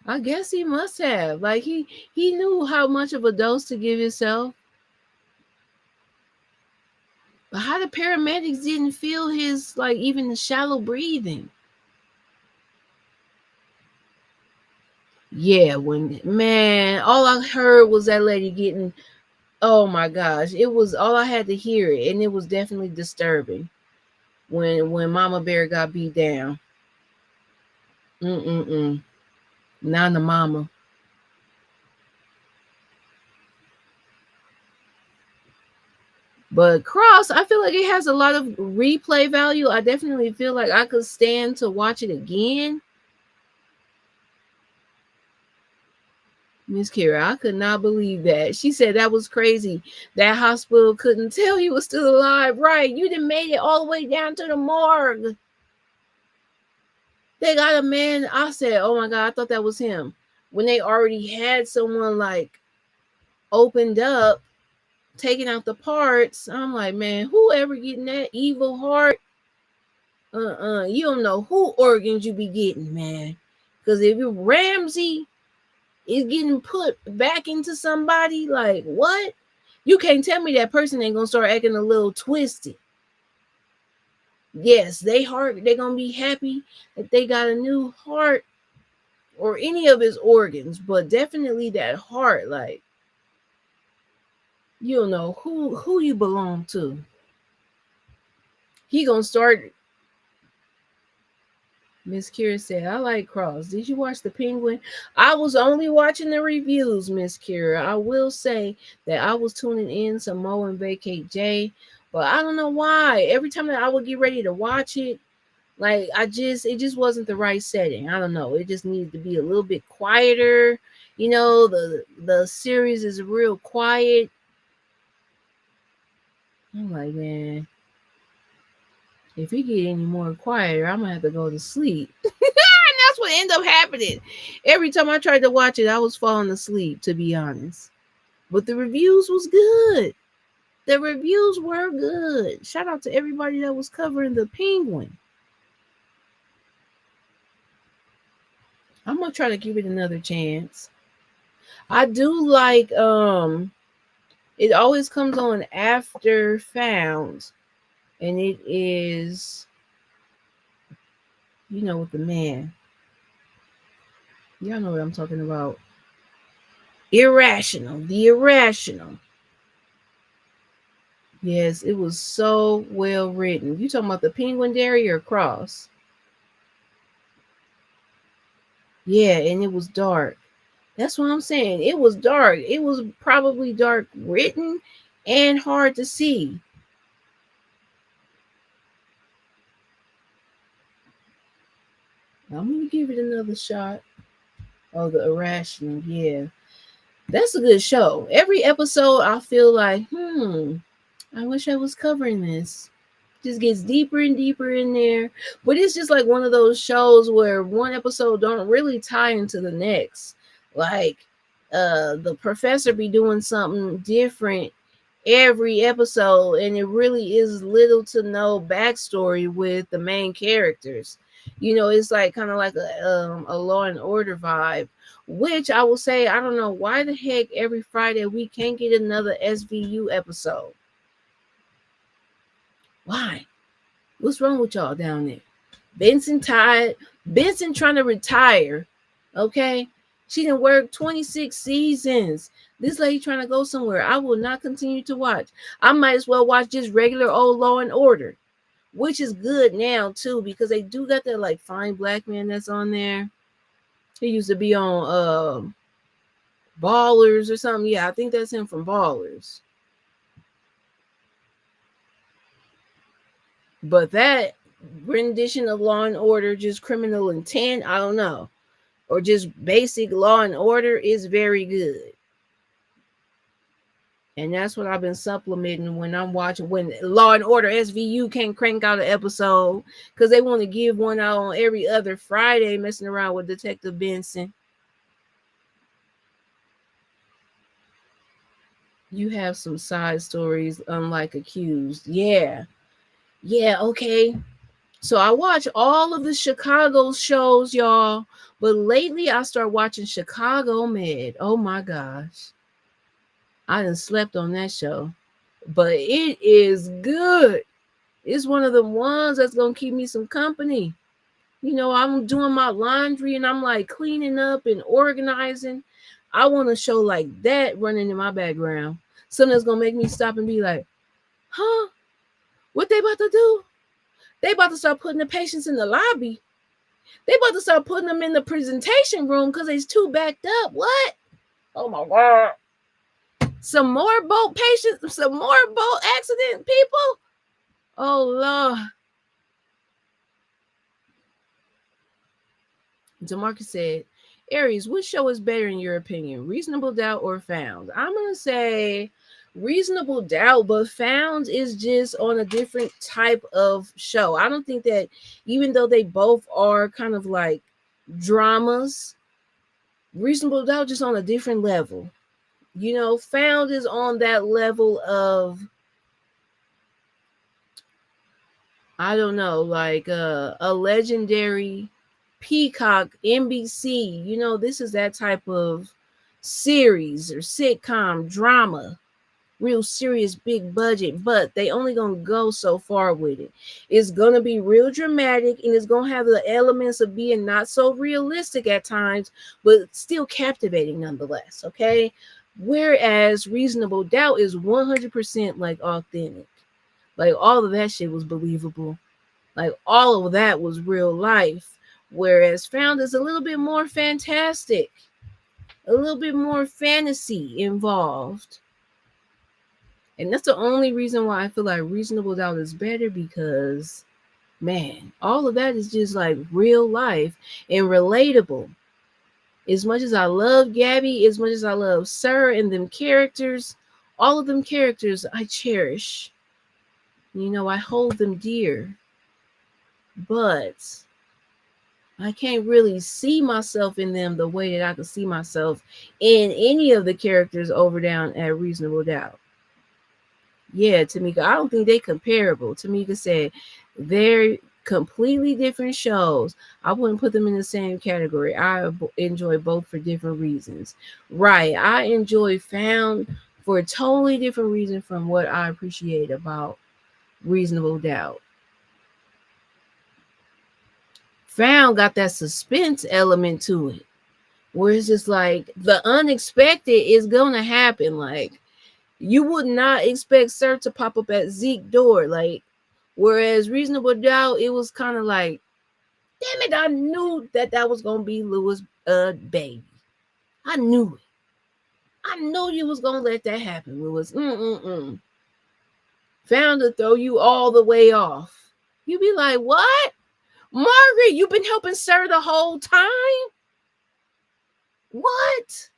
I guess he must have. Like he knew how much of a dose to give himself. But how the paramedics didn't feel his like even the shallow breathing. Yeah, when man, all I heard was that lady getting Oh my gosh, it was all I had to hear it, and it was definitely disturbing when Mama Bear got beat down. Mm. Nana Mama. But Cross, I feel like it has a lot of replay value. I definitely feel like I could stand to watch it again. Miss Kira, I could not believe that. She said that was crazy. That hospital couldn't tell he was still alive. Right. You done made it all the way down to the morgue. They got a man. I said, oh my God, I thought that was him. When they already had someone like opened up, taking out the parts, I'm like, man, whoever getting that evil heart, you don't know who organs you be getting, man. Because if you Ramsey is getting put back into somebody, like what? You can't tell me that person ain't gonna start acting a little twisted. Yes, they gonna be happy that they got a new heart or any of his organs, but definitely that heart, like you don't know who you belong to. He gonna start. Miss Kira said, I like Cross. Did you watch the Penguin? I was only watching the reviews, Miss Kira. I will say that I was tuning in to Mo and Vacate J, but I don't know why. Every time that I would get ready to watch it, like it just wasn't the right setting. I don't know. It just needed to be a little bit quieter. You know, the series is real quiet. I'm like, man, if it get any more quieter, I'm gonna have to go to sleep. That's what ended up happening. Every time I tried to watch it, I was falling asleep, to be honest. But the reviews was good. The reviews were good. Shout out to everybody that was covering the Penguin. I'm gonna try to give it another chance. I do like it always comes on after Found, and it is with the man. Y'all know what I'm talking about. Irrational. The Irrational. Yes, it was so well written. You talking about the Penguin Dairy or Cross? Yeah, and it was dark. That's what I'm saying. It was dark. It was probably dark written and hard to see. I'm gonna give it another shot. Oh, the Irrational. Yeah, that's a good show. Every episode, I feel like, I wish I was covering this. Just gets deeper and deeper in there. But it's just like one of those shows where one episode don't really tie into the next. Like the professor be doing something different every episode, and it really is little to no backstory with the main characters. It's like kind of like a Law and Order vibe, which I will say I don't know why the heck every Friday we can't get another SVU episode. Why? What's wrong with y'all down there? Benson tired. Benson trying to retire. Okay? She didn't work 26 seasons. This lady trying to go somewhere. I will not continue to watch. I might as well watch just regular old Law and Order, which is good now too, because they do got that like fine black man that's on there. He used to be on Ballers or something. Yeah, I think that's him from Ballers. But that rendition of Law and Order, just Criminal Intent, I don't know, or just basic Law and Order is very good. And that's what I've been supplementing when I'm watching, when Law and Order SVU can't crank out an episode because they want to give one out on every other Friday, messing around with Detective Benson. You have some side stories, unlike Accused. Yeah. Yeah, okay. So I watch all of the Chicago shows, y'all. But lately I start watching Chicago Med. Oh my gosh. I done slept on that show. But it is good. It's one of the ones that's gonna keep me some company. I'm doing my laundry and I'm like cleaning up and organizing. I want a show like that running in my background. Something that's gonna make me stop and be like, huh? What they about to do? They about to start putting the patients in the lobby. They about to start putting them in the presentation room because they's too backed up. What? Oh my God. Some more boat patients, some more boat accident people. Oh Lord. DeMarcus said, Aries, which show is better in your opinion? Reasonable Doubt or Found? I'm gonna say Reasonable Doubt, but Found is just on a different type of show. I don't think that, even though they both are kind of like dramas, Reasonable Doubt just on a different level. You know, Found is on that level of, I don't know, like a legendary Peacock, NBC. You know, this is that type of series or sitcom drama, real serious, big budget, but they only gonna go so far with it. It's gonna be real dramatic, and it's gonna have the elements of being not so realistic at times, but still captivating nonetheless. Okay. Whereas Reasonable Doubt is 100% like authentic. Like all of that shit was believable. Like all of that was real life. Whereas Found is a little bit more fantastic, a little bit more fantasy involved. And that's the only reason why I feel like Reasonable Doubt is better, because, man, all of that is just like real life and relatable. As much as I love Gabby, as much as I love Sir and them characters, all of them characters I cherish. You know, I hold them dear. But I can't really see myself in them the way that I could see myself in any of the characters over down at Reasonable Doubt. Yeah, Tamika, I don't think they comparable. Tamika said they're completely different shows. I wouldn't put them in the same category. I enjoy both for different reasons. Right. I enjoy Found for a totally different reason from what I appreciate about Reasonable Doubt. Found got that suspense element to it, where it's just like the unexpected is gonna happen. Like you would not expect Sir to pop up at Zeke's door. Like, whereas Reasonable Doubt, it was kind of like, damn it, I knew that was gonna be Lewis' baby. I knew it. I knew you was gonna let that happen, Lewis. Found to throw you all the way off. You be like, what? Margaret, you've been helping Sir the whole time? What?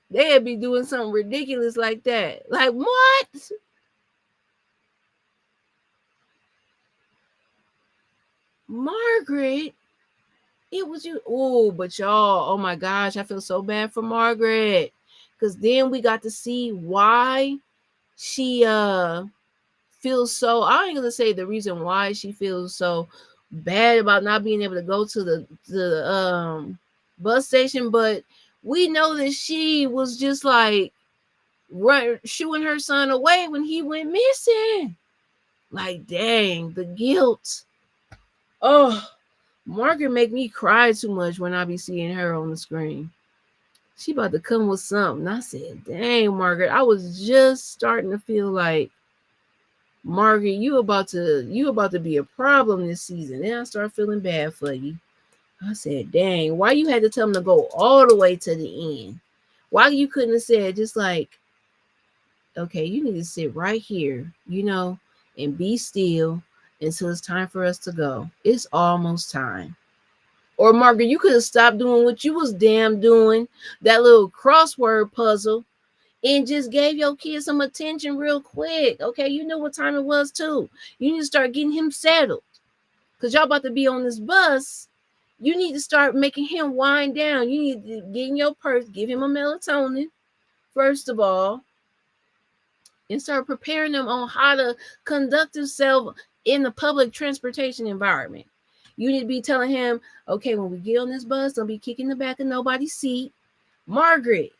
They'd be doing something ridiculous like that. Like, what? Margaret, it was you. Oh, but y'all, oh my gosh, I feel so bad for Margaret. Because then we got to see why she feels so, I ain't gonna say the reason why she feels so bad about not being able to go to the bus station, but we know that she was just like shooing her son away when he went missing. Like, dang, the guilt. Oh, Margaret make me cry too much when I be seeing her on the screen. She about to come with something. I said, dang, Margaret, I was just starting to feel like, Margaret, you about to be a problem this season. Then I start feeling bad for you. I said, dang, why you had to tell them to go all the way to the end? Why you couldn't have said just like, okay, you need to sit right here, and be still until it's time for us to go. It's almost time. Or Margaret, you could have stopped doing what you was damn doing, that little crossword puzzle, and just gave your kid some attention real quick. Okay, you know what time it was too. You need to start getting him settled. Because y'all about to be on this bus. You need to start making him wind down. You need to get in your purse, give him a melatonin, first of all, and start preparing them on how to conduct himself in the public transportation environment. You need to be telling him, okay, when we get on this bus, don't be kicking the back of nobody's seat. Margaret,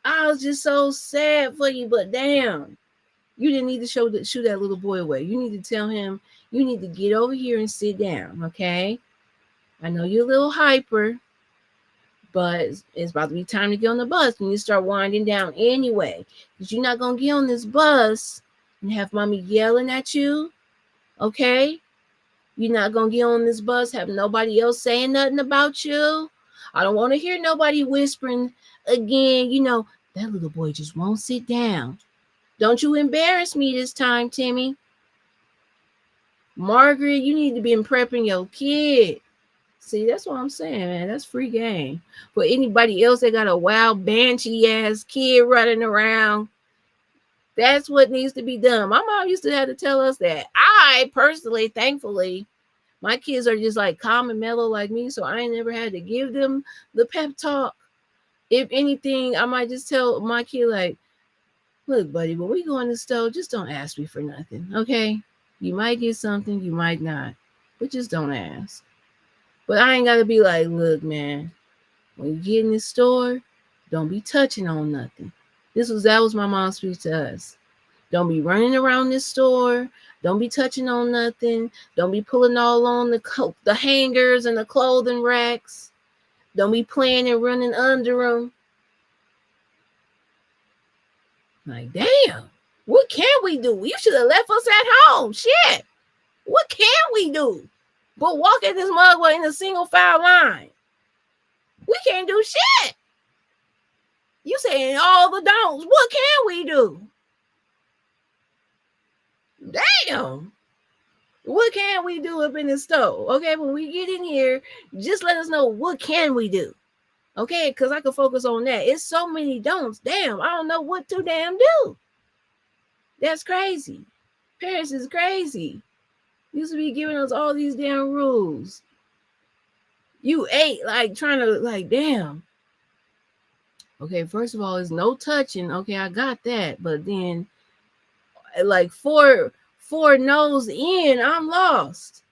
I was just so sad for you, but damn, you didn't need to shoo that little boy away. You need to tell him, you need to get over here and sit down, okay? I know you're a little hyper, But it's about to be time to get on the bus and you start winding down anyway. Because you're not going to get on this bus and have mommy yelling at you. Okay? You're not going to get on this bus, have nobody else saying nothing about you. I don't want to hear nobody whispering again. That little boy just won't sit down. Don't you embarrass me this time, Timmy. Margaret, you need to be prepping your kid. See, that's what I'm saying, man. That's free game. For anybody else that got a wild, banshee ass kid running around, that's what needs to be done. My mom used to have to tell us that. I personally, thankfully, my kids are just like calm and mellow like me, so I ain't never had to give them the pep talk. If anything, I might just tell my kid, like, look, buddy, when we go in the store, just don't ask me for nothing, okay? You might get something, you might not, but just don't ask. But I ain't got to be like, look, man, when you get in the store, don't be touching on nothing. That was my mom's speech to us. Don't be running around this store. Don't be touching on nothing. Don't be pulling all on the hangers and the clothing racks. Don't be playing and running under them. Like, damn, what can we do? You should have left us at home. Shit. What can we do? But walk at this mugway in a single file line. We can't do shit. You saying all the don'ts. What can we do? Damn. What can we do up in the store? Okay, when we get in here, just let us know what can we do. Okay, because I can focus on that. It's so many don'ts. Damn, I don't know what to damn do. That's crazy. Parents is crazy. Used to be giving us all these damn rules. You ate like trying to like, damn. Okay, first of all, it's no touching. Okay, I got that. But then like four no's in, I'm lost.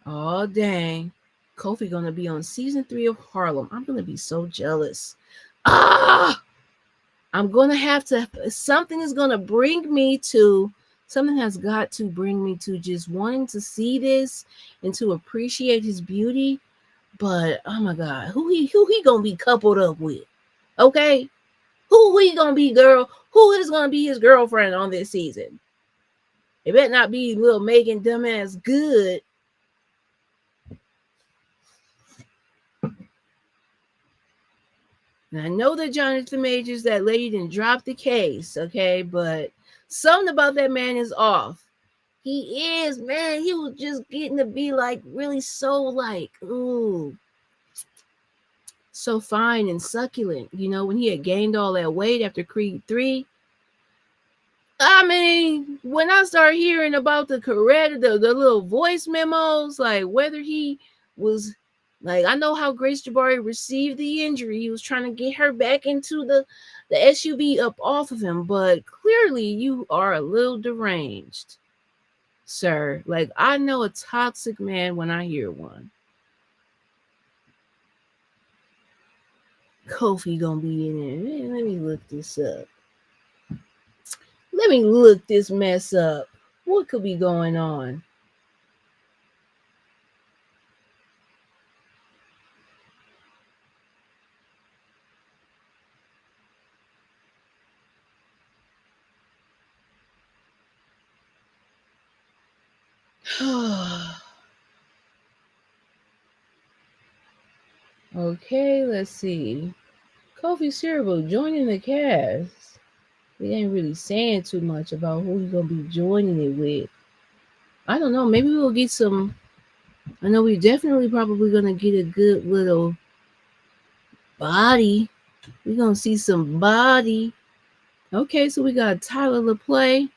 Oh dang. Kofi gonna be on season 3 of Harlem. I'm gonna be so jealous. I'm gonna have to, something has got to bring me to just wanting to see this and to appreciate his beauty. But oh my God, who he gonna be coupled up with? Okay, who he gonna be, girl? Who is gonna be his girlfriend on this season? It better not be little Megan dumbass Good. And I know that Jonathan Majors, that lady didn't drop the case, okay, but something about that man is off. He is, man. He was just getting to be like really so like, ooh, so fine and succulent. When he had gained all that weight after Creed 3. I mean, when I start hearing about the little voice memos, like whether he was like, I know how Grace Jabari received the injury. He was trying to get her back into the SUV up off of him, but clearly you are a little deranged, sir. Like, I know a toxic man when I hear one. Kofi gonna be in there. Man, let me look this up. Let me look this mess up. What could be going on? Okay, let's see. Kofi Cerebral joining the cast. We ain't really saying too much about who he's gonna be joining it with. I don't know. Maybe we'll get some. I know we're definitely probably gonna get a good little body. We're gonna see some body. Okay, so we got Tyler LaPlay.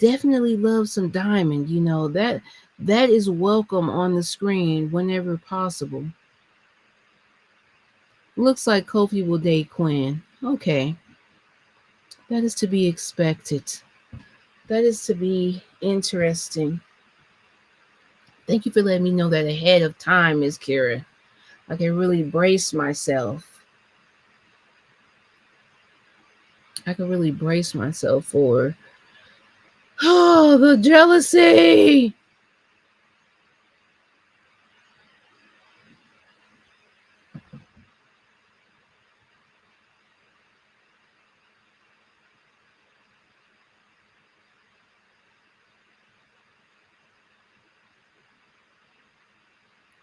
Definitely love some Diamond. That is welcome on the screen whenever possible. Looks like Kofi will date Quinn. Okay. That is to be expected. That is to be interesting. Thank you for letting me know that ahead of time, Miss Kira. I can really brace myself. For the jealousy.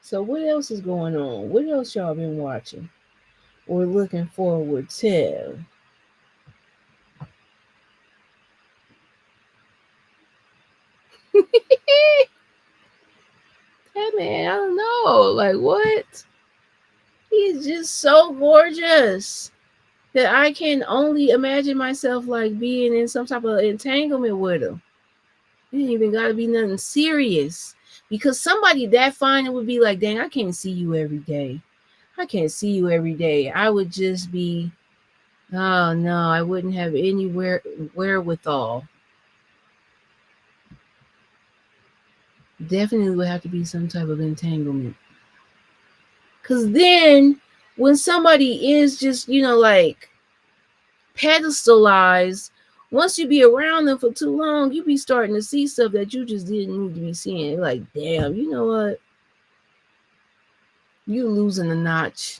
So what else is going on? What else y'all been watching or looking forward to? That man, I don't know. Like what? He's just so gorgeous that I can only imagine myself like being in some type of entanglement with him. It ain't even gotta be nothing serious. Because somebody that fine would be like, dang, I can't see you every day. I can't see you every day. I would just be, oh no, I wouldn't have anywhere wherewithal. Definitely would have to be some type of entanglement. Cause then when somebody is just, like pedestalized, once you be around them for too long, you be starting to see stuff that you just didn't need to be seeing. Like, damn, you know what? You losing a notch.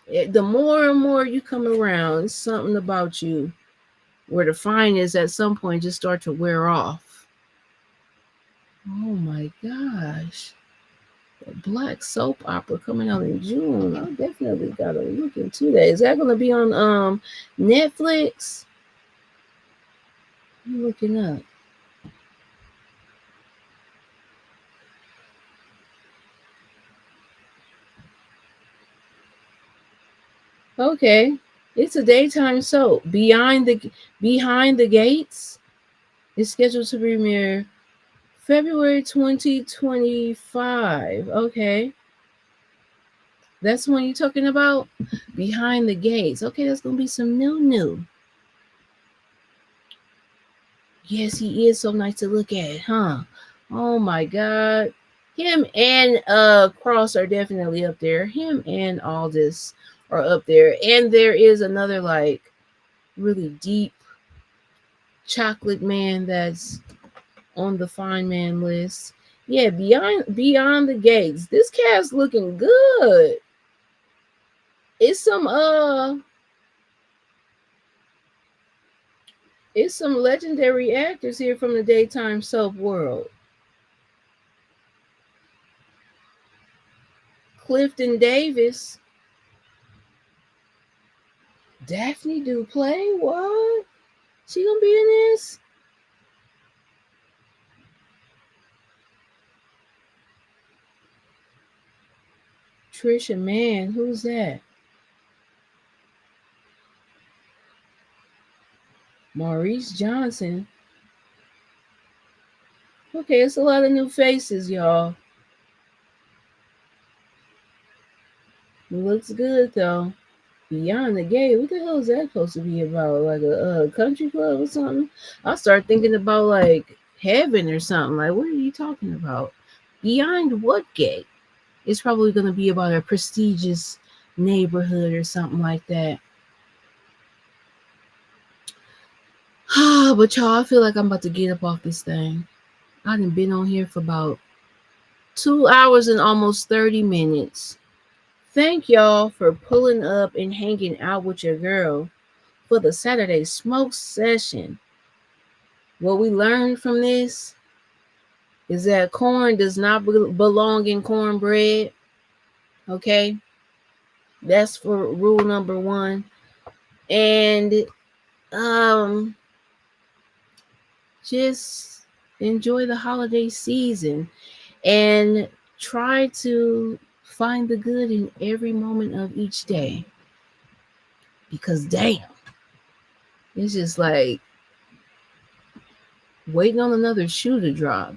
The more and more you come around, it's something about you where the fine is at some point just start to wear off. Oh my gosh. The black soap opera coming out in June. I definitely gotta look into that. Is that gonna be on Netflix? I'm looking up. Okay. It's a daytime soap. Behind the Gates is scheduled to premiere February 2025. Okay. That's the one you're talking about? Behind the Gates. Okay, that's gonna be some new. Yes, he is so nice to look at, huh? Oh my god. Him and Cross are definitely up there. Him and Aldous are up there. And there is another like really deep chocolate man that's on the fine man list. Yeah, beyond the Gates. This cast looking good. It's some legendary actors here from the daytime soap world. Clifton Davis, Daphne Duplay. What? She gonna be in this? Trisha Mann. Who's that? Maurice Johnson. Okay, it's a lot of new faces, y'all. It looks good though. Beyond the Gate. What the hell is that supposed to be about? Like a country club or something? I start thinking about like heaven or something. Like, what are you talking about? Beyond what gate? It's probably going to be about a prestigious neighborhood or something like that. But y'all, I feel like I'm about to get up off this thing. I done been on here for about 2 hours and almost 30 minutes. Thank y'all for pulling up and hanging out with your girl for the Saturday smoke session. What we learned from this is that corn does not belong in cornbread. Okay? That's for rule number 1. And just enjoy the holiday season and try to find the good in every moment of each day. Because damn, it's just like waiting on another shoe to drop,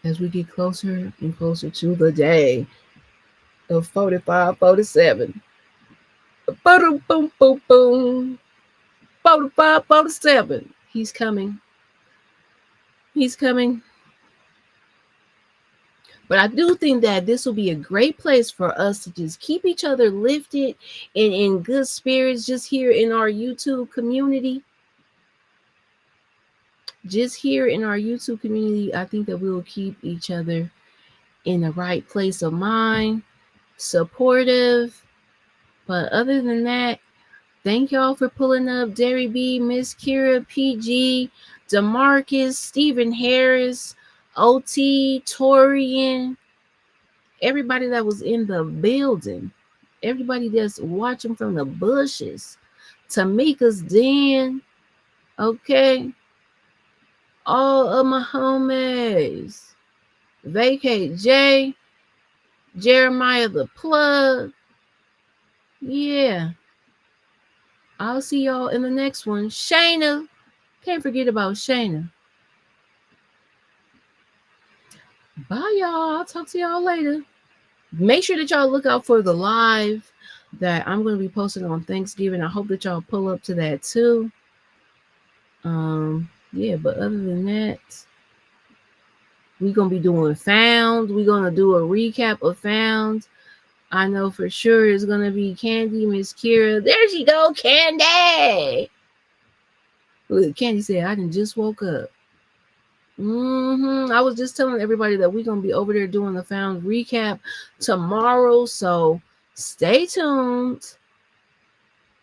as we get closer and closer to the day of 45, 47. Boom, boom, boom, boom. 45, 47. He's coming. He's coming. But I do think that this will be a great place for us to just keep each other lifted and in good spirits just here in our YouTube community. Just here in our YouTube community, I think that we will keep each other in the right place of mind, supportive. But other than that, thank y'all for pulling up. Derry B, Miss Kira, PG, Demarcus, Stephen Harris, OT, Torian, everybody that was in the building, everybody that's watching from the bushes, Tamika's Den, okay, all of my homies, Vacate J, Jeremiah the Plug, yeah. I'll see y'all in the next one. Shayna, can't forget about Shayna. Bye, y'all. I'll talk to y'all later. Make sure that y'all look out for the live that I'm going to be posting on Thanksgiving. I hope that y'all pull up to that too. Yeah, but other than that, we're going to be doing Found. We're going to do a recap of Found. I know for sure it's going to be Candy, Miss Kira. There she go, Candy. Look, Candy said, I done just woke up. I was just telling everybody that we're going to be over there doing the Found recap tomorrow. So stay tuned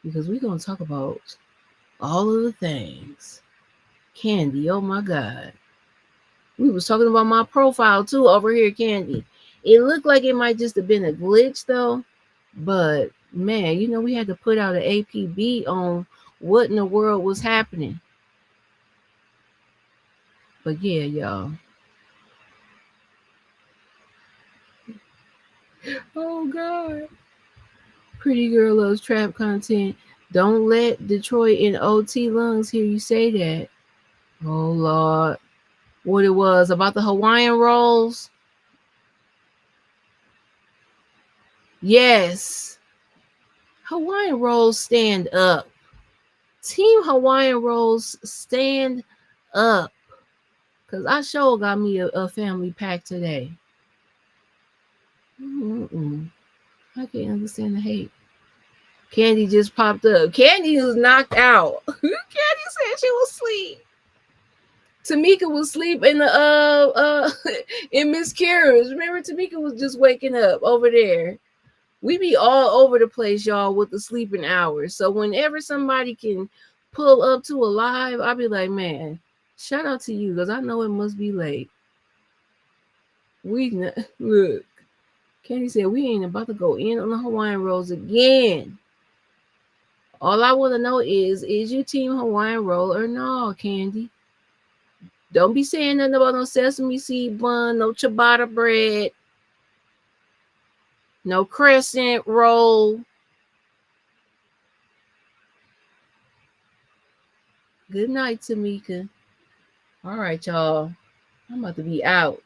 because we're going to talk about all of the things. Candy, oh my God. We was talking about my profile too over here, Candy. It looked like it might just have been a glitch though. But man, we had to put out an APB on what in the world was happening. But yeah, y'all. Oh God. Pretty girl loves trap content. Don't let Detroit and OT lungs hear you say that. Oh Lord. What it was about the Hawaiian rolls? Yes. Hawaiian rolls stand up. Team Hawaiian rolls stand up. Cause I sure got me a family pack today. I can't understand the hate. Candy just popped up. Candy was knocked out. Candy said she was asleep. Tamika was asleep in the in Miss Kira's. Remember, Tamika was just waking up over there. We be all over the place, y'all, with the sleeping hours. So whenever somebody can pull up to a live, I'll be like, man, shout out to you because I know it must be late. Look. Candy said we ain't about to go in on the Hawaiian rolls again. All I want to know is you team Hawaiian roll or no, Candy? Don't be saying nothing about no sesame seed bun, no ciabatta bread, no crescent roll. Good night, Tamika. All right, y'all. I'm about to be out.